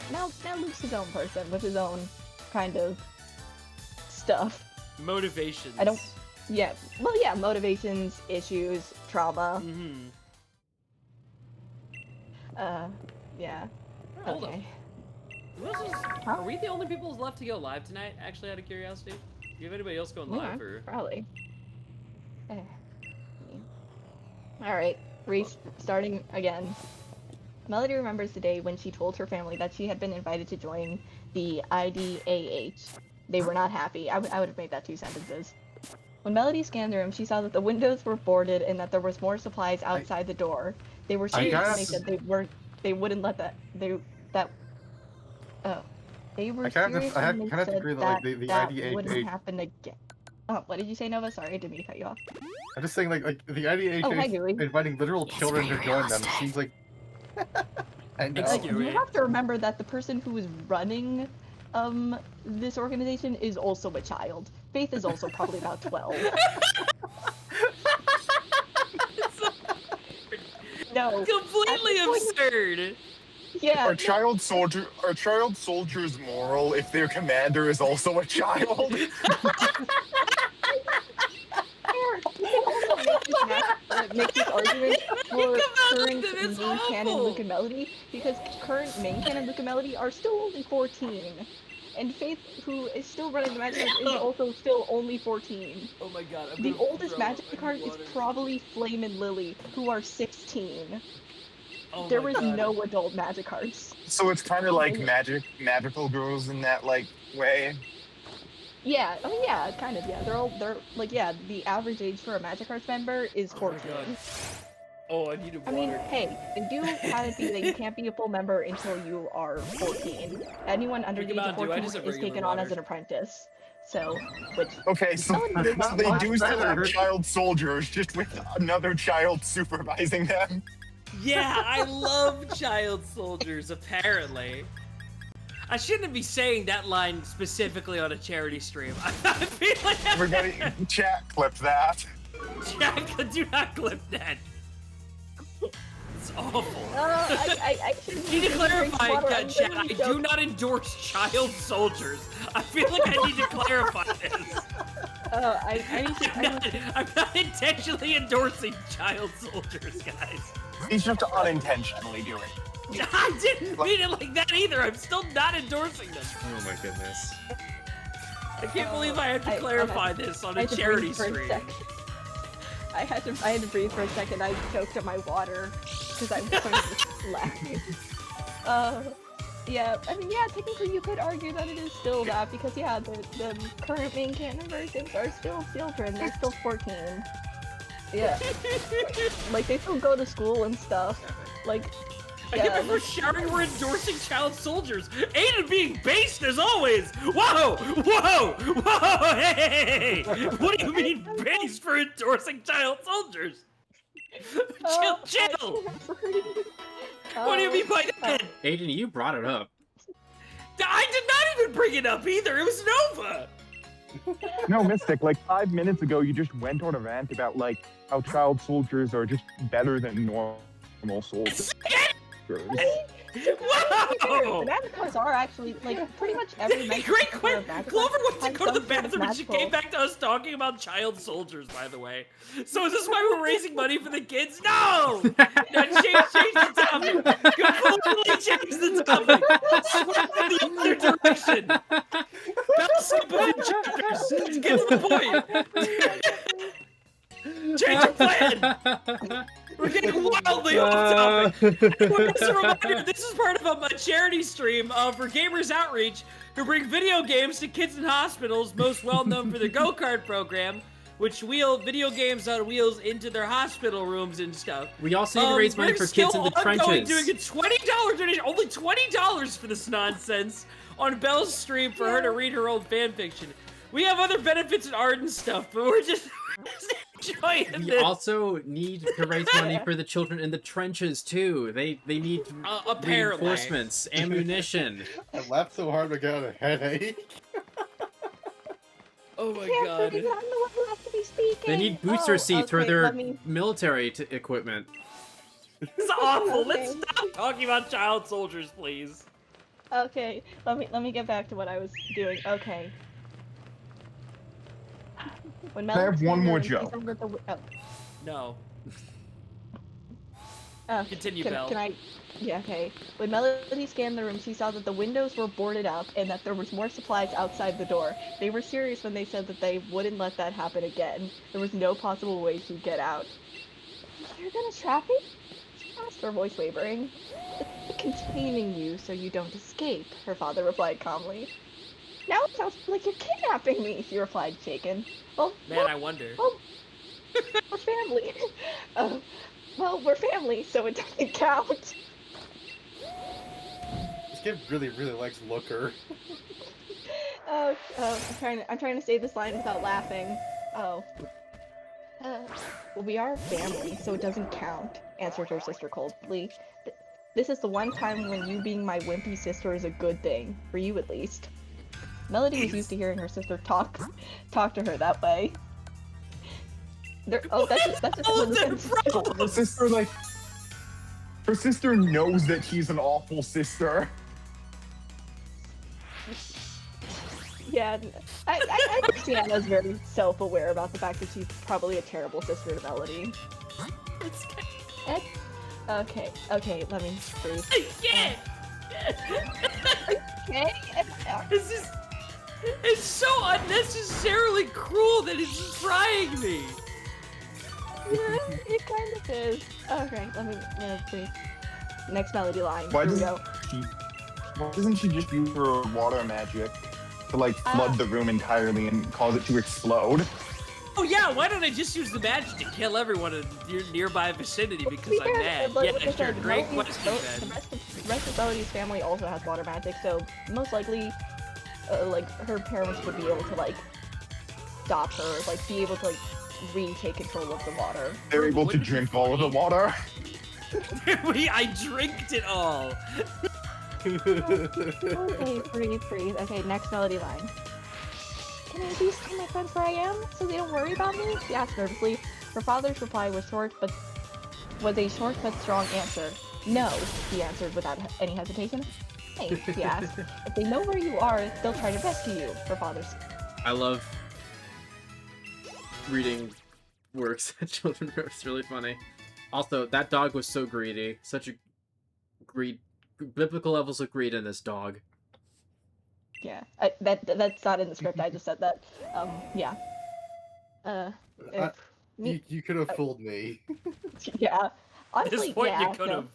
Luke's his own person with his own kind of stuff. Motivations. I don't. Yeah. Well, yeah. Motivations, issues, trauma. Mm-hmm. Yeah. Hold Okay. Are we the only people left to go live tonight? Actually, out of curiosity, do you have anybody else going live? Yeah, Or probably. All right, Reese, starting again. Melody remembers the day when she told her family that she had been invited to join the IDAH. They were not happy. I would have made that 2 sentences. When Melody scanned the room, she saw that the windows were boarded and that there was more supplies outside the door. They were serious and they said they wouldn't let that. They were serious I and they kind of said agree that that like the that IDH. wouldn't happen again. Oh, what did you say, Nova? Sorry, I didn't mean to cut you off. I'm just saying, like the IDH Oh, hi, Gooey. inviting literal children to join them seems like. I know. Like, you have to remember that the person who is running this organization is also a child. Faith is also probably about 12. No. completely absurd. Yeah. Are child soldiers moral if their commander is also a child? Make this argument for current It's main canon awful. Luke and Melody, because current main canon Luke and Melody are still only 14. And Faith, who is still running the Magic Arts, is also still only 14. Oh my god. I'm The gonna oldest throw up. Magic I need card is water. probably Flame and Lily, who are 16. Oh There my was God. no adult Magic cards. So it's kind of like magical girls in that like way. Yeah, I mean, yeah, kind of, yeah. They're like, yeah, the average age for a Magic Arts member is 14. Oh, I need a water. I mean, hey, they do have it be that you can't be a full member until you are 14. Anyone under the age of Mountain Dew, I 14 just have is regular taken on as water. an apprentice. So, which... Okay, so Melody did they not do want. still have child soldiers, just with another child supervising them. Yeah, I love child soldiers, apparently. I shouldn't be saying that line specifically on a charity stream. I feel like Everybody, chat, clip that. Jack, do not clip that. It's awful. I need to clarify, chat. I do not endorse child soldiers. I feel like I need to clarify this. I'm not intentionally endorsing child soldiers, guys. He's just unintentionally doing it. I didn't mean it like that either. I'm still not endorsing them. Oh my goodness. I can't believe I have to clarify this on a charity stream. I had to breathe for a second. I choked up my water because I was laughing. Yeah, I mean, yeah, technically you could argue that it is still that because, yeah, the current main canon versions are still children. They're still 14. Yeah. Like, they still go to school and stuff. Like, Yeah, for shouting we're endorsing child soldiers. Aiden being based as always. Whoa, whoa, whoa, hey! What do you mean based for endorsing child soldiers? Chill. What do you mean by that? Aiden, you brought it up. I did not even bring it up either. It was Nova. No, Mystic, like 5 minutes ago, you just went on a rant about like how child soldiers are just better than normal soldiers. Whoa! Magic cards are actually like pretty much every magic Great card question. of magic Clover cards went to has go to the some sort of bathroom and she came back to us talking about child soldiers, by the way. So is this why we're raising money for the kids? No! No, change the topic. Completely change the topic. Swap in the other direction. Bounce up within chapters. Get to the point. Change your plan. We're getting wildly off topic. Just a reminder, this is part of a charity stream for Gamers Outreach, who bring video games to kids in hospitals, most well known for their go-kart program, which wheel video games on wheels into their hospital rooms and stuff. We also need to raise money for kids in the trenches. Doing a $20 donation, only $20 for this nonsense on Belle's stream for her to read her old fanfiction. We have other benefits and art and stuff, but we're just enjoying We this. also need to raise money for the children in the trenches too. They need apparently reinforcements, ammunition. I laughed so hard I got a headache. Oh my Can't god. figure out who has to be speaking. They need booster seats for okay, their let me- military equipment. It's awful. Okay. Let's stop talking about child soldiers, please. Okay, let me get back to what I was doing. Okay. When I have one more joke. joke. No. Continue, can, Belle. Can I? Yeah, okay. When Melody scanned the room, she saw that the windows were boarded up and that there was more supplies outside the door. They were serious when they said that they wouldn't let that happen again. There was no possible way she'd get out. You're gonna trap me? She asked, her voice wavering. It's containing you so you don't escape, her father replied calmly. Now it sounds like you're kidnapping me, she replied, shaken. Well, Man, I wonder. Well, we're family. Well, we're family, so it doesn't count. This kid really likes Looker. I'm trying to say this line without laughing. Oh. Well, we are family, so it doesn't count, answered her sister coldly. This is the one time when you being my wimpy sister is a good thing, for you at least. Melody was used to hearing her sister talk to her that way. That's just Her sister, like, her sister knows that she's an awful sister. Yeah, I think Sienna's very self-aware about the fact that she's probably a terrible sister to Melody. Okay, let me breathe. Yeah. Okay. This is. It's so unnecessarily cruel that it's trying me. Yeah, it kind of is. Okay, let me breathe. Next melody line. Why Here we go. doesn't she just use her water magic to like flood the room entirely and cause it to explode? Oh yeah, why don't I just use the magic to kill everyone in your nearby vicinity because I'm mad? Yeah, sure, great question, The Ben. rest of Melody's family also has water magic, so most likely, like, her parents would be able to, like, stop her, like, be able to, like, retake control of the water. They're able to drink all of the water. I drinked it all. Okay, breathe. Okay, next melody line. Can I please tell my friends where I am, so they don't worry about me? She asked nervously. Her father's reply was a short but strong answer. No, he answered without any hesitation. Hey, she asked. If they know where you are, they'll try to rescue you, her father said. I love reading works that children wrote. It's really funny. Also, that dog was so greedy. Such a biblical levels of greed in this dog. Yeah, that's not in the script. I just said that. Yeah. You could have fooled me. Yeah. Honestly, At this point, yeah, you could have.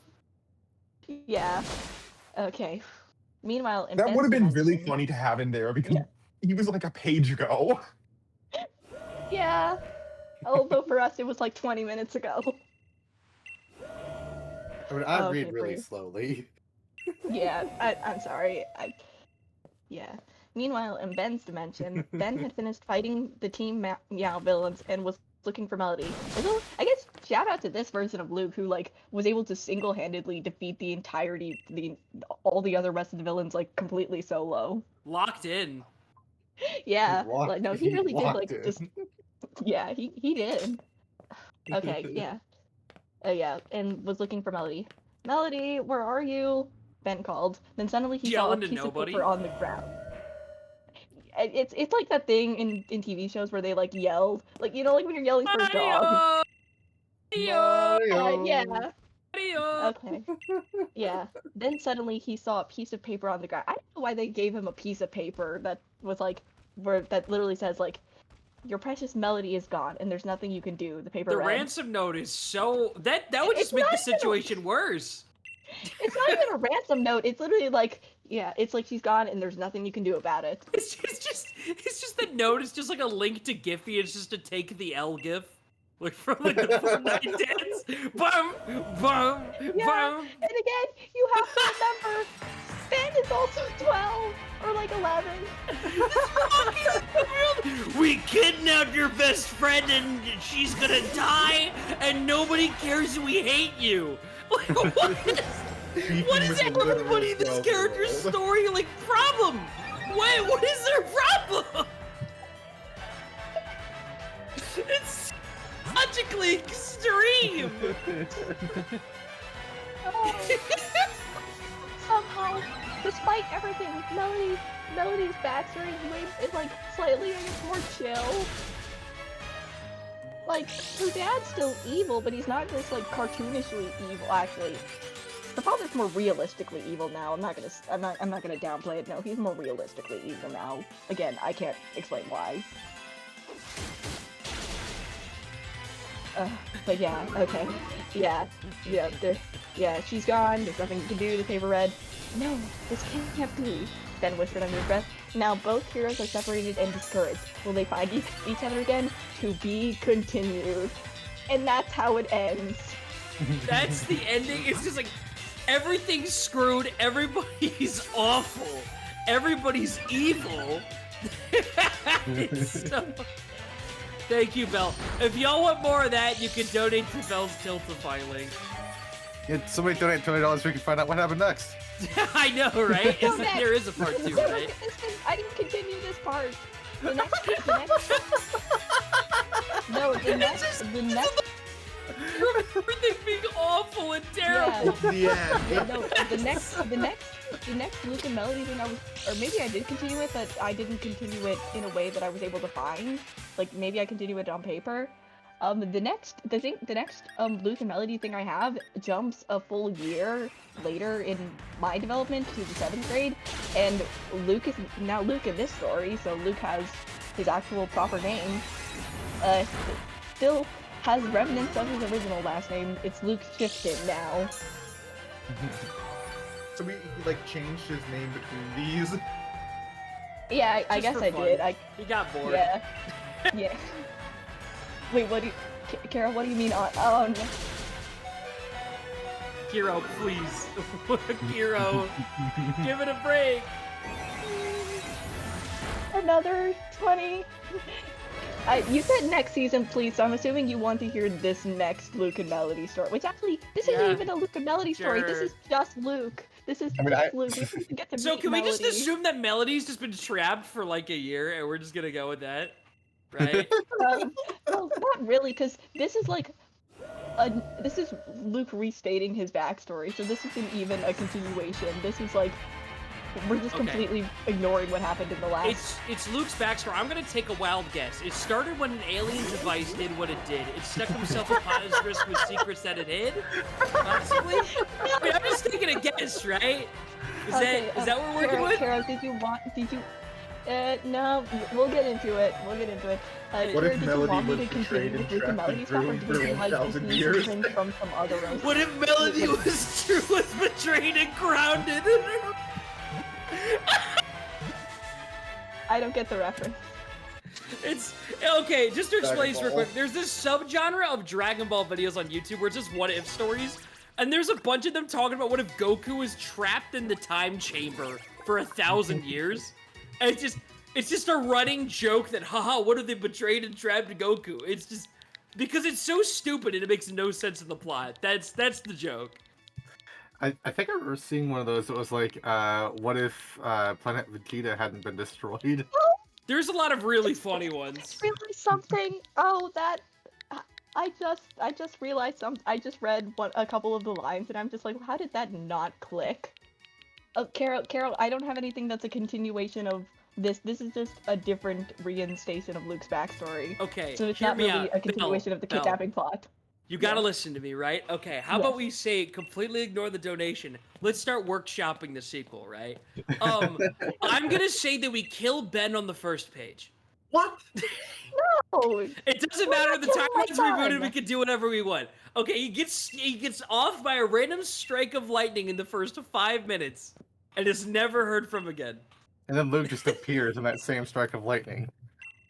No. Yeah. Okay. Meanwhile, in That would have been Ben's really dimension- funny to have in there because he was like a page ago. Yeah. Although for us, it was like 20 minutes ago. I mean, I Okay, read really breathe. slowly. Yeah, I'm sorry. Yeah. Meanwhile, in Ben's dimension, Ben had finished fighting the Team Meow villains and was looking for Melody. So, I guess shout out to this version of Luke who like was able to single-handedly defeat the entirety, all the other rest of the villains like completely solo. Locked in. Yeah, walked- like no, he really did walked like it. just. Yeah, he did. Okay, yeah. Yeah, and was looking for Melody. Melody, where are you? Ben called. Then suddenly he saw a Yelling to piece of nobody? paper on the ground. It's like that thing in TV shows where they like yell, like like when you're yelling for a dog. Yeah. Okay. Yeah. Then suddenly he saw a piece of paper on the ground. I don't know why they gave him a piece of paper that was like that literally says like your precious Melody is gone and there's nothing you can do. The paper The read. ransom note is so that would just make the situation worse. It's not even a ransom note. It's literally like, yeah, it's like she's gone and there's nothing you can do about it. It's just the note. It's just like a link to Giphy. It's just to take the L gif, like from like the Fortnite dance. Boom, boom, Yeah, boom. and again, you have to remember, Ben is also 12 or like 11. We kidnapped your best friend and she's gonna die, and nobody cares. We hate you. Like, what is everybody in this character's story like problem? What is their problem? It's logically extreme. Somehow, despite everything, Melody's backstory is like slightly, I guess, more chill. Like, her dad's still evil, but he's not just like cartoonishly evil. Actually, her father's more realistically evil now. I'm not gonna downplay it. No, he's more realistically evil now. Again, I can't explain why. But yeah, okay. Yeah, she's gone, there's nothing you can do, the paper read. No, this can't be, Ben whispered under his breath. Now both heroes are separated and discouraged. Will they find each other again? To be continued. And that's how it ends. That's the ending. It's just like, everything's screwed, everybody's awful, everybody's evil. It's so... Thank you, Belle. If y'all want more of that, you can donate to Belle's Tiltify link. Yeah, somebody donate $20 so we can find out what happened next. I know, right? There is a part 2, right? I didn't continue this part. The next Everything being awful and terrible. Yeah. No, the next Luke and Melody thing or maybe I did continue it, but I didn't continue it in a way that I was able to find. Like maybe I continue it on paper. The next Luke and Melody thing I have jumps a full year later in my development to the 7th grade, and Luke is now Luke in this story, so Luke has his actual proper name. Still has remnants of his original last name. It's Luke Shifton now. So he like changed his name between these. Yeah, I guess I did. He got bored. Yeah. Yeah. Wait, what do you... Kara, what do you mean on... Hero, please. Hero, give it a break. Another 20. You said next season, please, so I'm assuming you want to hear this next Luke and Melody story. Which actually, this isn't even a Luke and Melody story. This is just Luke. This is just Luke. So can we just assume that Melody's just been trapped for like a year, and we're just gonna go with that? Right? Well, not really, because this is like... this is Luke restating his backstory, so this isn't even a continuation. This is like... We're just completely ignoring what happened in the last... It's Luke's backstory. I'm gonna take a wild guess. It started when an alien device did what it did. It stuck himself upon his wrist with secrets that it hid? Possibly? I mean, I'm just taking a guess, right? Is that what we're working with? Carol, no, we'll get into it. What if Melody was betrayed and trapped in Brewing for 1,000 years? From some other race? What if Melody was betrayed and grounded? I don't get the reference. It's okay, just to explain this real quick, there's this subgenre of Dragon Ball videos on YouTube where it's just what if stories, and there's a bunch of them talking about what if Goku is trapped in the time chamber for 1,000 years. And it's just a running joke that haha, what if they betrayed and trapped Goku? It's just because it's so stupid and it makes no sense in the plot. That's the joke. I think I remember seeing one of those that was like, what if Planet Vegeta hadn't been destroyed? There's a lot of really funny ones. Realize something. Oh, that. I just realized some. I just read a couple of the lines, and I'm just like, how did that not click? Carol, I don't have anything that's a continuation of this. This is just a different reinstation of Luke's backstory. Okay, so it's hear not me really out. a continuation of the Belle. kidnapping plot. You gotta listen to me, right? Okay, how about we say completely ignore the donation. Let's start workshopping the sequel, right? I'm gonna say that we kill Ben on the first page. What? No! It doesn't matter. The timeline's rebooted. We can do whatever we want. Okay, he gets off by a random strike of lightning in the first 5 minutes, and is never heard from again. And then Luke just appears in that same strike of lightning.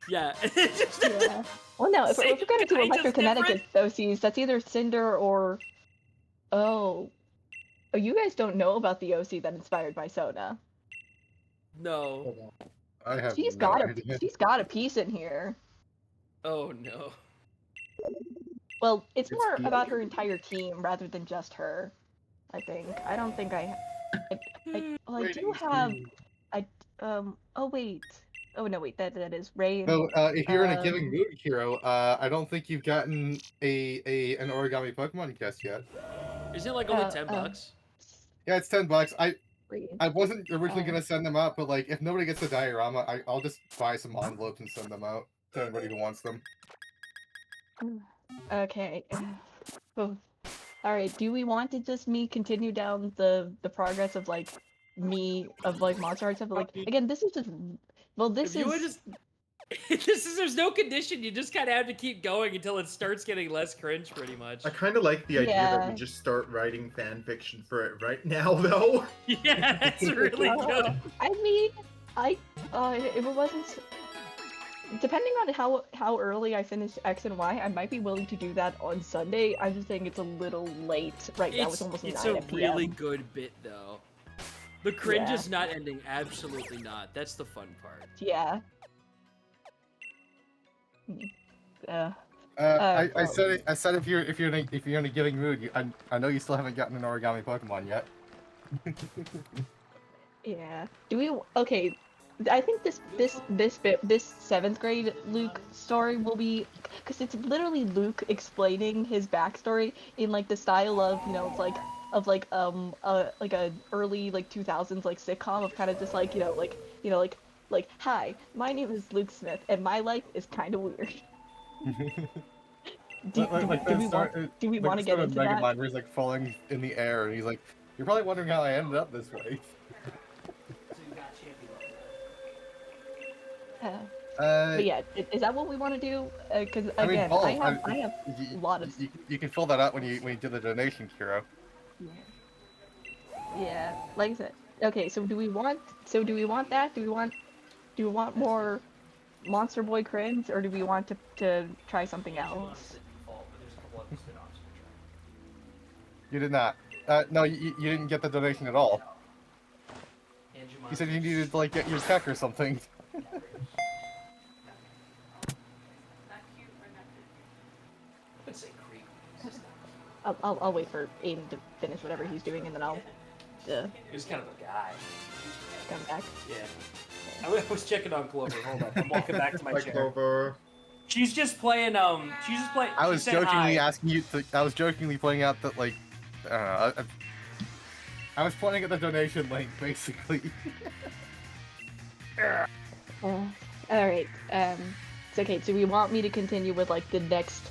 Yeah. Yeah. Well, no, if we're gonna do electrokinetic OCs, that's either Cinder or... Oh, you guys don't know about the OC that inspired by Sona. No. I have She's no got idea. she's got a piece in here. Oh, no. Well, it's more about her entire team rather than just her, I think. I don't think I do have... oh, wait. Oh, no, wait, that is Ray. So, if you're in a giving mood, Hero, I don't think you've gotten an origami Pokemon quest yet. Isn't it like only $10? Yeah, it's $10. I wasn't originally gonna send them out, but like, if nobody gets a diorama, I'll just buy some envelopes and send them out to anybody who wants them. Okay. Oh. Alright, do we want to just continue down the progress of like Monster Heart stuff? Like, again, this is just... Well, this is... There's no condition. You just kind of have to keep going until it starts getting less cringe, pretty much. I kind of like the idea that we just start writing fan fiction for it right now, though. Yeah, that's really good. I mean, if it wasn't... Depending on how early I finish X and Y, I might be willing to do that on Sunday. I'm just saying it's a little late right now. It's almost 9 It's a PM. really good bit, though. The cringe is not ending. Absolutely not. That's the fun part. Yeah. I said if you're in a giving mood, I know you still haven't gotten an origami Pokemon yet. Yeah. Do we? Okay. I think this 7th grade Luke story will be, because it's literally Luke explaining his backstory in like the style of, you know, it's like a early 2000s sitcom of kind of just like hi, my name is Luke Smith and my life is kind of weird. Do we want to get into that? Megamind where he's like falling in the air and he's like, you're probably wondering how I ended up this way. But yeah, is that what we want to do? Because again, I have a lot of. You can fill that out when you do the donation, Kiro. Yeah, like I said. Okay, so do we want that? Do we want more Monster Boy cringe, or do we want to try something else? You did not. No, you didn't get the donation at all. You said you needed to get your tech or something. I'll wait for Aiden to finish whatever he's doing, and then I'll. He's kind of a guy. Come back. Yeah. I was checking on Clover. Hold on. I'm walking back to my chair. Clover. She's just playing. I was jokingly asking you. I was jokingly pointing out that I don't know. I was pointing at the donation link, basically. All right. It's okay. Do we want me to continue with the next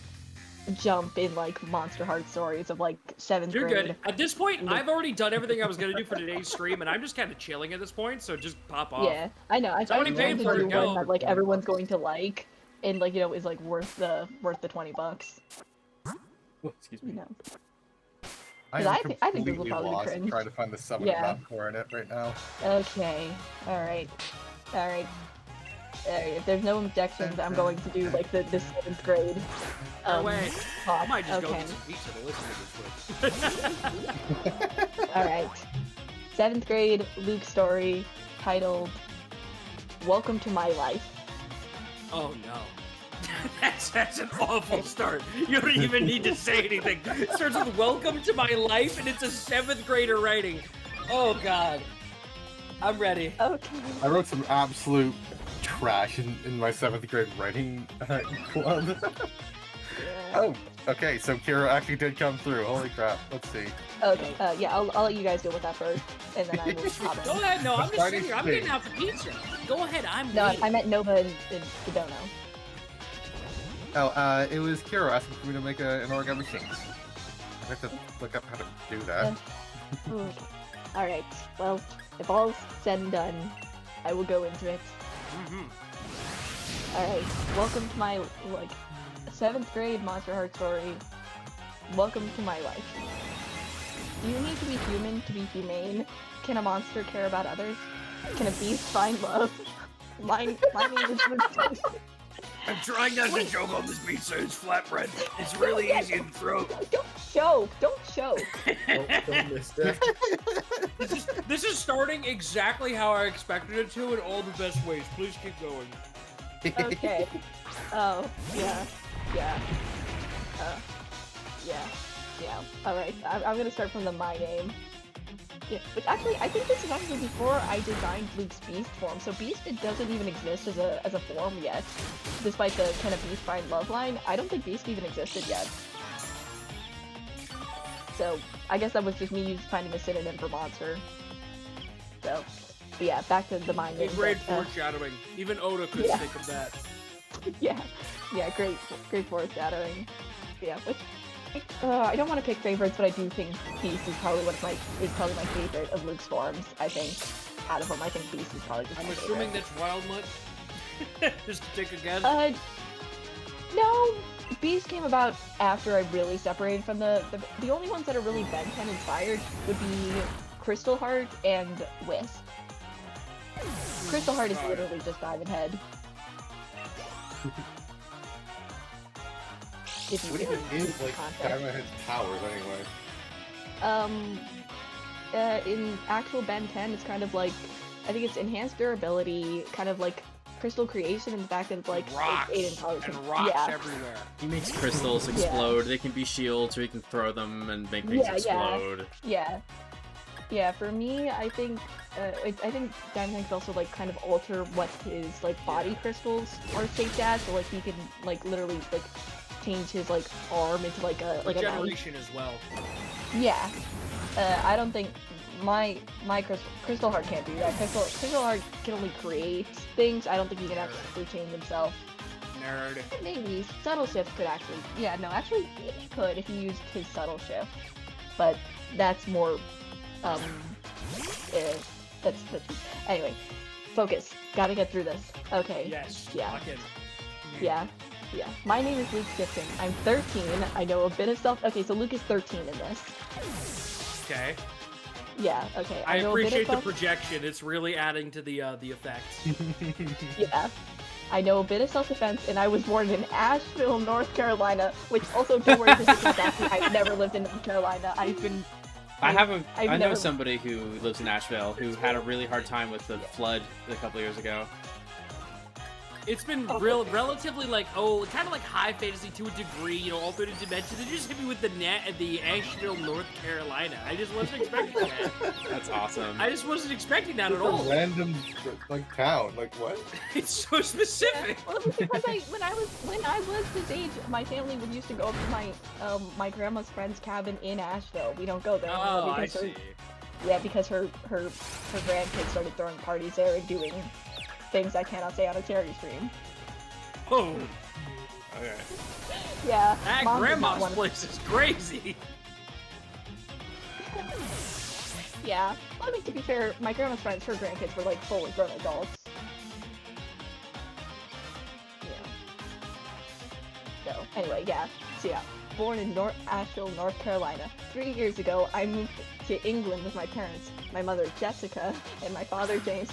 jump in Monster Heart stories of 7th grade? You're good. At this point, I've already done everything I was gonna do for today's stream, and I'm just kind of chilling at this point. So just pop off. Yeah, I know. I already paid for it. Go. That everyone's going to and is worth the $20. Oh, excuse me. You know. I think this will completely probably be lost cringe. trying to find the summon Yeah. for in it right now. Okay. All right. If there's no objections, I'm going to do the 7th grade. Wait. Talk. I might just go Okay. get some pizza to listen to this with. All right. 7th grade Luke story titled "Welcome to My Life." Oh no. That's an awful start. You don't even need to say anything. It starts with "Welcome to my life" and it's a 7th grader writing. Oh god. I'm ready. Okay. I wrote some absolute trash in my 7th grade writing club. Oh, okay, so Kira actually did come through. Holy crap, let's see. Okay, yeah, I'll let you guys deal with that first, and then I will hop in. Go ahead, no, I'm just sitting here. I'm getting out the pizza. Go ahead, No, waiting. I meant Nova and Dono. Oh, it was Kira asking for me to make an origami shanks. I have to look up how to do that. Alright, well, if all's said and done, I will go into it. Alright, welcome to my, 7th grade Monster Heart story. Welcome to my life. Do you need to be human to be humane? Can a monster care about others? Can a beast find love? My name is I'm trying not to choke on this pizza. It's flatbread. It's really easy in the throat. Don't choke! Don't choke! Don't miss that. This is starting exactly how I expected it to in all the best ways. Please keep going. Okay. Oh, yeah. Yeah. Yeah. Alright, I'm gonna start from the my name. Yeah, but actually, I think this is actually before I designed Luke's Beast form. So Beast, it doesn't even exist as a form yet. Despite the kind of Beast find love line, I don't think Beast even existed yet. So, I guess that was just me finding a synonym for monster. So, but yeah, back to the my name. Great foreshadowing. Even Oda could think of that. Yeah, great foreshadowing. Yeah, which I don't want to pick favorites, but I do think Beast is probably my favorite of Luke's forms. I think out of them, I think Beast is probably just I'm my assuming favorite. that's Wild Mutt. Just to take a guess. No, Beast came about after I really separated from the only ones that are really Ben 10 inspired would be Crystal Heart and Wisp. Crystal Heart is literally just Diamond Head. What even is Diamond Head's powers anyway? In actual Ben 10, it's kind of like, I think it's enhanced durability, kind of like crystal creation, and the fact that it's like rocks and rocks everywhere. He makes crystals explode. They can be shields, or he can throw them and make things explode. Yeah. For me, I think Diamond Head could also kind of alter what his body crystals are shaped as. So he can literally change his arm into a regeneration as well. Yeah. I don't think my Crystal Heart can't do that. Crystal Heart can only create things. I don't think he can actually change himself. Nerd. Maybe Subtle Shift could actually. Yeah, no, actually he could if he used his Subtle Shift. But that's more. That's anyway. Focus. Gotta get through this. Okay. Yes. Yeah. Yeah. My name is Luke Gibson. I'm 13. I know a bit of stuff. Okay, so Luke is 13 in this. Okay. Yeah. Okay. I appreciate the projection. It's really adding to the effects. Yeah. I know a bit of self-defense, and I was born in Asheville, North Carolina. Which also, don't worry, this is exactly. I've never lived in North Carolina. I know somebody who lives in Asheville who had a really hard time with the flood a couple years ago. It's been relatively kind of high fantasy to a degree, alternate dimensions. They just hit me with the Asheville, North Carolina. I just wasn't expecting that. That's awesome. I just wasn't expecting that at all. Random town, what? It's so specific. Well, because when I was this age, my family would used to go up to my grandma's friend's cabin in Asheville. We don't go there anymore because because her grandkids started throwing parties there and doing things I cannot say on a charity stream. Oh. Okay. Yeah. That grandma's place is crazy. Yeah. Well, I mean, to be fair, my grandma's friends, her grandkids were fully grown adults. Yeah. So, anyway, yeah. So, yeah. Born in Asheville, North Carolina. 3 years ago, I moved to England with my parents. My mother, Jessica, and my father, James.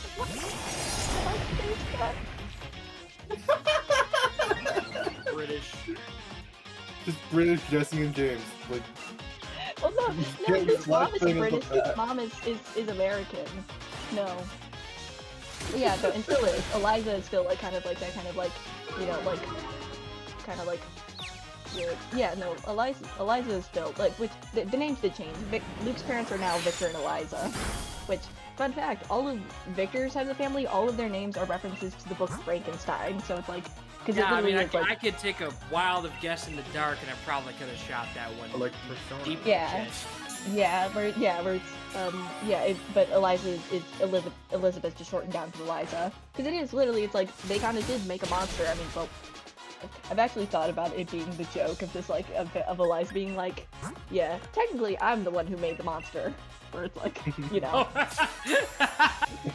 British. Just British Jesse and James. Well, no, his mom is British. His mom is American. No. Yeah, no, and still is. Eliza is still kind of that kind of yeah, no, Eliza is still which the names did change. Luke's parents are now Victor and Eliza, which, fun fact, all of Victor's side of the family, all of their names are references to the book Frankenstein, so it's like, because Yeah, I mean, is like... I could take a wild of guess in the dark, and I probably could have shot that one. Like Persona. Deep Yeah. Where it's, but Eliza is Elizabeth just shortened down to Eliza. Because it is literally, it's like, they kind of did make a monster. I mean, well, I've actually thought about it being the joke of this, like, of Eliza being like, yeah, technically I'm the one who made the monster. Where it's like, you know.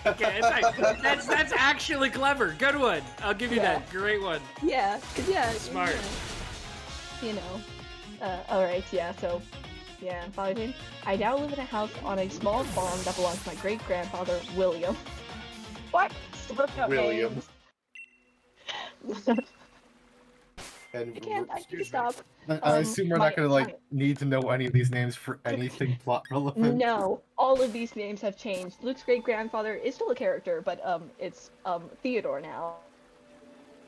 Okay, that's actually clever. Good one. I'll give you that. Great one. Yeah, because, Smart. You know. Alright, yeah, so... Yeah, following. I now live in a house on a small farm that belongs to my great-grandfather, William. What? William. I can't stop. I assume we're not gonna like need to know any of these names for anything plot relevant. No, all of these names have changed. Luke's great-grandfather is still a character, but it's Theodore now.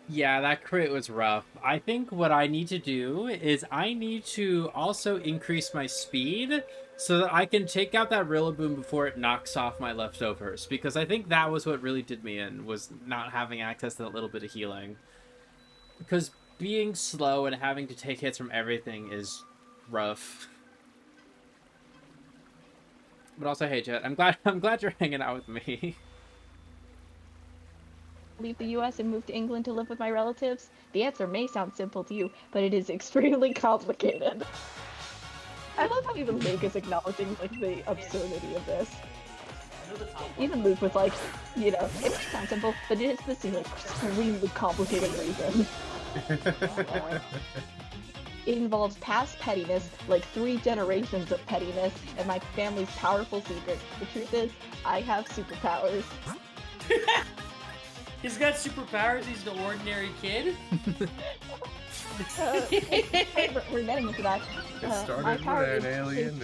Yeah, that crit was rough. I think what I need to do is I need to also increase my speed so that I can take out that Rillaboom before it knocks off my leftovers. Because I think that was what really did me in, was not having access to that little bit of healing. Because being slow and having to take hits from everything is rough. But also, hey Jet, I'm glad you're hanging out with me. Leave the US and move to England to live with my relatives? The answer may sound simple to you, but it is extremely complicated. I love how even Luke is acknowledging like the absurdity of this. Even Luke was like, you know, it may sound simple, but it is this like extremely complicated reason. It involves past pettiness, like 3 generations of pettiness, and my family's powerful secret. The truth is, I have superpowers. He's got superpowers, he's an ordinary kid? We're getting into that. It started with an alien.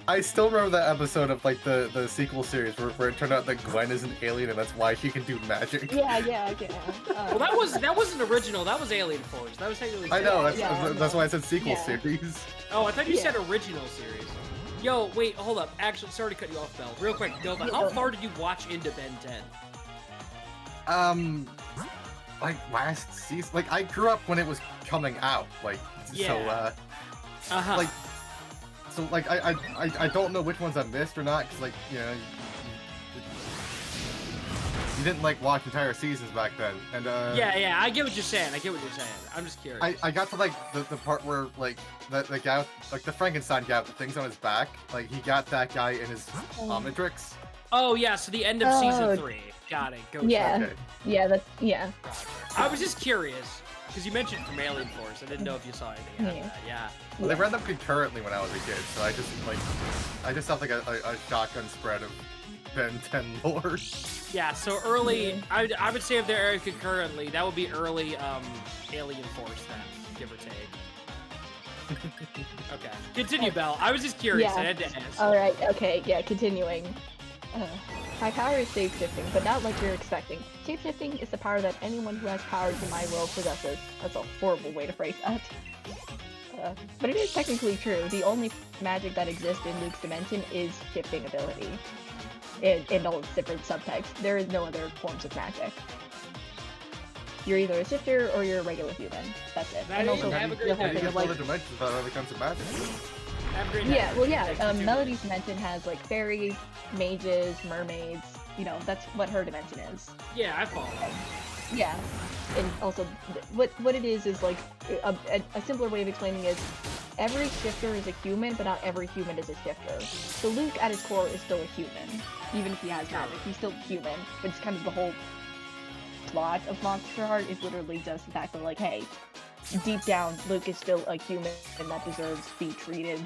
I still remember that episode of like the sequel series where it turned out that Gwen is an alien and that's why she can do magic. Yeah. Well, that wasn't original. That was Alien Force. That was technically. I know. That's why I said sequel series. Oh, I thought you said original series. Yo, wait, hold up. Actually, sorry to cut you off, Belle. Real quick, Nova, how far did you watch into Ben 10? Like last season. Like I grew up when it was coming out. Like so I don't know which ones I missed or not, because like, you know, you didn't like watch entire seasons back then, and yeah, I get what you're saying. I'm just curious. I got to like the part where like the guy, like the Frankenstein guy with the things on his back, like he got that guy in his Omnitrix. Oh yeah, so the end of season 3. Got it. Go. Yeah. Okay. Yeah. I was just curious because you mentioned from Alien Force. I didn't know if you saw anything after that. Yeah. Well, they ran them concurrently when I was a kid, so I just have like a shotgun spread of Ben 10 lore. Yeah, so early, I would say if they're aired concurrently, that would be early Alien Force then, give or take. Okay, continue, Belle. I was just curious. I had to ask. Alright, okay, yeah, continuing. My power is shape-shifting, but not like you're expecting. Shape-shifting is the power that anyone who has powers in my world possesses. That's a horrible way to phrase that. But it is technically true. The only magic that exists in Luke's dimension is shifting ability. In all its different subtypes. There is no other forms of magic. You're either a shifter or you're a regular human. That's it. And also have a great day. Like other dimensions without other kinds of magic. Melody's dimension has like fairies, mages, mermaids. You know, that's what her dimension is. Yeah, I follow. Yeah, and also what it is like a simpler way of explaining is every shifter is a human, but not every human is a shifter. So Luke at his core is still a human, even if he has magic. He's still human, but it's kind of the whole plot of Monster Heart is literally just the fact that like, hey, deep down Luke is still a human and that deserves to be treated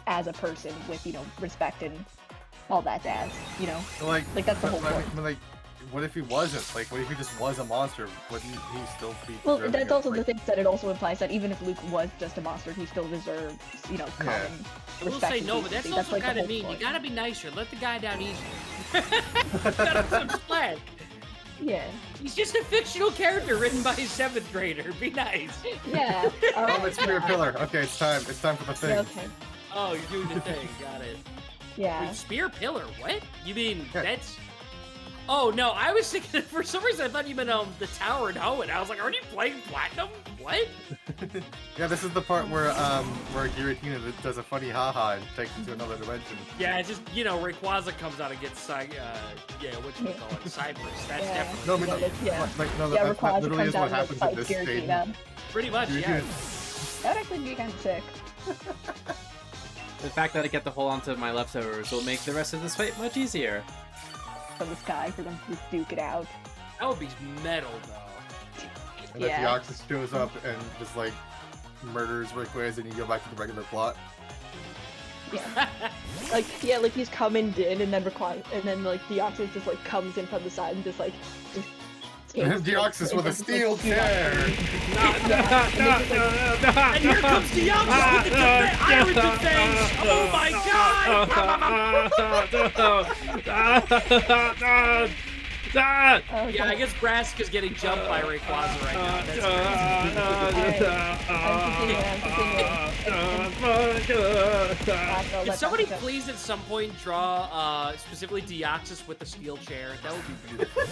as a person with, you know, respect and all that jazz, you know? Like that's the whole point. Like, what if he wasn't? Like, what if he just was a monster? Wouldn't he still be? Well, that's also the thing that it also implies that even if Luke was just a monster, he still deserves, you know, common respect. We'll say no, but that's also kind of mean. You gotta be nicer. Let the guy down easy. Let him some slack. Yeah. He's just a fictional character written by a 7th grader. Be nice. Yeah. Oh, it's Spear Pillar. Okay, it's time. It's time for the thing. Okay. Oh, you're doing the thing. Got it. Yeah. Wait, Spear Pillar? What? You mean that's... Oh, no, I was thinking, for some reason, I thought you meant the Tower and Hoenn. I was like, aren't you playing Platinum? What? Yeah, this is the part where Giratina does a funny haha and takes it to another dimension. Yeah, it's just, you know, Rayquaza comes out and gets, what you call it, Cypress. That's definitely... No, I mean, that literally is what happens in this stage. Pretty much, yeah. That would actually be kind of sick. The fact that I get to hold on to my leftovers will make the rest of this fight much easier. From the sky for them to just duke it out. That would be metal, though. And then Deoxys shows up and just like murders Rayquaza and you go back to the regular plot. Yeah. like he's coming in and then like Deoxys just like comes in from the side and just Deoxys with a steel chair! And here comes Deoxys with the Iron Defense! Oh my god! Yeah, I guess Brassica's getting jumped by Rayquaza right now. Can somebody please at some point draw specifically Deoxys with the steel chair? That would be beautiful.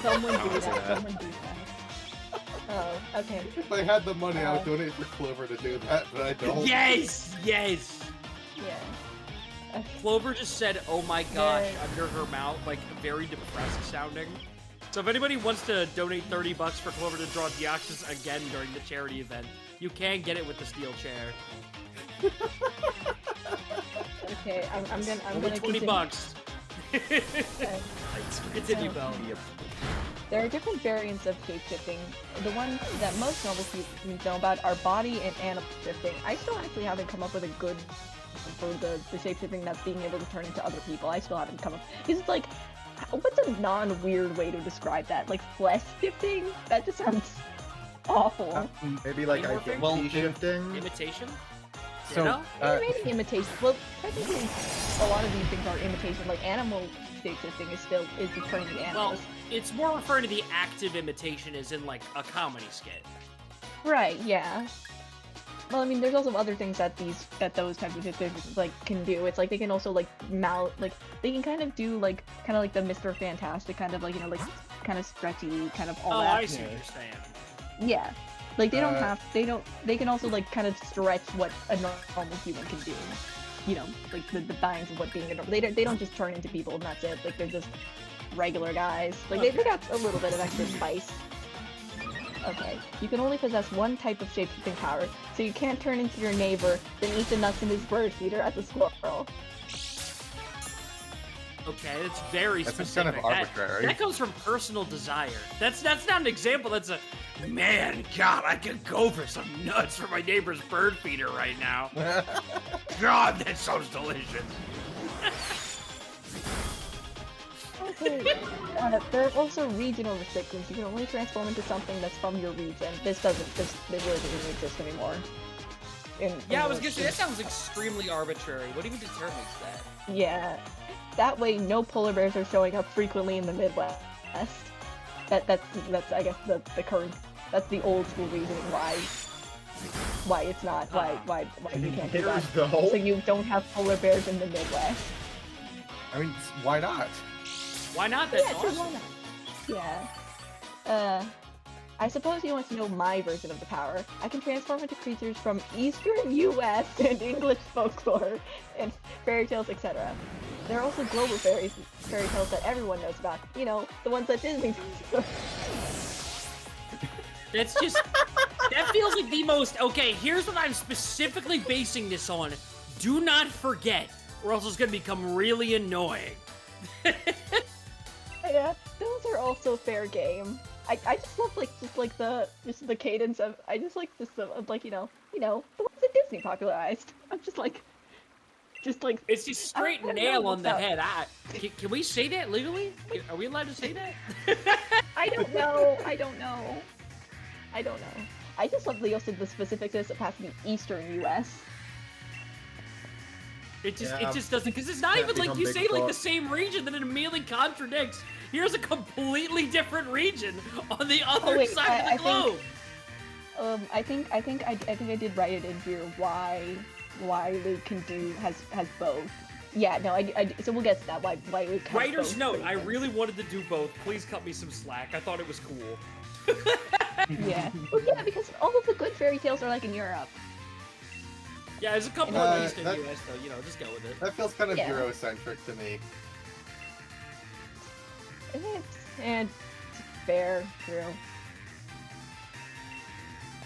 Someone do that. Oh, okay. If I had the money, I would donate for Clover to do that, but I don't. Yes! Yes! Yeah. Clover just said, oh my gosh, under her mouth, like, very depressed sounding. So if anybody wants to donate $30 for Clover to draw Deoxys again during the charity event, you can get it with the steel chair. Okay, I'm gonna Only $20. Continue, Belle. There are different variants of shapeshifting. The ones that most normal people know about are body and animal shifting. I still actually haven't come up with a good for the shapeshifting that's being able to turn into other people. I still haven't come up. It's like, what's a non-weird way to describe that? Like flesh shifting? That just sounds awful. Maybe like identity shifting? Imitation? So, maybe imitation. Well, technically, a lot of these things are imitation. Like animal shapeshifting is turning into animals. Well, it's more referring to the active imitation as in like a comedy skit. Right, yeah. Well, I mean, there's also other things that those types of shapeshifters like can do. It's like they can also like they can kind of do like the Mr. Fantastic kind of like, you know, like kind of stretchy, kind of all that. Oh, I see what you're saying. Yeah. Like they they can also like kind of stretch what a normal human can do. You know, like the bounds of what being a normal. They don't just turn into people and that's it. Like they're just regular guys. Like they got a little bit of extra spice. Okay, you can only possess one type of shapeshifting power, so you can't turn into your neighbor, then eat the nuts in his bird feeder as a squirrel. Okay, that's very specific. Kind of arbitrary. That comes from personal desire. That's not an example. That's a man. God, I could go for some nuts for my neighbor's bird feeder right now. God, that sounds delicious. Okay. There are also regional restrictions. You can only transform into something that's from your region. This really doesn't exist anymore. Yeah, I was gonna say, that sounds extremely arbitrary. What even determines that? Yeah. That way, no polar bears are showing up frequently in the Midwest. That's I guess the current. That's the old school reasoning why it's not why you can't do that. So you don't have polar bears in the Midwest. I mean, why not? Why not? That's awesome. Why not? Yeah. I suppose you want to know my version of the power. I can transform into creatures from Eastern U.S. and English folklore and fairy tales, etc. There are also global fairy tales that everyone knows about. You know, the ones that Disney does. That's just... that feels like the most... Okay, here's what I'm specifically basing this on. Do not forget, or else it's going to become really annoying. Yeah, those are also fair game. I just love the cadence of I just like this of like you know the ones that Disney popularized. I'm just like it's just straight nail on the head. Can we say that legally? Are we allowed to say that? I don't know. I just love the specifics of it has to be Eastern U.S. It just doesn't, because it's not even like you say like the same region that it immediately contradicts Here's a completely different region on the other wait, side of the globe. I think I did write it in here why Luke has both. Yeah, no, so we'll get to that. Why Luke has Writer's both note, I reasons. really wanted to do both. Please cut me some slack. I thought it was cool. Yeah. Well, yeah, because all of the good fairy tales are like in Europe. Yeah, there's a couple in Eastern US though, you know, just go with it. That feels kind of Yeah. Eurocentric to me. And fair, true.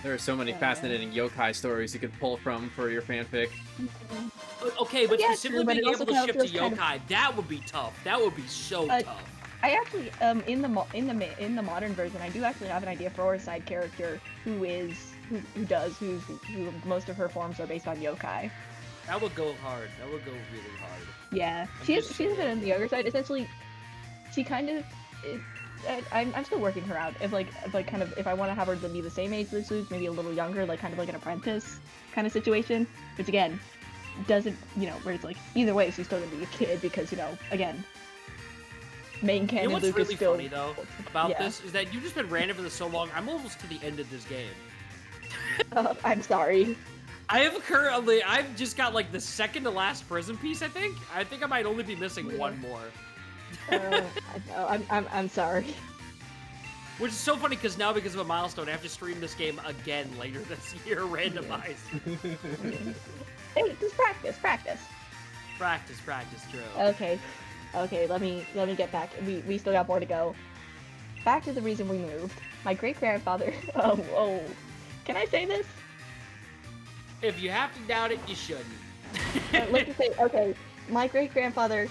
There are so many fascinating yokai stories you could pull from for your fanfic. Okay, but Yeah, specifically true, but it being also able to kind ship of to feels kind of- yokai, that would be tough. That would be so tough. I actually in the modern version I do actually have an idea for a side character who most of her forms are based on yokai. That would go hard. That would go really hard. Yeah, she's a bit on the younger side. Essentially, she kind of. I'm still working her out. If I want to have her to be the same age as Luke, maybe a little younger, like kind of like an apprentice kind of situation. Which again, doesn't where it's like either way she's still gonna be a kid because again, main canon. You know what's Luke really is still funny though about this is that you've just been random for this so long. I'm almost to the end of this game. I'm sorry. I've just got like the second to last prison piece. I think I might only be missing one more. I'm sorry. Which is so funny because now because of a milestone, I have to stream this game again later this year, randomized. Hey, just practice. Practice, true. Okay, let me get back. We still got more to go. Back to the reason we moved. My great-grandfather. Oh, can I say this? If you have to doubt it, you shouldn't. Let's just say, okay, my great-grandfather.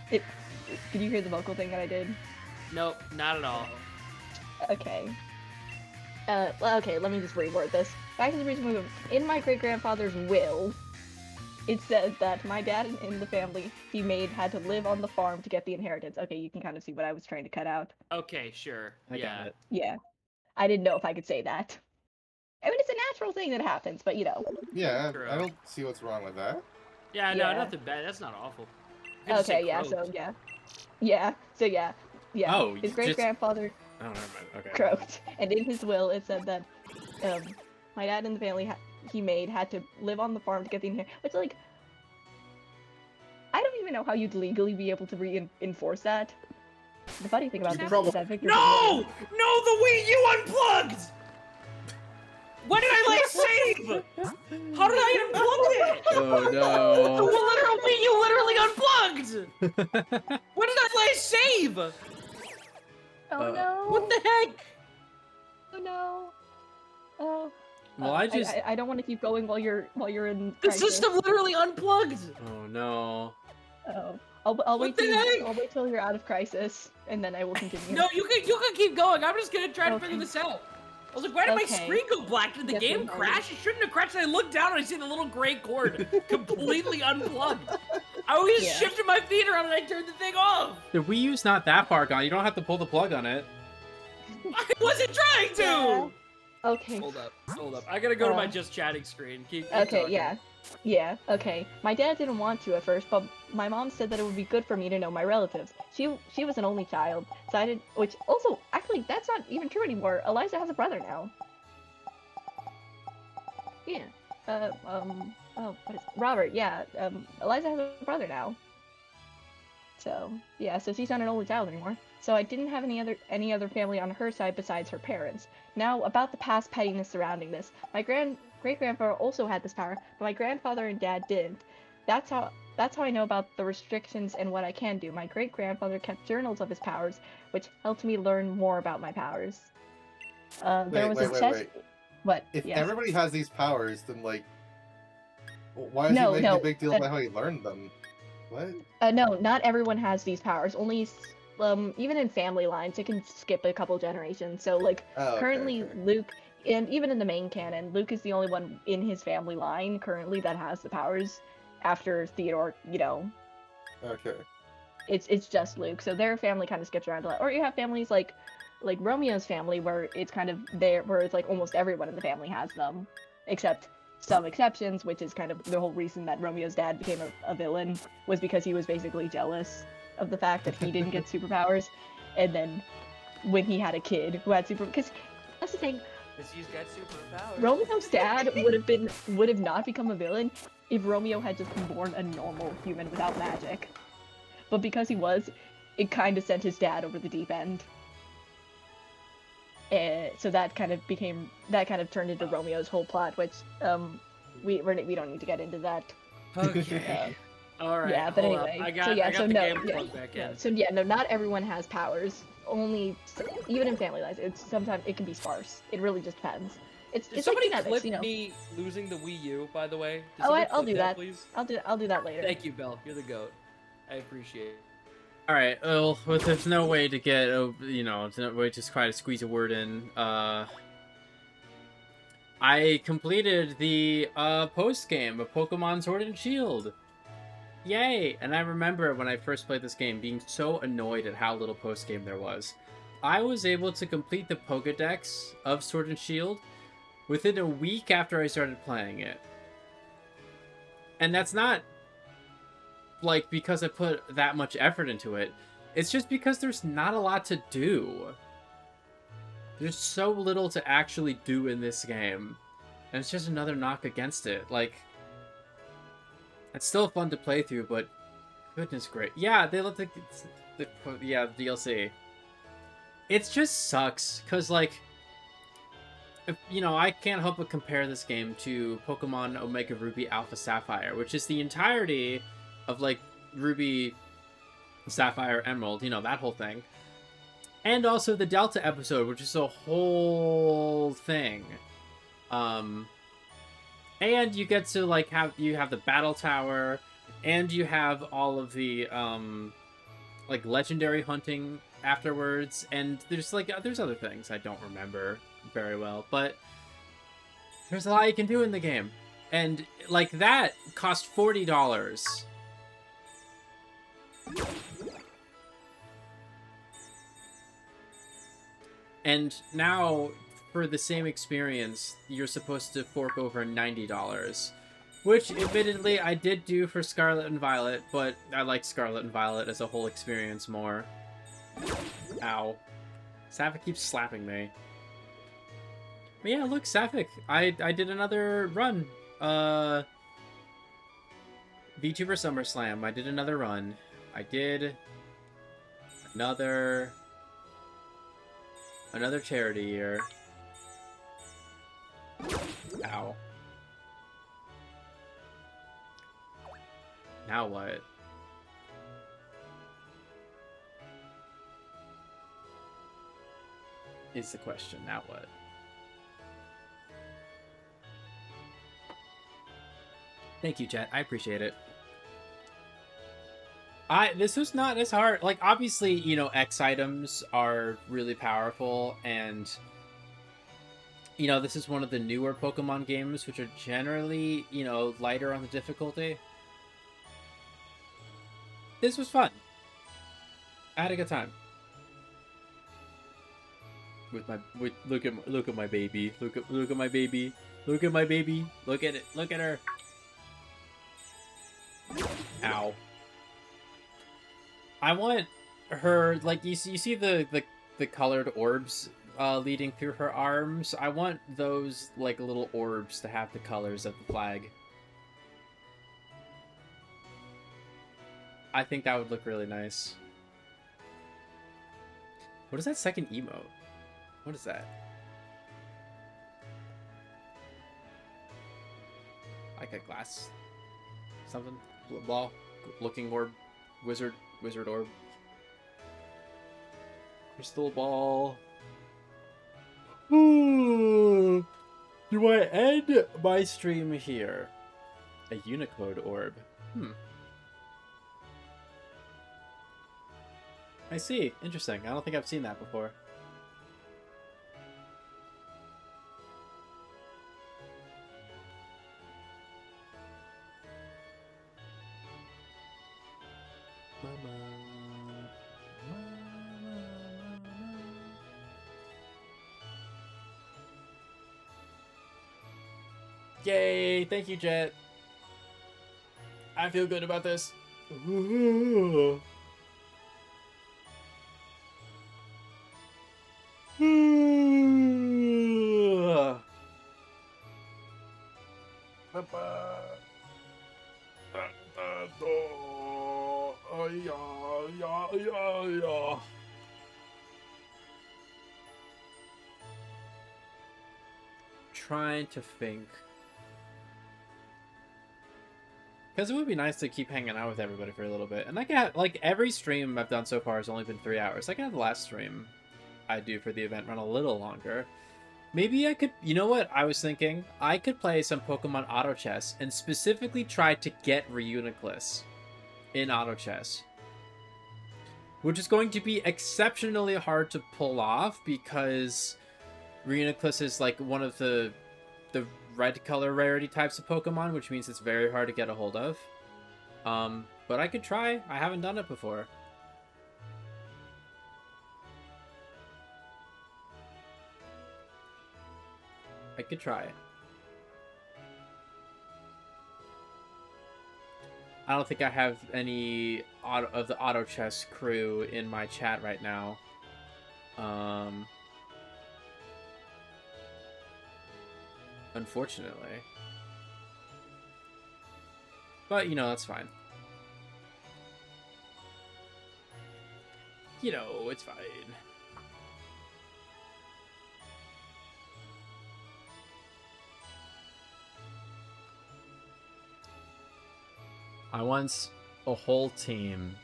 Did you hear the vocal thing that I did? Nope, not at all. Okay. Okay, let me just reword this. Back to the reason we moved. In my great-grandfather's will, it says that my dad in the family he made had to live on the farm to get the inheritance. Okay, you can kind of see what I was trying to cut out. Okay, sure. I got it. Yeah. I didn't know if I could say that. I mean, it's a natural thing that happens, but Yeah, True. I don't see what's wrong with that. Yeah, no, Yeah. nothing bad. That's not awful. You could just Okay, say yeah, croaked. so yeah. Oh, his just- great-grandfather Oh, never mind. Okay. croaked, and in his will it said that my dad in the family he made had to live on the farm to get the inheritance. Which, like, I don't even know how you'd legally be able to reinforce that. The funny thing about this is that Victor. No! No, the Wii U unplugged! When did I last save? How did I unplug it? Oh The no. literal Wii U literally unplugged! When did I last save? Oh no! What the heck? Oh no! Oh. Well, I just. I don't want to keep going while you're in. The crisis. system literally unplugged! Oh no. Oh. I'll wait What the heck? I'll wait till you're out of crisis, and then I will continue. No, you can keep going. I'm just gonna try to figure this out. I was like, why did my Okay. screen go black? Did the Yes, game I'm crash? It shouldn't have crashed. And I looked down and I see the little gray cord completely unplugged. I always Yeah. shifted my feet around and I turned the thing off. The Wii U's not that far gone. You don't have to pull the plug on it. I wasn't trying to. Yeah. Okay. Hold up. I gotta go to my just chatting screen. Keep Okay, talking. yeah, okay. My dad didn't want to at first, but my mom said that it would be good for me to know my relatives. She was an only child, so I didn't. Which also, actually, that's not even true anymore. Eliza has a brother now. Yeah. Oh, what is Robert? Yeah. Eliza has a brother now. So yeah, so she's not an only child anymore. So I didn't have any other family on her side besides her parents. Now about the past pettiness surrounding this. My great-grandfather also had this power, but my grandfather and dad didn't. That's how I know about the restrictions and what I can do. My great-grandfather kept journals of his powers, which helped me learn more about my powers. There was a chest. What? If Yes. everybody has these powers, then like, why is he making a big deal about how he learned them? What? No, not everyone has these powers. Only, even in family lines, it can skip a couple generations. So, like, Oh, okay, currently Luke, and even in the main canon, Luke is the only one in his family line currently that has the powers. After Theodore, Okay. it's just Luke. So their family kind of skips around a lot. Or you have families like Romeo's family, where it's kind of there, where it's like almost everyone in the family has them, except some exceptions, which is kind of the whole reason that Romeo's dad became a villain, was because he was basically jealous of the fact that he didn't get superpowers, and then when he had a kid who had because that's the thing. Because he's got superpowers. Romeo's dad would have not become a villain if Romeo had just been born a normal human without magic. But because he was, it kind of sent his dad over the deep end. So that kind of turned into Romeo's whole plot, which we don't need to get into that. Okay. All right. Yeah, but hold anyway. up. I got the game plugged back in. So yeah, no, not everyone has powers. Only even in family life, sometimes it can be sparse. It really just depends. It's somebody like clip genetics, me losing the Wii U, by the way. I'll do that. Please. I'll do that later. Thank you, Belle. You're the goat. I appreciate it. All right. Well, there's no way to get, there's no way to try to squeeze a word in. I completed the post game of Pokemon Sword and Shield. Yay! And I remember when I first played this game being so annoyed at how little post game there was. I was able to complete the Pokédex of Sword and Shield within a week after I started playing it. And that's not like because I put that much effort into it. It's just because there's not a lot to do. There's so little to actually do in this game. And it's just another knock against it. Like, it's still fun to play through, but goodness great. Yeah, they let the DLC. It just sucks, because, like, I can't help but compare this game to Pokemon Omega Ruby Alpha Sapphire, which is the entirety of, like, Ruby, Sapphire, Emerald, that whole thing. And also the Delta episode, which is a whole thing. And you get to, like, have the battle tower, and you have all of the, like, legendary hunting afterwards, and there's other things I don't remember very well, but there's a lot you can do in the game. And, like, that cost $40. And now, for the same experience, you're supposed to fork over $90. Which, admittedly, I did do for Scarlet and Violet, but I like Scarlet and Violet as a whole experience more. Ow. Sapphic keeps slapping me. But yeah, look, Sapphic. I did another run. Vtuber Summer Slam. I did another run. I did another charity year. Ow. Now what? Is the question. Now what? Thank you, chat. I appreciate it. This was not as hard. Like, obviously, X items are really powerful, and this is one of the newer Pokemon games, which are generally, lighter on the difficulty. This was fun. I had a good time. Look at my baby. Look at my baby. Look at my baby. Look at it. Look at her. Ow. I want her, like, you see the colored orbs leading through her arms. I want those, like, little orbs to have the colors of the flag. I think that would look really nice. What is that second emote? What is that? Like a glass? Something? Ball? Looking orb? Wizard orb? Crystal ball? Do I end my stream here? A Unicode orb. I see. Interesting. I don't think I've seen that before. Yay! Thank you, Jet. I feel good about this. Ooh. Trying to think. Because it would be nice to keep hanging out with everybody for a little bit. And I got, like, every stream I've done so far has only been 3 hours. I can have the last stream I do for the event run a little longer. Maybe I could, you know what I was thinking? I could play some Pokemon Auto Chess and specifically try to get Reuniclus in Auto Chess. Which is going to be exceptionally hard to pull off because Reuniclus is like one of the red color rarity types of Pokemon, which means it's very hard to get a hold of. But I could try. I haven't done it before. I could try it. I don't think I have any of the Auto Chess crew in my chat right now. Unfortunately. But, you know, that's fine. You know, it's fine. I once a whole team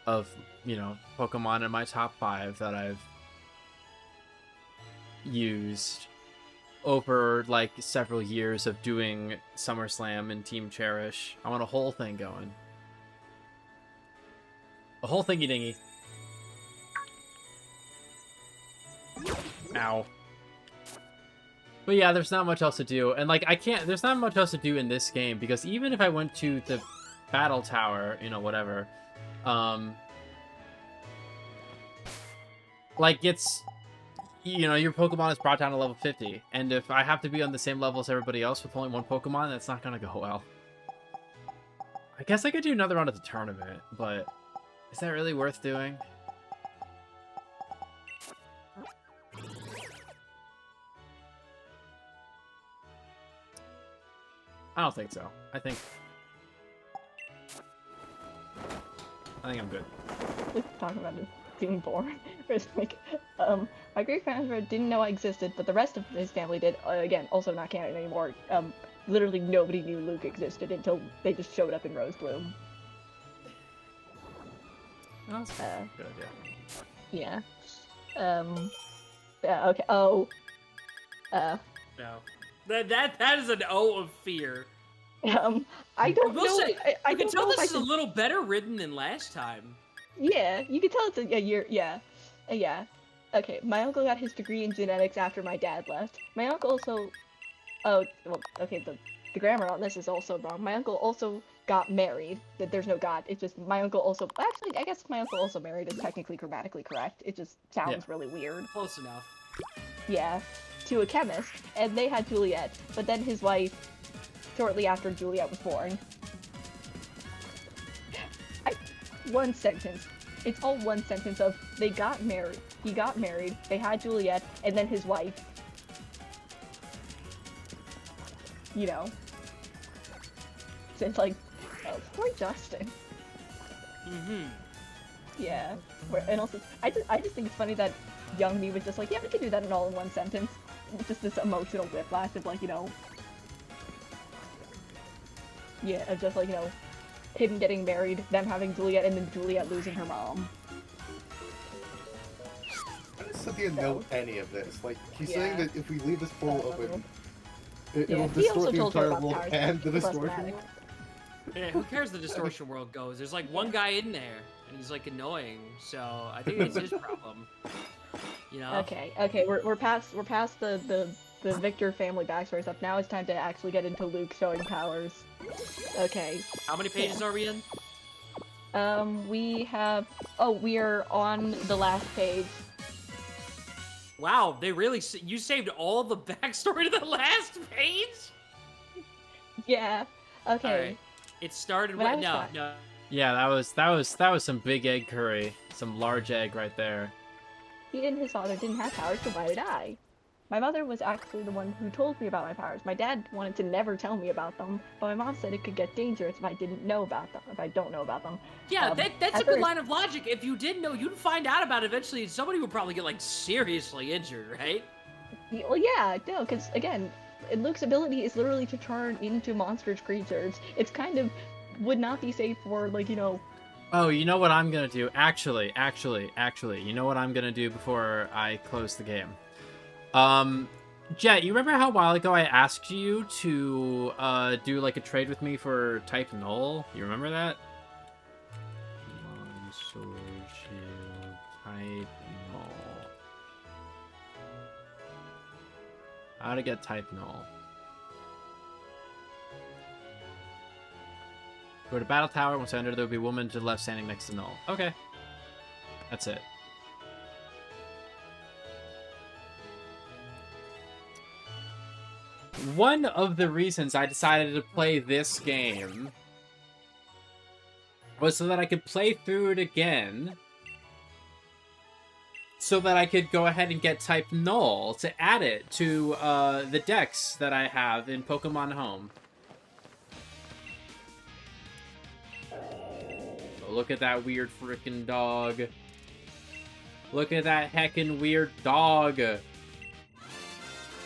of, you know, Pokemon in my top 5 that I've used over like several years of doing Summer Slam and Team Cherish. I want a whole thing going. A whole thingy dingy. Ow. But yeah, there's not much else to do. And like, there's not much else to do in this game because even if I went to the battle tower, you know, whatever, like it's, you know, your Pokemon is brought down to level 50. And if I have to be on the same level as everybody else with only one Pokemon, that's not gonna go well. I guess I could do another round of the tournament, but is that really worth doing? I don't think so. I think I'm good. Let's talk about it being born. It's like, my great grandfather didn't know I existed, but the rest of his family did. Again, also not canon anymore. Literally nobody knew Luke existed until they just showed up in Rose Bloom. Oh, that's a good idea. Yeah. Yeah. Okay. Oh. No. That is an O of fear. I don't know. Say, I can don't tell know this is a little better written than last time. Yeah, you can tell it's a year. Yeah, yeah. Okay, my uncle got his degree in genetics after my dad left. My uncle also. Oh, well, okay. The grammar on this is also wrong. My uncle also got married. That there's no God. It's just my uncle also. Actually, I guess my uncle also married is technically grammatically correct. It just sounds really weird. Close enough. Yeah, to a chemist, and they had Juliet. But then his wife, shortly after Juliet was born. One sentence. It's all one sentence of they got married. He got married. They had Juliet, and then his wife. You know. So it's like, oh, poor Justin. Mm-hmm. Yeah. And also, I just think it's funny that young me was just like, yeah, we could do that in all in one sentence. It's just this emotional whiplash of like, you know. Yeah, of just like, you know, him getting married, them having Juliet, and then Juliet losing her mom. How does Cynthia know any of this? Like, he's saying that if we leave this portal open, it'll distort the entire world and the distortion. Yeah, who cares the distortion world goes? There's like one guy in there, and he's like annoying, so I think it's his problem. You know? Okay, we're past the Victor family backstory stuff. Now it's time to actually get into Luke showing powers. Okay. How many pages are we in? We are on the last page. Wow, they really you saved all the backstory to the last page? Yeah. Okay. All right. It started with no. Yeah, that was some big egg curry, some large egg right there. He and his father didn't have powers, so why did I? my mother was actually the one who told me about my powers. My dad wanted to never tell me about them, but my mom said it could get dangerous if I didn't know about them, if I don't know about them. Yeah, that's a at good first- line of logic. If you didn't know, you'd find out about it eventually, and somebody would probably get, like, seriously injured, right? Well, yeah, no, because, again, Luke's ability is literally to turn into monstrous creatures. It's kind of would not be safe for, like, you know... Oh, you know what I'm gonna do? Actually, you know what I'm gonna do before I close the game? Jet, you remember how a while ago I asked you to, do, like, a trade with me for type null? You remember that? Sword, shield, type null. How to get type null. Go to battle tower. Once I enter, there will be a woman to the left standing next to null. Okay. That's it. One of the reasons I decided to play this game was so that I could play through it again, so that I could go ahead and get type null to add it to the decks that I have in Pokemon Home. Oh, look at that weird freaking dog. Look at that heckin' weird dog.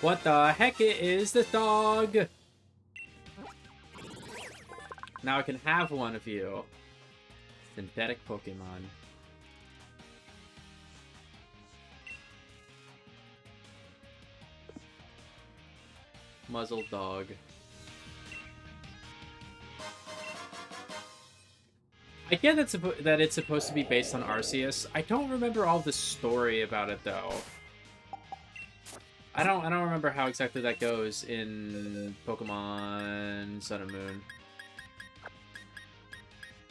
What the heck is this dog? Now I can have one of you. Synthetic Pokemon. Muzzled dog. I get that it's supposed to be based on Arceus. I don't remember all the story about it though. I don't remember how exactly that goes in Pokemon Sun and Moon.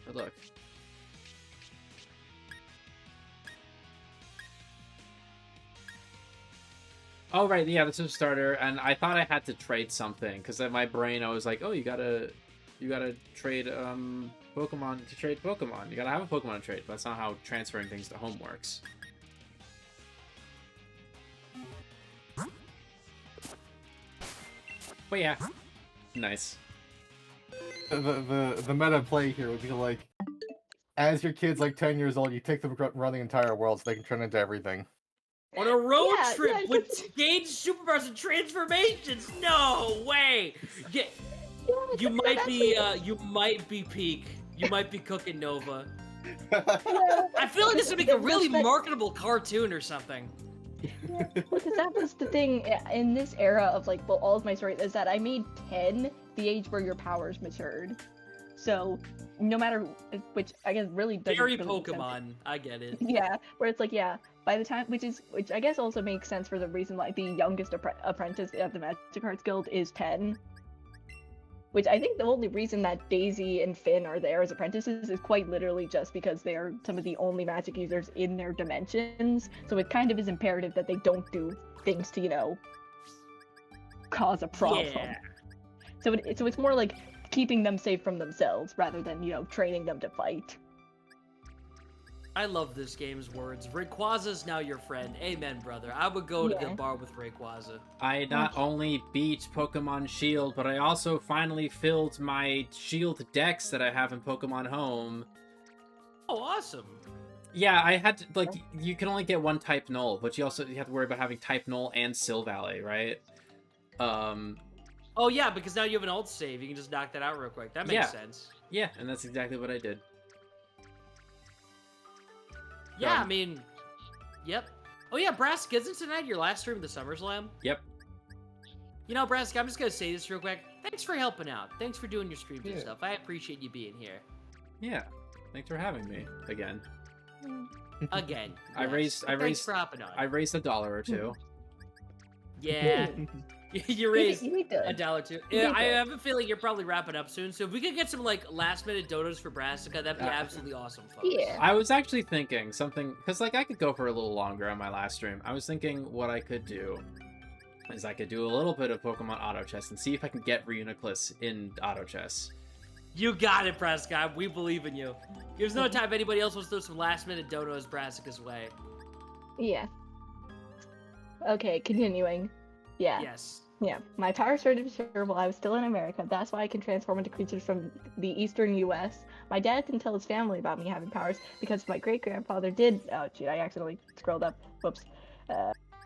But look. Oh right, yeah, this is a starter, and I thought I had to trade something because in my brain I was like, oh, you gotta trade Pokemon to trade Pokemon. You gotta have a Pokemon to trade, but that's not how transferring things to home works. But yeah, nice. The meta play here would be like, as your kid's like 10 years old, you take them around the entire world so they can turn into everything. On a road trip with Gage superpowers and transformations. No way. Yeah, you might be peak. You might be cooking Nova. I feel like this would make a really marketable cartoon or something. Yeah, because that was the thing in this era of like, well, all of my story is that I made 10 the age where your powers matured. So no matter which, I guess really doesn't very really Pokemon. I get it. Yeah, where it's like, yeah, by the time, which I guess also makes sense for the reason like the youngest apprentice of the Magic Arts Guild is 10. Which I think the only reason that Daisy and Finn are there as apprentices is quite literally just because they are some of the only magic users in their dimensions. So it kind of is imperative that they don't do things to, you know, cause a problem. Yeah. So it's more like keeping them safe from themselves rather than, you know, training them to fight. I love this game's words. Rayquaza's now your friend. Amen, brother. I would go to the bar with Rayquaza. I not only beat Pokemon Shield, but I also finally filled my Shield decks that I have in Pokemon Home. Oh, awesome. Yeah, I had to, like, you can only get one type null, but you have to worry about having type null and Silvally, right? Oh, yeah, because now you have an alt save. You can just knock that out real quick. That makes sense. Yeah, and that's exactly what I did. Yeah, I mean, yep. Oh yeah, Brassica, isn't tonight your last stream of the Summer Slam? Yep. You know, Brassica, I'm just gonna say this real quick. Thanks for helping out. Thanks for doing your streams and stuff. I appreciate you being here. Yeah. Thanks for having me again. Again. Yes. Thanks for hopping on. I raised $1 or $2. Yeah. You raised $1 or $2. Yeah, I have a feeling you're probably wrapping up soon. So if we could get some like last minute donos for Brassica, that'd be absolutely awesome, folks. Yeah. I was actually thinking something, because like I could go for a little longer on my last stream. I was thinking what I could do is I could do a little bit of Pokemon Auto Chess and see if I can get Reuniclus in Auto Chess. You got it, Brassica. We believe in you. There's no time anybody else wants to throw some last minute donos Brassica's way. Yeah. Okay, continuing. Yeah. Yes. Yeah, my power started to mature while I was still in America. That's why I can transform into creatures from the eastern U.S. My dad didn't tell his family about me having powers because my great-grandfather did. Oh, gee, I accidentally scrolled up. Whoops.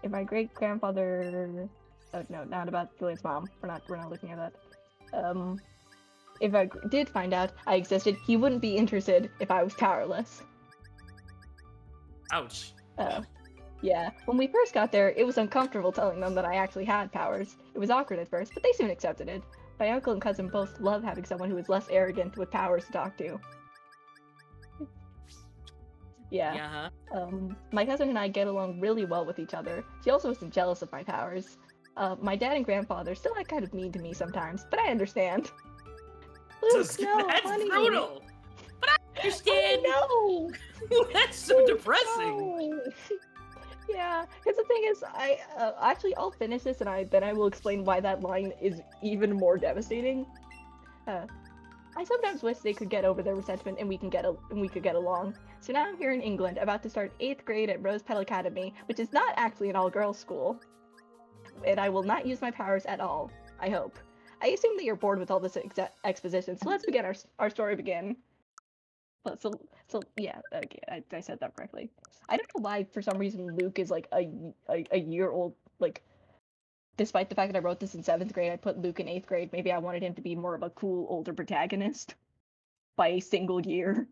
If my great-grandfather... Oh, no, not about Julian's mom. We're not looking at that. If I did find out I existed, he wouldn't be interested if I was powerless. Ouch. Yeah, when we first got there, it was uncomfortable telling them that I actually had powers. It was awkward at first, but they soon accepted it. My uncle and cousin both love having someone who is less arrogant with powers to talk to. Yeah. My cousin and I get along really well with each other. She also isn't jealous of my powers. My dad and grandfather still act kind of mean to me sometimes, but I understand. Luke, no, That's honey. brutal! But I understand! Oh, no! That's so depressing! No. Yeah, because the thing is, I'll finish this and then I will explain why that line is even more devastating. I sometimes wish they could get over their resentment and we could get along. So now I'm here in England, about to start 8th grade at Rose Petal Academy, which is not actually an all-girls school. And I will not use my powers at all, I hope. I assume that you're bored with all this exposition, so let's begin our story begin. So yeah, okay, I said that correctly. I don't know why, for some reason, Luke is like a year old. Like, despite the fact that I wrote this in 7th grade, I put Luke in 8th grade. Maybe I wanted him to be more of a cool older protagonist by a single year.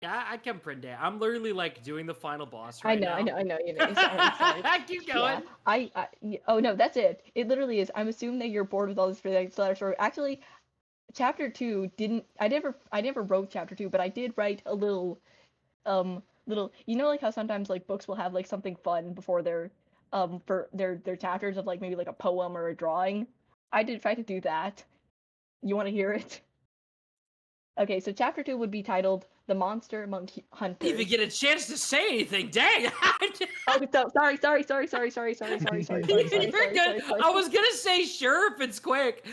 Yeah, I can print it. I'm literally like doing the final boss right now. I know. You know, sorry. Keep going. Yeah, oh no, that's it. It literally is. I'm assuming that you're bored with all this story. Actually, chapter 2 I never wrote chapter 2, but I did write a little, you know, like how sometimes like books will have like something fun before their for their chapters of like maybe like a poem or a drawing. I did try to do that. You want to hear it? Okay, so chapter 2 would be titled "The Monster Among Hunters." Didn't even get a chance to say anything. Dang! Oh, sorry. You're good. I was gonna say sure if it's quick.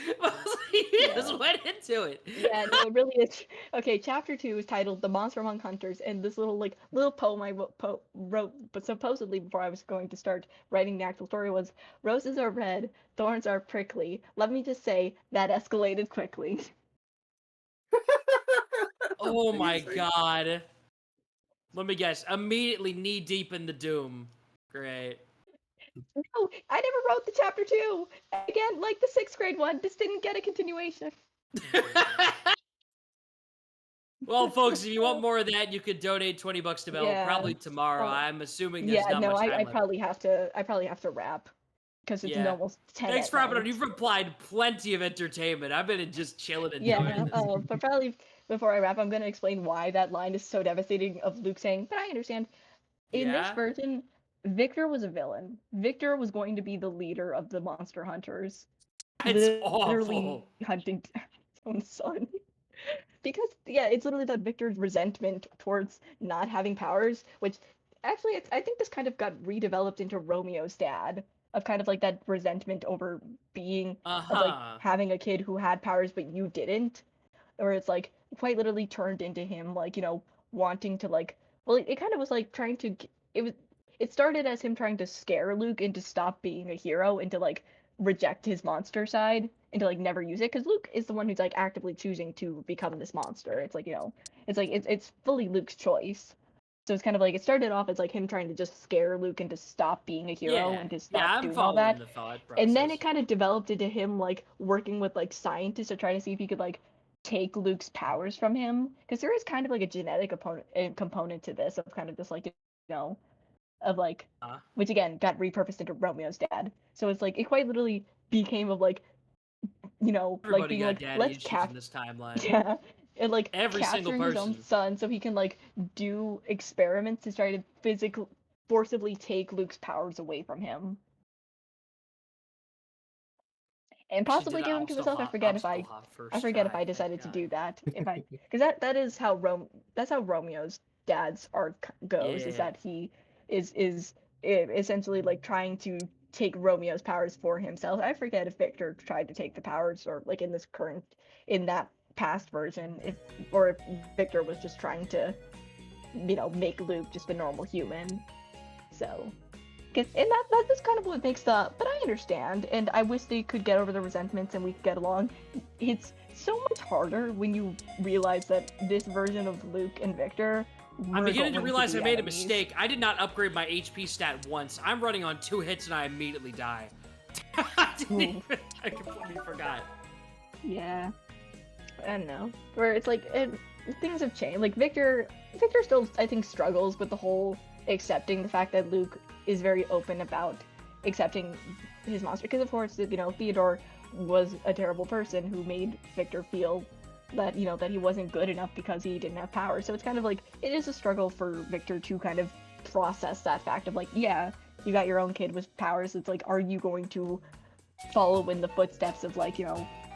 You just went into it. Yeah, no, it really is. Okay, chapter 2 is titled "The Monster Among Hunters," and this little poem I wrote, but supposedly before I was going to start writing the actual story was, "Roses are red, thorns are prickly. Let me just say that escalated quickly." Oh my god. Let me guess. Immediately knee deep in the doom. Great. No, I never wrote the chapter 2. Again, like the 6th grade one, this didn't get a continuation. Well, folks, if you want more of that, you could donate $20 to Bell probably tomorrow. I'm assuming there's not much time I left. probably have to wrap because it's almost 10. Thanks for hopping on. You've replied plenty of entertainment. I've been just chilling and enjoying this. But probably before I wrap, I'm going to explain why that line is so devastating of Luke saying, "But I understand." In this version, Victor was a villain. Victor was going to be the leader of the monster hunters. It's literally awful. hunting his own son. Because, it's literally that Victor's resentment towards not having powers, which actually, I think this kind of got redeveloped into Romeo's dad, of kind of like that resentment over being, of like having a kid who had powers but you didn't. Or it's like quite literally turned into him, like, you know, wanting to like, well, it kind of was like trying to, it started as him trying to scare Luke into stop being a hero and to like reject his monster side and to like never use it, because Luke is the one who's like actively choosing to become this monster. It's like, you know, it's fully Luke's choice. So it's kind of like, it started off as like him trying to just scare Luke into stop being a hero and to stop doing all that. And then it kind of developed into him like working with like scientists to try to see if he could like take Luke's powers from him, because there is kind of like a genetic component to this of kind of just like, you know, of like, which again got repurposed into Romeo's dad. So it's like it quite literally became of like, you know, Everybody like being got like, daddy let's issues in this timeline. Yeah, and like every single capturing his own person. son so he can like do experiments to try to physically forcibly take Luke's powers away from him. And possibly give him to himself. I forget if I decided to do that. Because that is how Romeo's dad's arc goes. Is that he is essentially like trying to take Romeo's powers for himself. I forget if Victor tried to take the powers, or like in that past version, if Victor was just trying to make Luke just a normal human. So, and that's just kind of what makes but I understand, and I wish they could get over the resentments and we could get along. It's so much harder when you realize that this version of Luke and Victor I'm beginning to realize I made a mistake. I did not upgrade my HP stat once. I'm running on 2 hits and I immediately die. I completely forgot. Yeah. I don't know. Where it's like, things have changed. Like, Victor still, I think, struggles with the whole accepting the fact that Luke is very open about accepting his monster. Because, of course, Theodore was a terrible person who made Victor feel that, that he wasn't good enough because he didn't have power. So it's kind of like, it is a struggle for Victor to kind of process that fact of like, yeah, you got your own kid with powers. It's like, are you going to follow in the footsteps of like,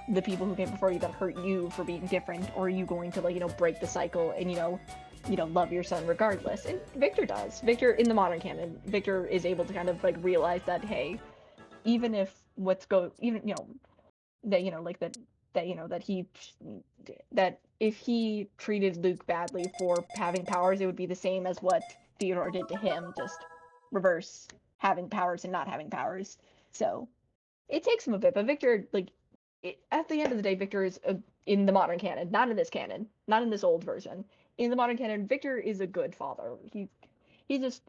the people who came before you that hurt you for being different? Or are you going to like, break the cycle and, love your son regardless? And Victor does. Victor, in the modern canon, Victor is able to kind of like realize that, hey, even if that if he treated Luke badly for having powers, it would be the same as what Theodore did to him, just reverse having powers and not having powers. So it takes him a bit, but Victor, at the end of the day, Victor is in the modern canon, not in this canon, not in this old version. In the modern canon, Victor is a good father. He just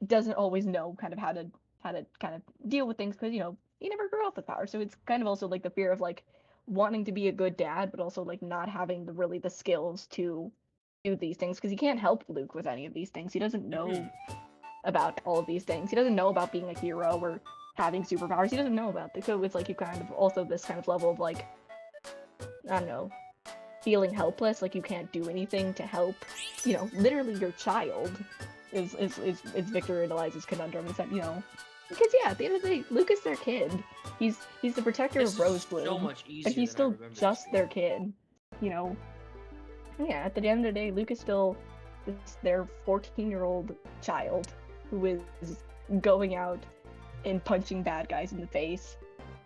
doesn't always know kind of how to kind of deal with things because he never grew up with power. So it's kind of also like the fear of like wanting to be a good dad, but also like not having the skills to do these things because he can't help Luke with any of these things. He doesn't know about all of these things. He doesn't know about being a hero or having superpowers. He doesn't know about this. So it's like you kind of also this kind of level of like, I don't know, feeling helpless, like you can't do anything to help, literally your child is Victor and Eliza's conundrum. Is that, because yeah, at the end of the day, Luke is their kid. He's the protector of Rosebloom. So much easier. But he's still just their kid. Yeah, at the end of the day, Luke is still their 14-year-old child who is going out and punching bad guys in the face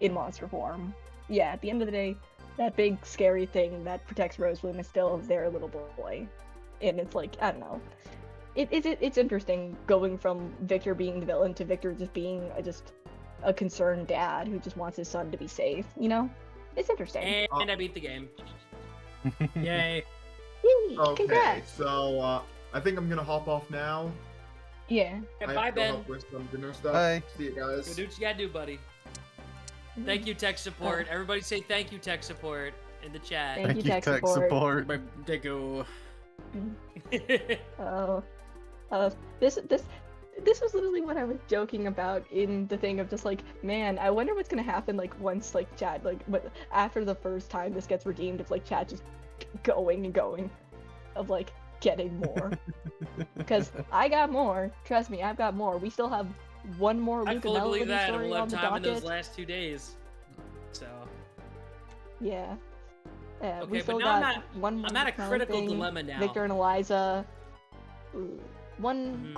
in monster form. Yeah, at the end of the day, that big scary thing that protects Rosebloom is still their little boy. And it's like, I don't know. It's interesting going from Victor being the villain to Victor just being just a concerned dad who just wants his son to be safe, It's interesting. And I beat the game. Yay. Yay, Okay, congrats. so I think I'm gonna hop off now. Yeah. Yeah, I bye, have to go Ben. help with some dinner stuff. Bye. See you guys. Go do what you gotta do, buddy. Thank you, tech support. Everybody say thank you, tech support, in the chat. Thank you, tech support. They go. This was literally what I was joking about in the thing of just like, man, I wonder what's gonna happen like once like chat after the first time this gets redeemed, if like chat just going and going of like getting more. Because I got more. Trust me, I've got more. We still have one more Luke I and fully believe Melody that, and story we'll on have the time in those docket. last 2 days. So. Yeah. Okay, we still but now got one more I'm at a Melody critical thing, dilemma now. Victor and Eliza. One,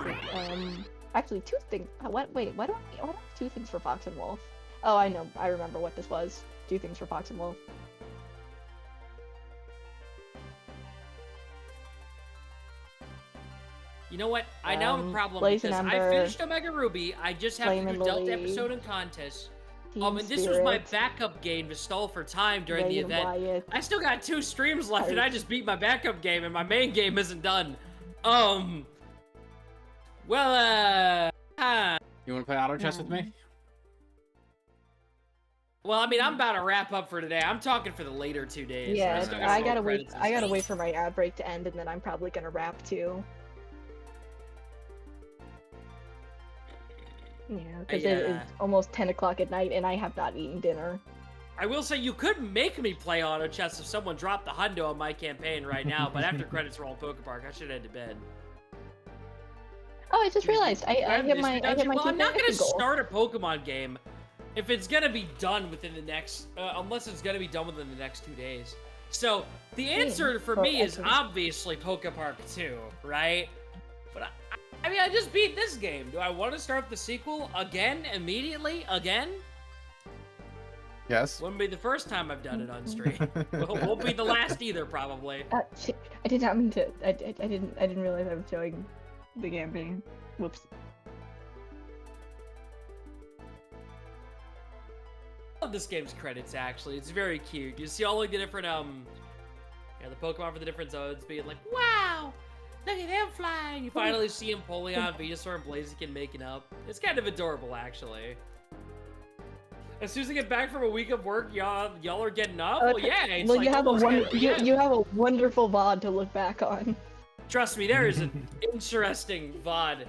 actually 2 things. Wait, why don't I have 2 things for Fox and Wolf? Oh, I know. I remember what this was. 2 things for Fox and Wolf. You know what? I now have a problem Blaze because and I Ember, finished Omega Ruby. I just have Flame to and do Delta Lily, episode and contest. Team And this was my Spirit, backup game to stall for time during Ray the and event. Wyatt. I still got 2 streams left, and I Art. just beat my backup game, and my main game isn't done. Well, You want to play auto chess with me? well, I mean, I'm about to wrap up for today. I'm talking for the later 2 days. Yeah, still got I some gotta wait. credits and I gotta stuff. wait for my ad break to end, and then I'm probably gonna wrap too. Yeah, because it is almost 10 o'clock at night, and I have not eaten dinner. I will say you could make me play auto chess if someone dropped the hundo on my campaign right now, but after credits roll in Pokepark, I should head to bed. Oh, I just realized I hit my Well, I'm not gonna 250 goal. start a Pokemon game if it's gonna be done within the next, unless it's gonna be done within the next 2 days. So the answer for me is obviously Pokepark 2, right? But I mean, I just beat this game. Do I want to start the sequel again, immediately, again? Yes. Wouldn't be the first time I've done it on stream. Won't be the last either, probably. Shit, I did not mean to. I didn't realize I was showing the campaign. Whoops. I love this game's credits, actually. It's very cute. You see all like the different the Pokemon for the different zones being like, wow, look at him flying. You finally see Empoleon, Venusaur, and Blaziken making up. It's kind of adorable, actually. As soon as I get back from a week of work, y'all are getting up. Well, yeah. It's well, like you have almost you have a wonderful VOD to look back on. Trust me, there is an interesting VOD.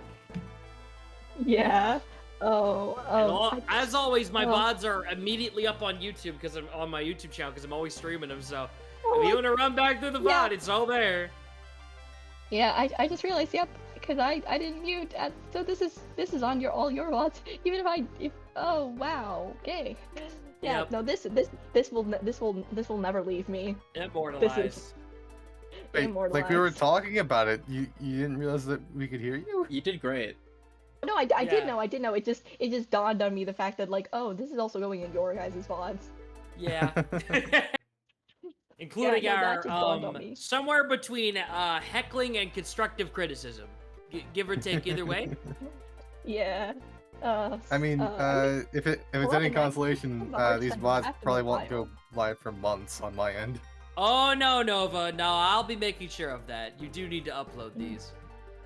Yeah. As always, my VODs are immediately up on YouTube because I'm on my YouTube channel because I'm always streaming them. So if you want to run back through the VOD, it's all there. Yeah, I just realized, yep, because I didn't mute. So this is on all your VODs. Even if oh wow, okay. Yeah, Yep. no, this will never leave me. Immortalized. Wait, like we were talking about it, you didn't realize that we could hear you? You did great. No, I did know. It just dawned on me the fact that like, oh, this is also going in your guys' VODs. Yeah. Including Yeah, no, that just dawned on our me. somewhere between heckling and constructive criticism, give or take either way. Yeah. I mean, if it's any consolation, these VODs probably won't go live for months on my end. Oh no, Nova, no, I'll be making sure of that. You do need to upload these.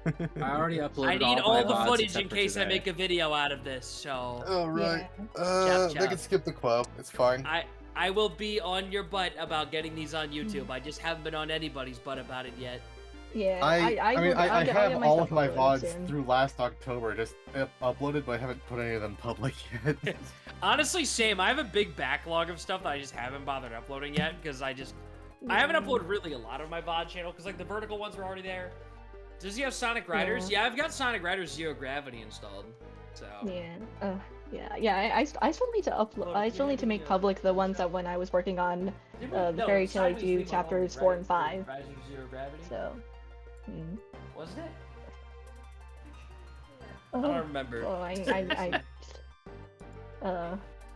I already uploaded. I need all the my VODs footage in except for case I today. make a video out of this. So. Oh right. Chop, They chop. can skip the quote. It's fine. I will be on your butt about getting these on YouTube. I just haven't been on anybody's butt about it yet. Yeah. I mean, I have all of my VODs soon. through last October, just uploaded, but I haven't put any of them public yet. Honestly, same. I have a big backlog of stuff that I just haven't bothered uploading yet because I haven't uploaded really a lot of my VOD channel because like the vertical ones were already there. Does he have Sonic Riders? Yeah, I've got Sonic Riders Zero Gravity installed. So. Yeah. I still need to upload. I still need to make public the ones that when I was working on the Fairy Tale 2 chapters 4 and 5. Rise of Zero Gravity. So. Wasn't it? I don't remember.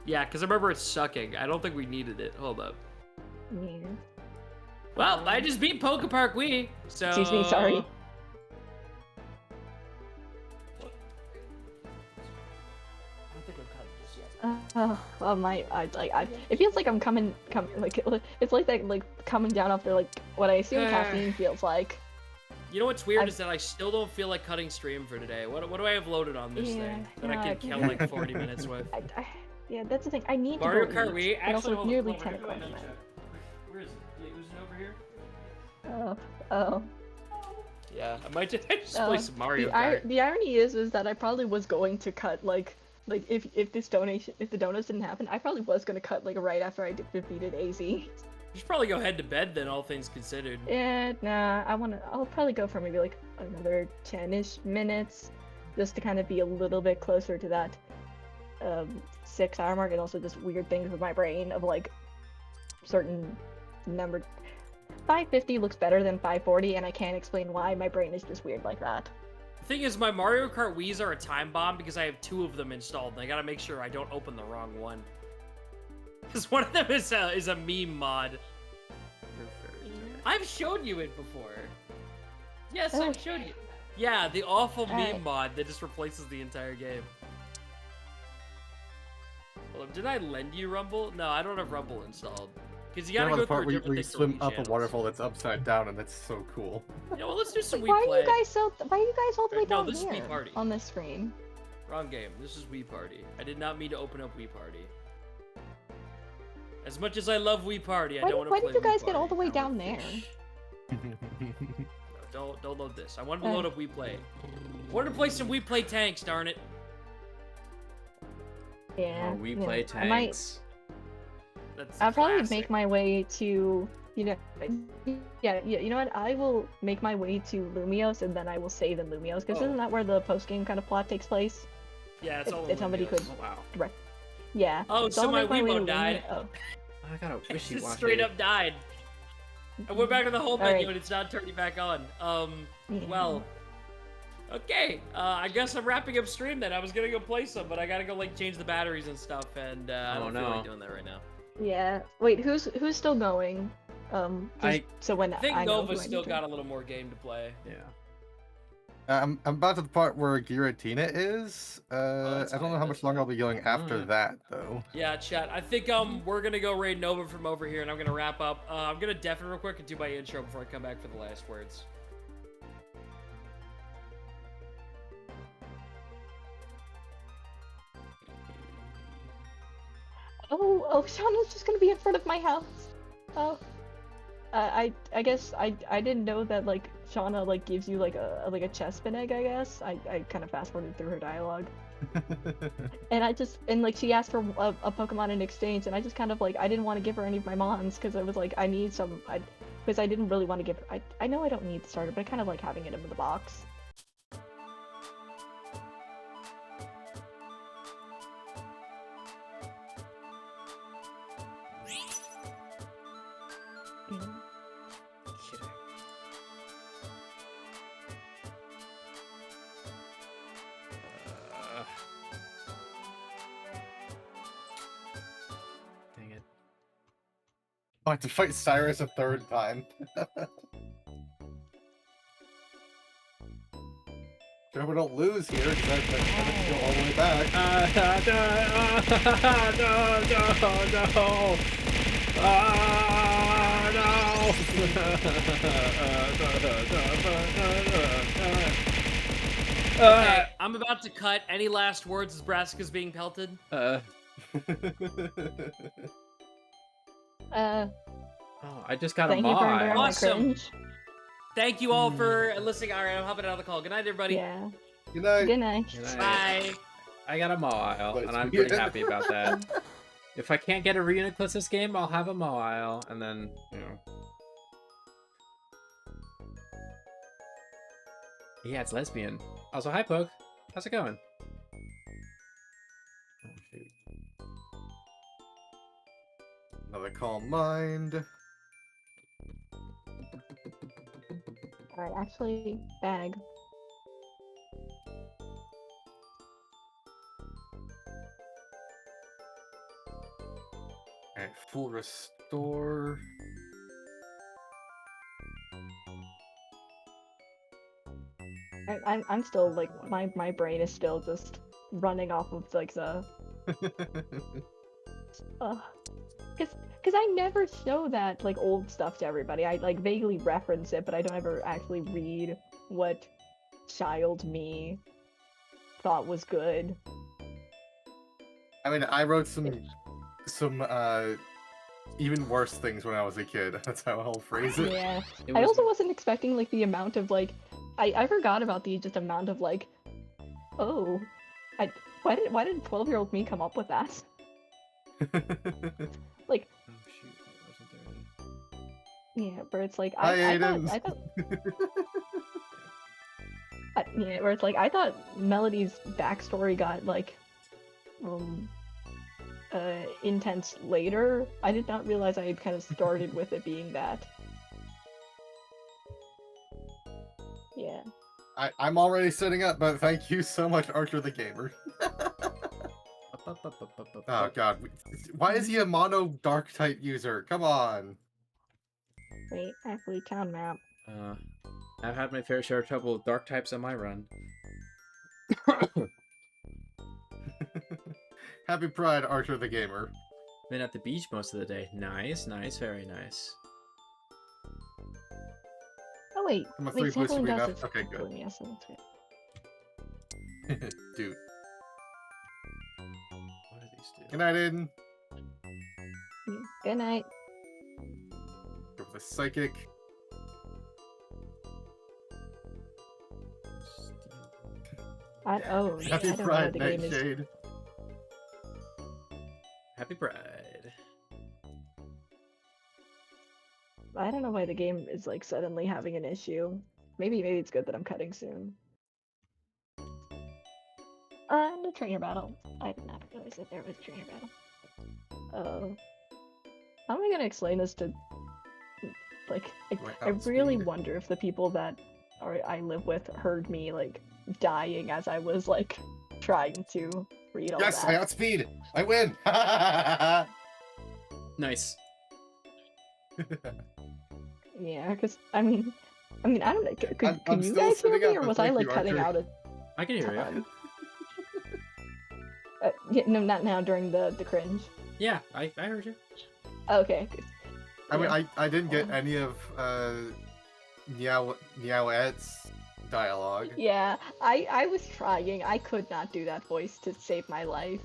Yeah, because I remember it sucking. I don't think we needed it. Hold up. Yeah. Well, I just beat Poke Park Wii, so. Excuse me, sorry. It feels like I'm coming like it's like that like coming down after like what I assume caffeine feels like. You know what's weird is that I still don't feel like cutting stream for today. What do I have loaded on this thing that I can kill like 40 minutes with? Yeah, that's the thing. I need Mario to Kart go Wii. eat, and also Actually, nearly hold 10 on, o'clock. Where is it? Yeah, was it over here? Oh. Yeah, I might just play some Mario Kart. The irony is that I probably was going to cut like if the donuts didn't happen, I probably was gonna cut like right after I defeated AZ. You should probably go head to bed then, all things considered. Yeah, nah, I'll probably go for maybe like another 10-ish minutes, just to kind of be a little bit closer to that 6-hour mark, and also just weird things with my brain of like certain number. 550 looks better than 540, and I can't explain why. My brain is just weird like that. The thing is, my Mario Kart Wiis are a time bomb because I have 2 of them installed, and I gotta make sure I don't open the wrong one. Because one of them is a meme mod. I've shown you it before. Yes, I've shown you. Yeah, the awful meme mod that just replaces the entire game. Well, did I lend you Rumble? No, I don't have Rumble installed. Because you gotta go the part through where you swim up a waterfall that's upside down, and that's so cool. Yeah, well, let's do some Wii Why Play. are you guys all the way No, down this is here Wii Party. on this screen? Wrong game. This is Wii Party. I did not mean to open up Wii Party. As much as I love Wii Party, I don't want to play Why did you guys Wii get all Party. the way down there? No, don't load this. I wanted to load up Wii Play. I wanted to play some Wii Play tanks, darn it. Yeah. Oh, we play I might. tanks. That's I'll probably classic. make my way to, you know, yeah, you know what? I will make my way to Lumios, and then I will save in Lumios, because isn't that where the post-game kind of plot takes place? Yeah, it's all if somebody Lumios. could. Oh, wow. Direct. Yeah. Oh, so I'll my make way to Wiimote died. Lumio- I got a It wishy just washy. straight up died. I went back to the home menu Alright. and it's not turning back on. Yeah. Well, Okay, I guess I'm wrapping up stream then. I was gonna go play some, but I gotta go like change the batteries and stuff, and I don't feel like doing that right now. Yeah. Wait, who's still going? So when I think I know Nova's who I still need to- got a little more game to play. Yeah. I'm about to the part where Giratina is. I don't know how much longer I'll be going after that, though. Yeah, chat. I think we're gonna go raid Nova from over here, and I'm gonna wrap up. I'm gonna deafen real quick and do my intro before I come back for the last words. Oh, Shauna's just gonna be in front of my house. Oh. I guess I didn't know that like Shauna like gives you like a chestnut egg. I guess I kind of fast forwarded through her dialogue, and like she asked for a Pokemon in exchange, and I just kind of like I didn't want to give her any of my mons because I was like I need some because I didn't really want to give her, I know I don't need the starter, but I kind of like having it in the box. Dang it. I have to fight Cyrus a third time. Sure we don't lose here, because I have to go all the way back. Okay, I'm about to cut. Any last words as Brassica's being pelted? Oh, I just got a Thank you for mod. enduring my Awesome. cringe. Thank you all for listening. All right, I'm hopping out of the call. Good night, everybody. Yeah. Good night. Good night. Bye. I got a mile, and I'm pretty happy about that. If I can't get a Reuniclus this game, I'll have a mile, and then, you know. Yeah, it's lesbian. Also, hi, Poke. How's it going? Oh, shoot. Another calm mind. Alright, actually, bag. Alright, full restore. I'm still like my brain is still just running off of like the because I never show that like old stuff to everybody. I like vaguely reference it, but I don't ever actually read what child me thought was good. I mean, I wrote some even worse things when I was a kid. That's how I'll phrase it. Yeah. I also wasn't expecting like the amount of like I forgot about the just amount of like why did 12-year-old me come up with that? Like Oh, shoot. It wasn't there. yeah, where it's like I thought yeah, where it's like I thought Melody's backstory got like intense later. I did not realize I had kind of started with it being that. Yeah. I'm already setting up, but thank you so much, Archer the Gamer. Oh god, why is he a mono dark type user? Come on. Wait, actually, town map. I've had my fair share of trouble with dark types on my run. Happy Pride, Archer the Gamer. Been at the beach most of the day. Nice, nice, very nice. Oh wait, Come on, wait, 3 boosts will Zeppelin be does enough. it. Okay, good. Oh, yes, that's good. Dude. What do these do? Good night, Aiden. Good night. Go for the psychic. I Happy don't know Pride, what the game is. Nightshade. Happy Pride. I don't know why the game is like suddenly having an issue. Maybe it's good that I'm cutting soon. No trainer battle. I did not realize that there was a trainer battle. How am I gonna explain this to like I really wonder if the people that I live with heard me like dying as I was like trying to read all Yes, that. I outspeed. I win. Nice. Yeah, because I mean, I don't know. Could I'm you still guys hear sitting me, at or the was I thank like you, cutting Archer. out a I can hear you. ton? Yeah, no, not now during the cringe. Yeah, I heard you. Okay. I mean, Yeah. I didn't get any of Niaoette's dialogue. Yeah, I was trying. I could not do that voice to save my life.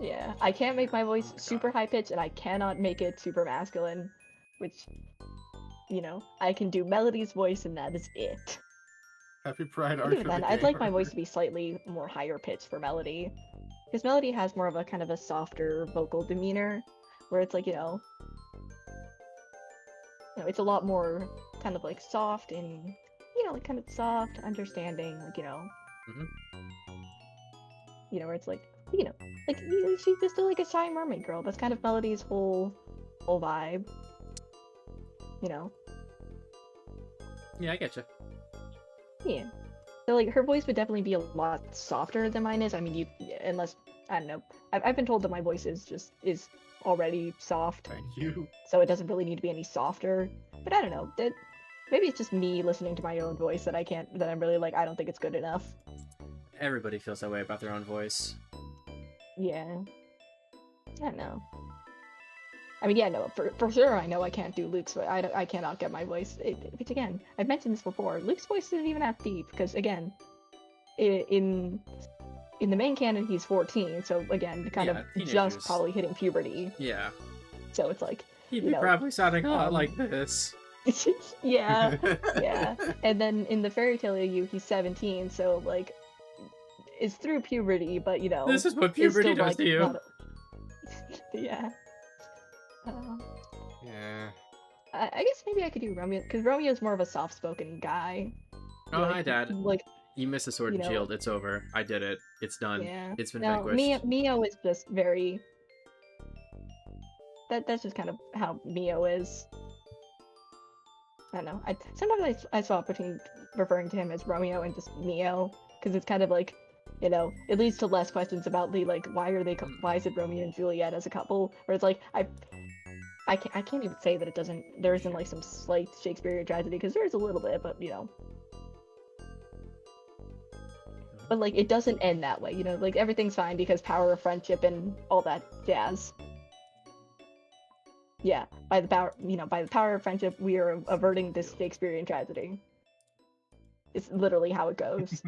Yeah, I can't make my voice super high pitched, and I cannot make it super masculine, which, you know, I can do Melody's voice, and that is it. Happy Pride, And Archer. even then, the I'd like my gamer. voice to be slightly more higher pitched for Melody, because Melody has more of a kind of a softer vocal demeanor, where it's like, you know, it's a lot more kind of like soft and, you know, like kind of soft, understanding, like, you know, where it's like, you know, like she's just like a shy mermaid girl. That's kind of Melody's whole vibe, you know. Yeah, I get you. Yeah. So like her voice would definitely be a lot softer than mine is. I mean, unless I don't know. I've been told that my voice is already soft. Thank you. So it doesn't really need to be any softer. But I don't know. Maybe it's just me listening to my own voice that I'm really like, I don't think it's good enough. Everybody feels that way about their own voice. Yeah. I don't know. I mean, yeah, no, for sure I know I can't do Luke's voice. I cannot get my voice. Which again, I've mentioned this before. Luke's voice isn't even that deep, because again, in the main canon he's 14, so again, kind of teenagers. just probably hitting puberty. Yeah. So it's like, He'd be probably sounding a lot like this. yeah, yeah. And then in the fairy tale you, he's 17, so like, is through puberty, but you know. This is what is puberty still, does like, to you. not yeah. Yeah. I guess maybe I could do Romeo, because Romeo's more of a soft-spoken guy. Oh, Like, hi, Dad. Like, You missed the sword you and know- shield. It's over. I did it. It's done. yeah. It's been No, vanquished. Mio is just very. That's just kind of how Mio is. I don't know. Sometimes I swap between referring to him as Romeo and just Mio, because it's kind of like, you know, it leads to less questions about the like why is it Romeo and Juliet as a couple? Where it's like I can't even say that there isn't like some slight Shakespearean tragedy, because there's a little bit, but you know. But like it doesn't end that way, you know, like everything's fine because power of friendship and all that jazz. Yeah, by the power of friendship, we are averting this Shakespearean tragedy. It's literally how it goes.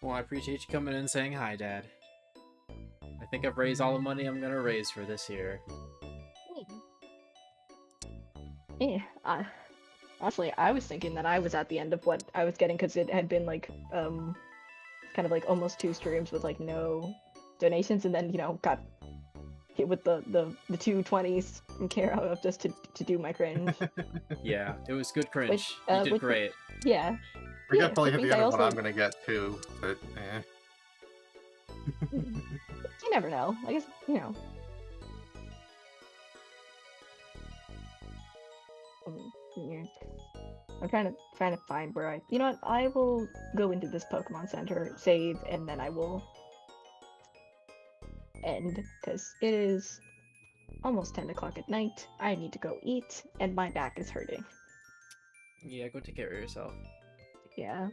Well, I appreciate you coming in and saying hi, Dad. I think I've raised all the money I'm gonna raise for this year. Yeah, honestly, I was thinking that I was at the end of what I was getting, because it had been like, kind of like almost 2 streams with like no donations, and then, you know, got hit with the 220s from Karo just to do my cringe. Yeah, it was good cringe. Which, you did with the- great. Yeah. We Yeah, got probably which hit the means end I of what also- I'm gonna get too, but eh. You never know. I guess, you know. Yeah. I'm trying to find where you know what, I will go into this Pokemon Center, save, and then I will end, because it is almost 10 o'clock at night. I need to go eat, and my back is hurting. Yeah, go take care of yourself. Yeah.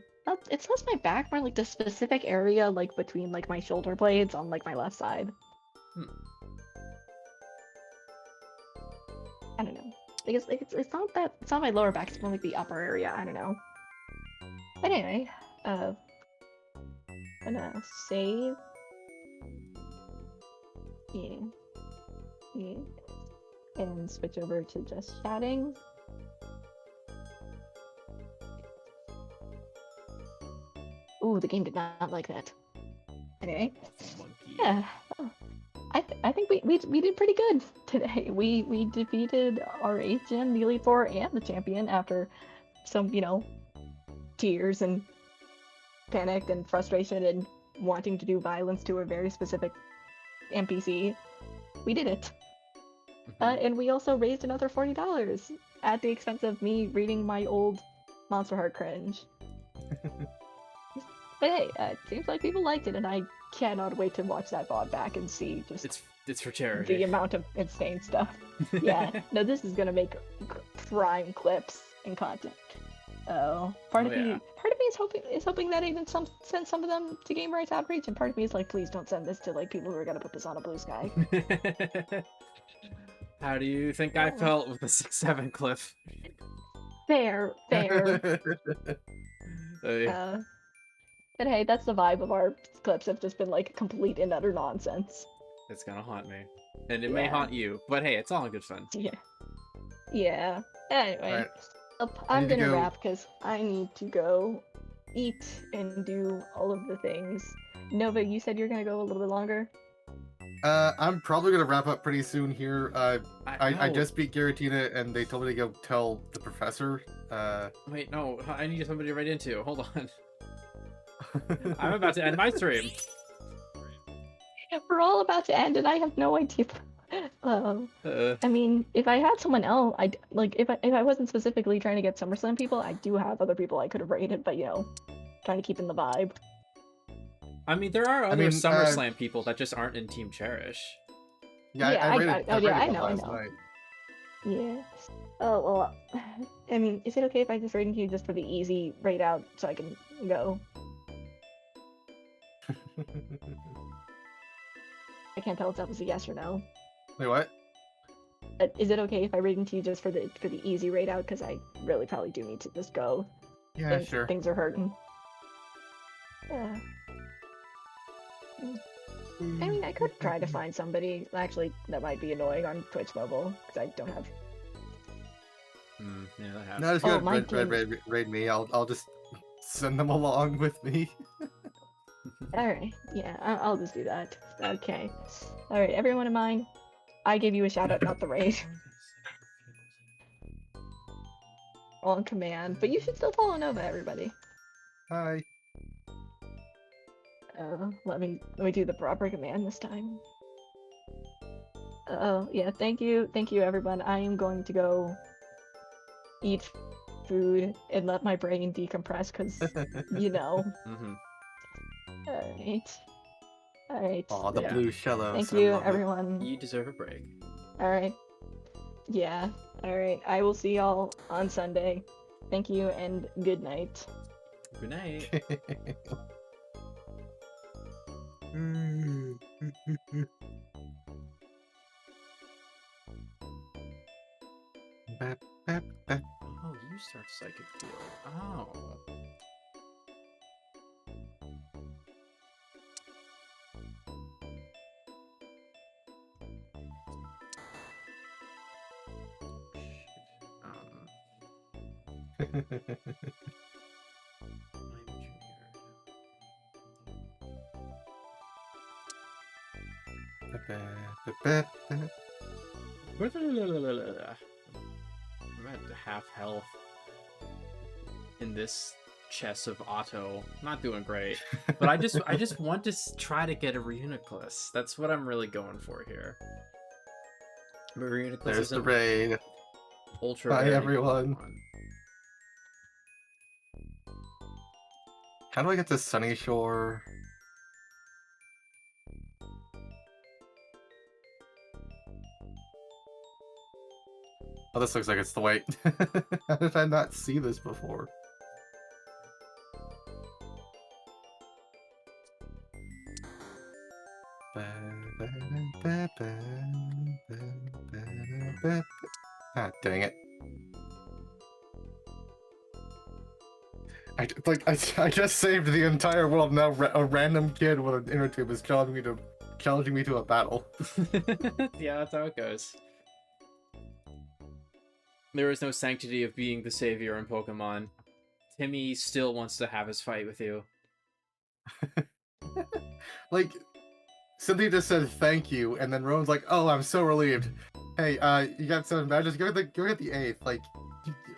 It's less my back, more like the specific area, like between like my shoulder blades on like my left side. I don't know. It's not my lower back, it's more like the upper area, I don't know. But anyway, I'm gonna save. Yeah. And switch over to just chatting. Ooh, the game did not like that. Anyway, yeah. I think we did pretty good today. We defeated our HM, the Elite Four, and the champion after some, you know, tears and panic and frustration and wanting to do violence to a very specific NPC. We did it. And we also raised another $40 at the expense of me reading my old Monster Heart cringe. But hey, it seems like people liked it, and I cannot wait to watch that VOD back and see just it's for charity. the amount of insane stuff. Yeah, no, this is gonna make prime clips and content. Oh, part of me is hoping that I even send some of them to Game Rights Outreach, and part of me is like, please don't send this to like people who are gonna put this on a blue sky. How do you think I felt with the 6-7 clip? Fair. But hey, that's the vibe of our clips. Have just been like complete and utter nonsense. It's gonna haunt me, and it may haunt you. But hey, it's all in good fun. Yeah. Anyway, I'm gonna wrap because I need to go eat and do all of the things. Nova, you said you're gonna go a little bit longer. I'm probably gonna wrap up pretty soon here. I just beat Giratina, and they told me to go tell the professor. Wait, no, I need somebody to write into. Hold on. I'm about to end my stream. We're all about to end, and I have no idea. I mean, if I had someone else, if I wasn't specifically trying to get SummerSlam people, I do have other people I could have rated, but trying to keep in the vibe. I mean, there are other SummerSlam people that just aren't in Team Cherish. I know. Night. Yeah. Oh well. I mean, is it okay if I just raid you just for the easy raid out so I can go? I can't tell if that was a yes or no. Wait, what? Is it okay if I raid into you just for the easy raid out? Because I really probably do need to just go. Yeah, sure. Things are hurting. Yeah. I mean, I could try to find somebody actually that might be annoying on Twitch Mobile because I don't have. Yeah, that happens. No, just go raid me. I'll just send them along with me. Alright, yeah, I'll just do that. Okay. Alright, everyone in mind, I gave you a shout out, not the raid. On command, but you should still follow Nova, everybody. Hi. Let me do the proper command this time. Yeah, thank you everyone. I am going to go eat food and let my brain decompress, because, Alright. Aw, the blue shallows. Thank you, everyone. You deserve a break. Alright. Yeah. Alright. I will see y'all on Sunday. Thank you, and good night. Good night. Oh, you start Psychic Field. Oh. I'm at half health in this chess of Otto. Not doing great, but I just want to try to get a Reuniclus. That's what I'm really going for here. But Reuniclus There's the raid. Ultra. Bye, everyone. How do I get to Sunny Shore? Oh, this looks like it's the way. How did I not see this before? Ah, dang it. I just saved the entire world. Now a random kid with an inner tube is challenging me to a battle. Yeah, that's how it goes. There is no sanctity of being the savior in Pokemon. Timmy still wants to have his fight with you. Like, Cynthia just said thank you, and then Rowan's like, "Oh, I'm so relieved. Hey, you got 7 badges. Go get the 8th. Like,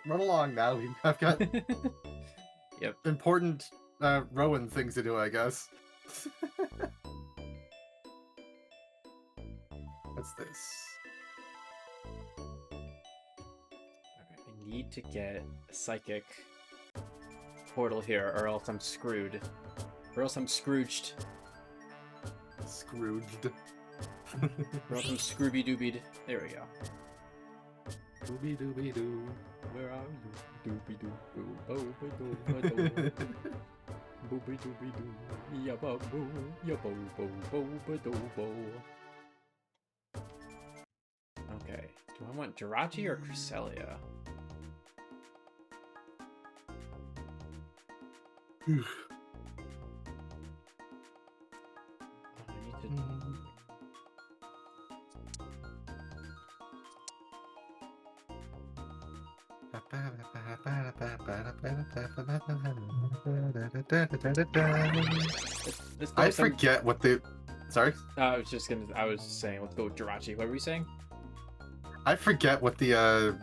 run along now. I've got important Rowan things to do, I guess." What's this? need to get a psychic portal here, or else I'm screwed. Or else I'm Scrooged. Scrooged. Or else I'm Scrooby-Doobied. There we go. Dooby-dooby-doo. Where are you? Doobie-doo-boo. Bo-ba-doo-ba-doo. Booby-dooby-doo. Ya-ba-boo. Ya-bo-bo-bo-ba-doo-bo. Okay. Do I want Jirachi or Cresselia? I need to... I forget what the... Sorry? I was just saying, let's go with Jirachi. What were you saying? I forget what the,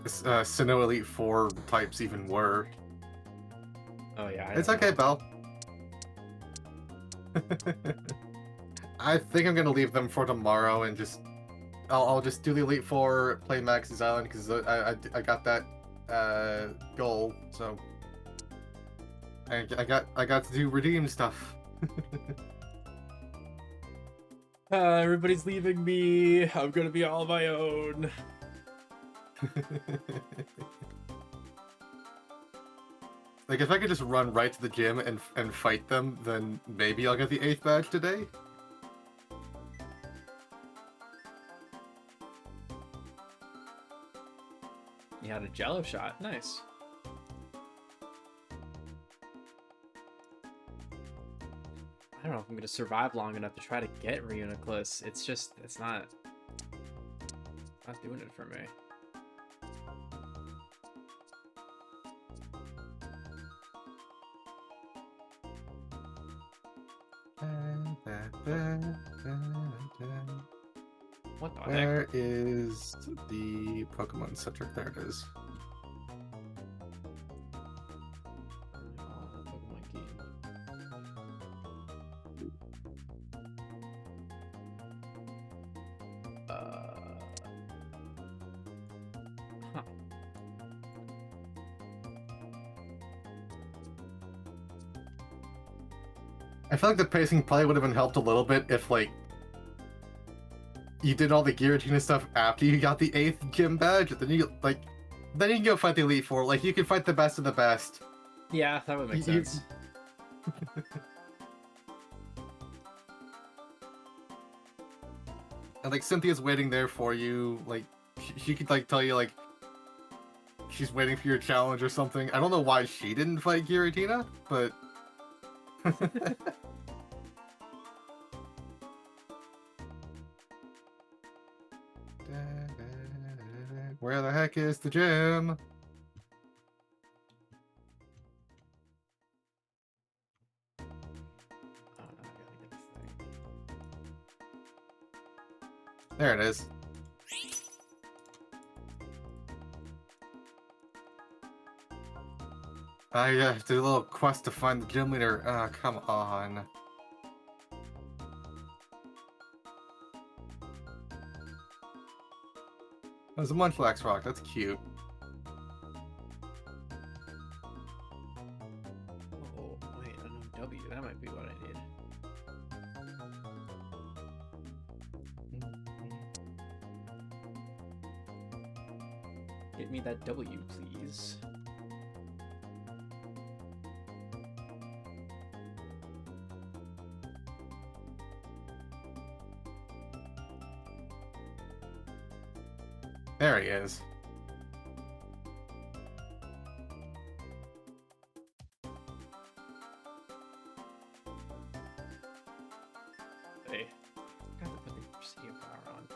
Sinnoh Elite 4 types even were. Oh, yeah. It's okay, Belle. I think I'm gonna leave them for tomorrow and just... I'll just do the Elite Four, play Max's Island, because I got that goal, so... I got to do redeem stuff. Everybody's leaving me. I'm gonna be all on my own. Like, if I could just run right to the gym and fight them, then maybe I'll get the 8th badge today. You had a Jello shot. Nice. I don't know if I'm gonna survive long enough to try to get Reuniclus. It's not doing it for me. What the Where heck? is the Pokemon Center? There it is. Huh. I feel like the pacing probably would have been helped a little bit if, like, you did all the Giratina stuff after you got the 8th gym badge, then you can go fight the Elite Four. Like, you can fight the best of the best. Yeah, that would make sense. And, like, Cynthia's waiting there for you. Like, she could, like, tell you, like, she's waiting for your challenge or something. I don't know why she didn't fight Giratina, but... Where the heck is the gym? There it is. I did a little quest to find the gym leader. Ah, come on. There's a Munchlax rock. That's cute. Oh, wait, I know W. That might be what I need. Get me that W, please. There he is. Hey, gotta put the Presidio power on.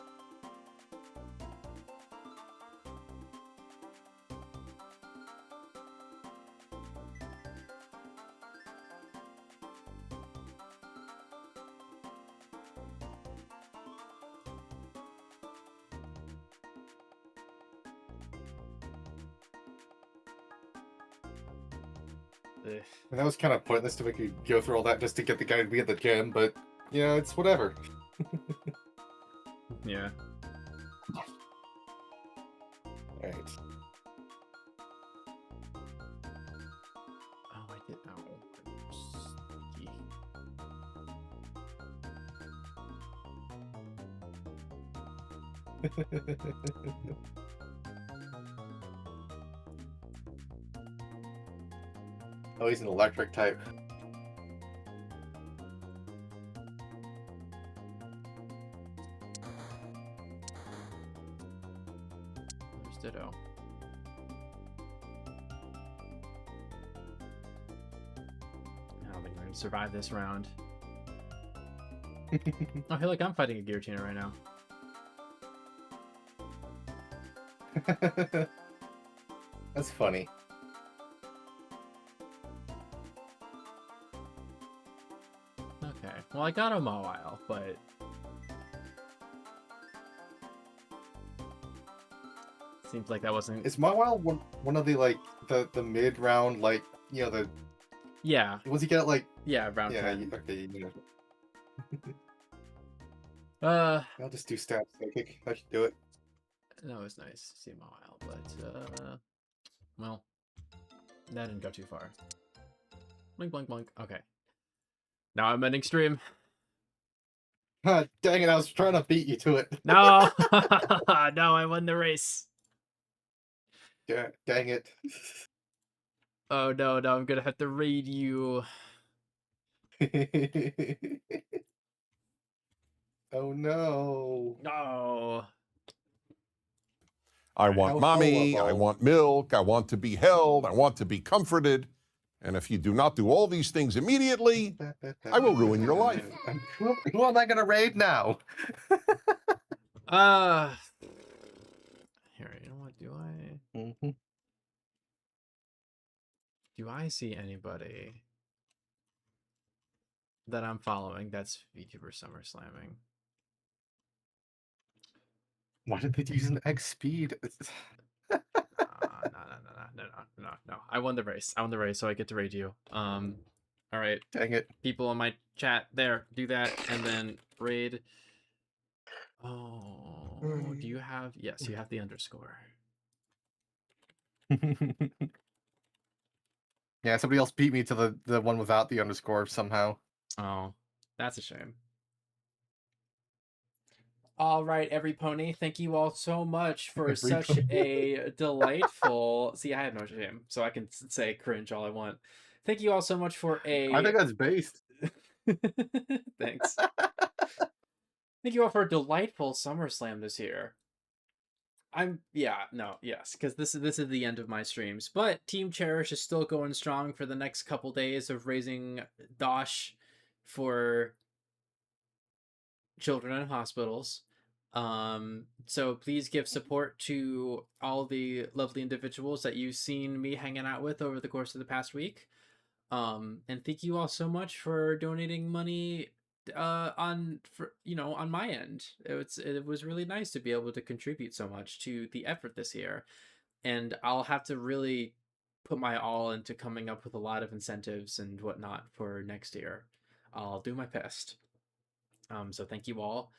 And that was kind of pointless to make you go through all that just to get the guy to be at the gym, but, you know, it's whatever. Yeah. Alright. Oh, he's an electric type. There's Ditto. I don't think we're gonna survive this round. I feel like I'm fighting a Giratina right now. That's funny. Okay, well I got a Mawile, but seems like that wasn't. Is Mawile one of the like the mid round, like, you know, the Yeah. once you get like round 10. Okay, you know. I'll just do stats. I should do it. That was nice to see Mawile, but well, that didn't go too far. Blink, blink, blink. Okay. Now I'm ending stream. Dang it, I was trying to beat you to it. No! No, I won the race. Yeah, dang it. Oh no, I'm gonna have to raid you. Oh no. No. I want mommy, I want milk, I want to be held, I want to be comforted. And if you do not do all these things immediately, I will ruin your life. Who am I going to raid now? Here, you know what? Do I see anybody that I'm following that's VTuber Summer Slamming? Why did they use an X speed? No. I won the race. So I get to raid you. All right. Dang it. People in my chat there, do that, and then raid. Oh, do you have? Yes, you have the underscore. Yeah, somebody else beat me to the one without the underscore somehow. Oh, that's a shame. All right, every pony, thank you all so much for such a delightful... See, I have no shame, so I can say cringe all I want. Thank you all so much for a... I think that's based. Thanks. Thank you all for a delightful SummerSlam this year. Yes, because this is the end of my streams. But Team Cherish is still going strong for the next couple days of raising dosh for children in hospitals. So please give support to all the lovely individuals that you've seen me hanging out with over the course of the past week. And thank you all so much for donating money on my end. It was really nice to be able to contribute so much to the effort this year. And I'll have to really put my all into coming up with a lot of incentives and whatnot for next year. I'll do my best. So thank you all.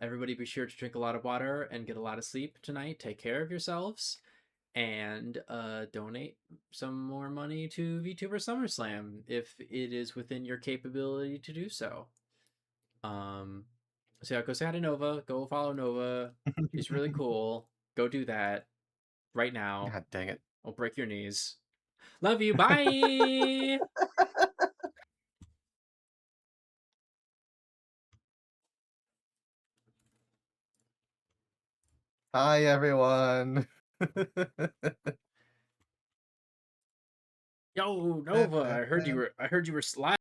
Everybody be sure to drink a lot of water and get a lot of sleep tonight. Take care of yourselves and donate some more money to VTuber Summer Slam if it is within your capability to do so. So yeah, go say hi to Nova. Go follow Nova. She's really cool. Go do that right now. God dang it. I'll break your knees. Love you. Bye. Hi everyone. Yo, Nova, I heard you were sliding.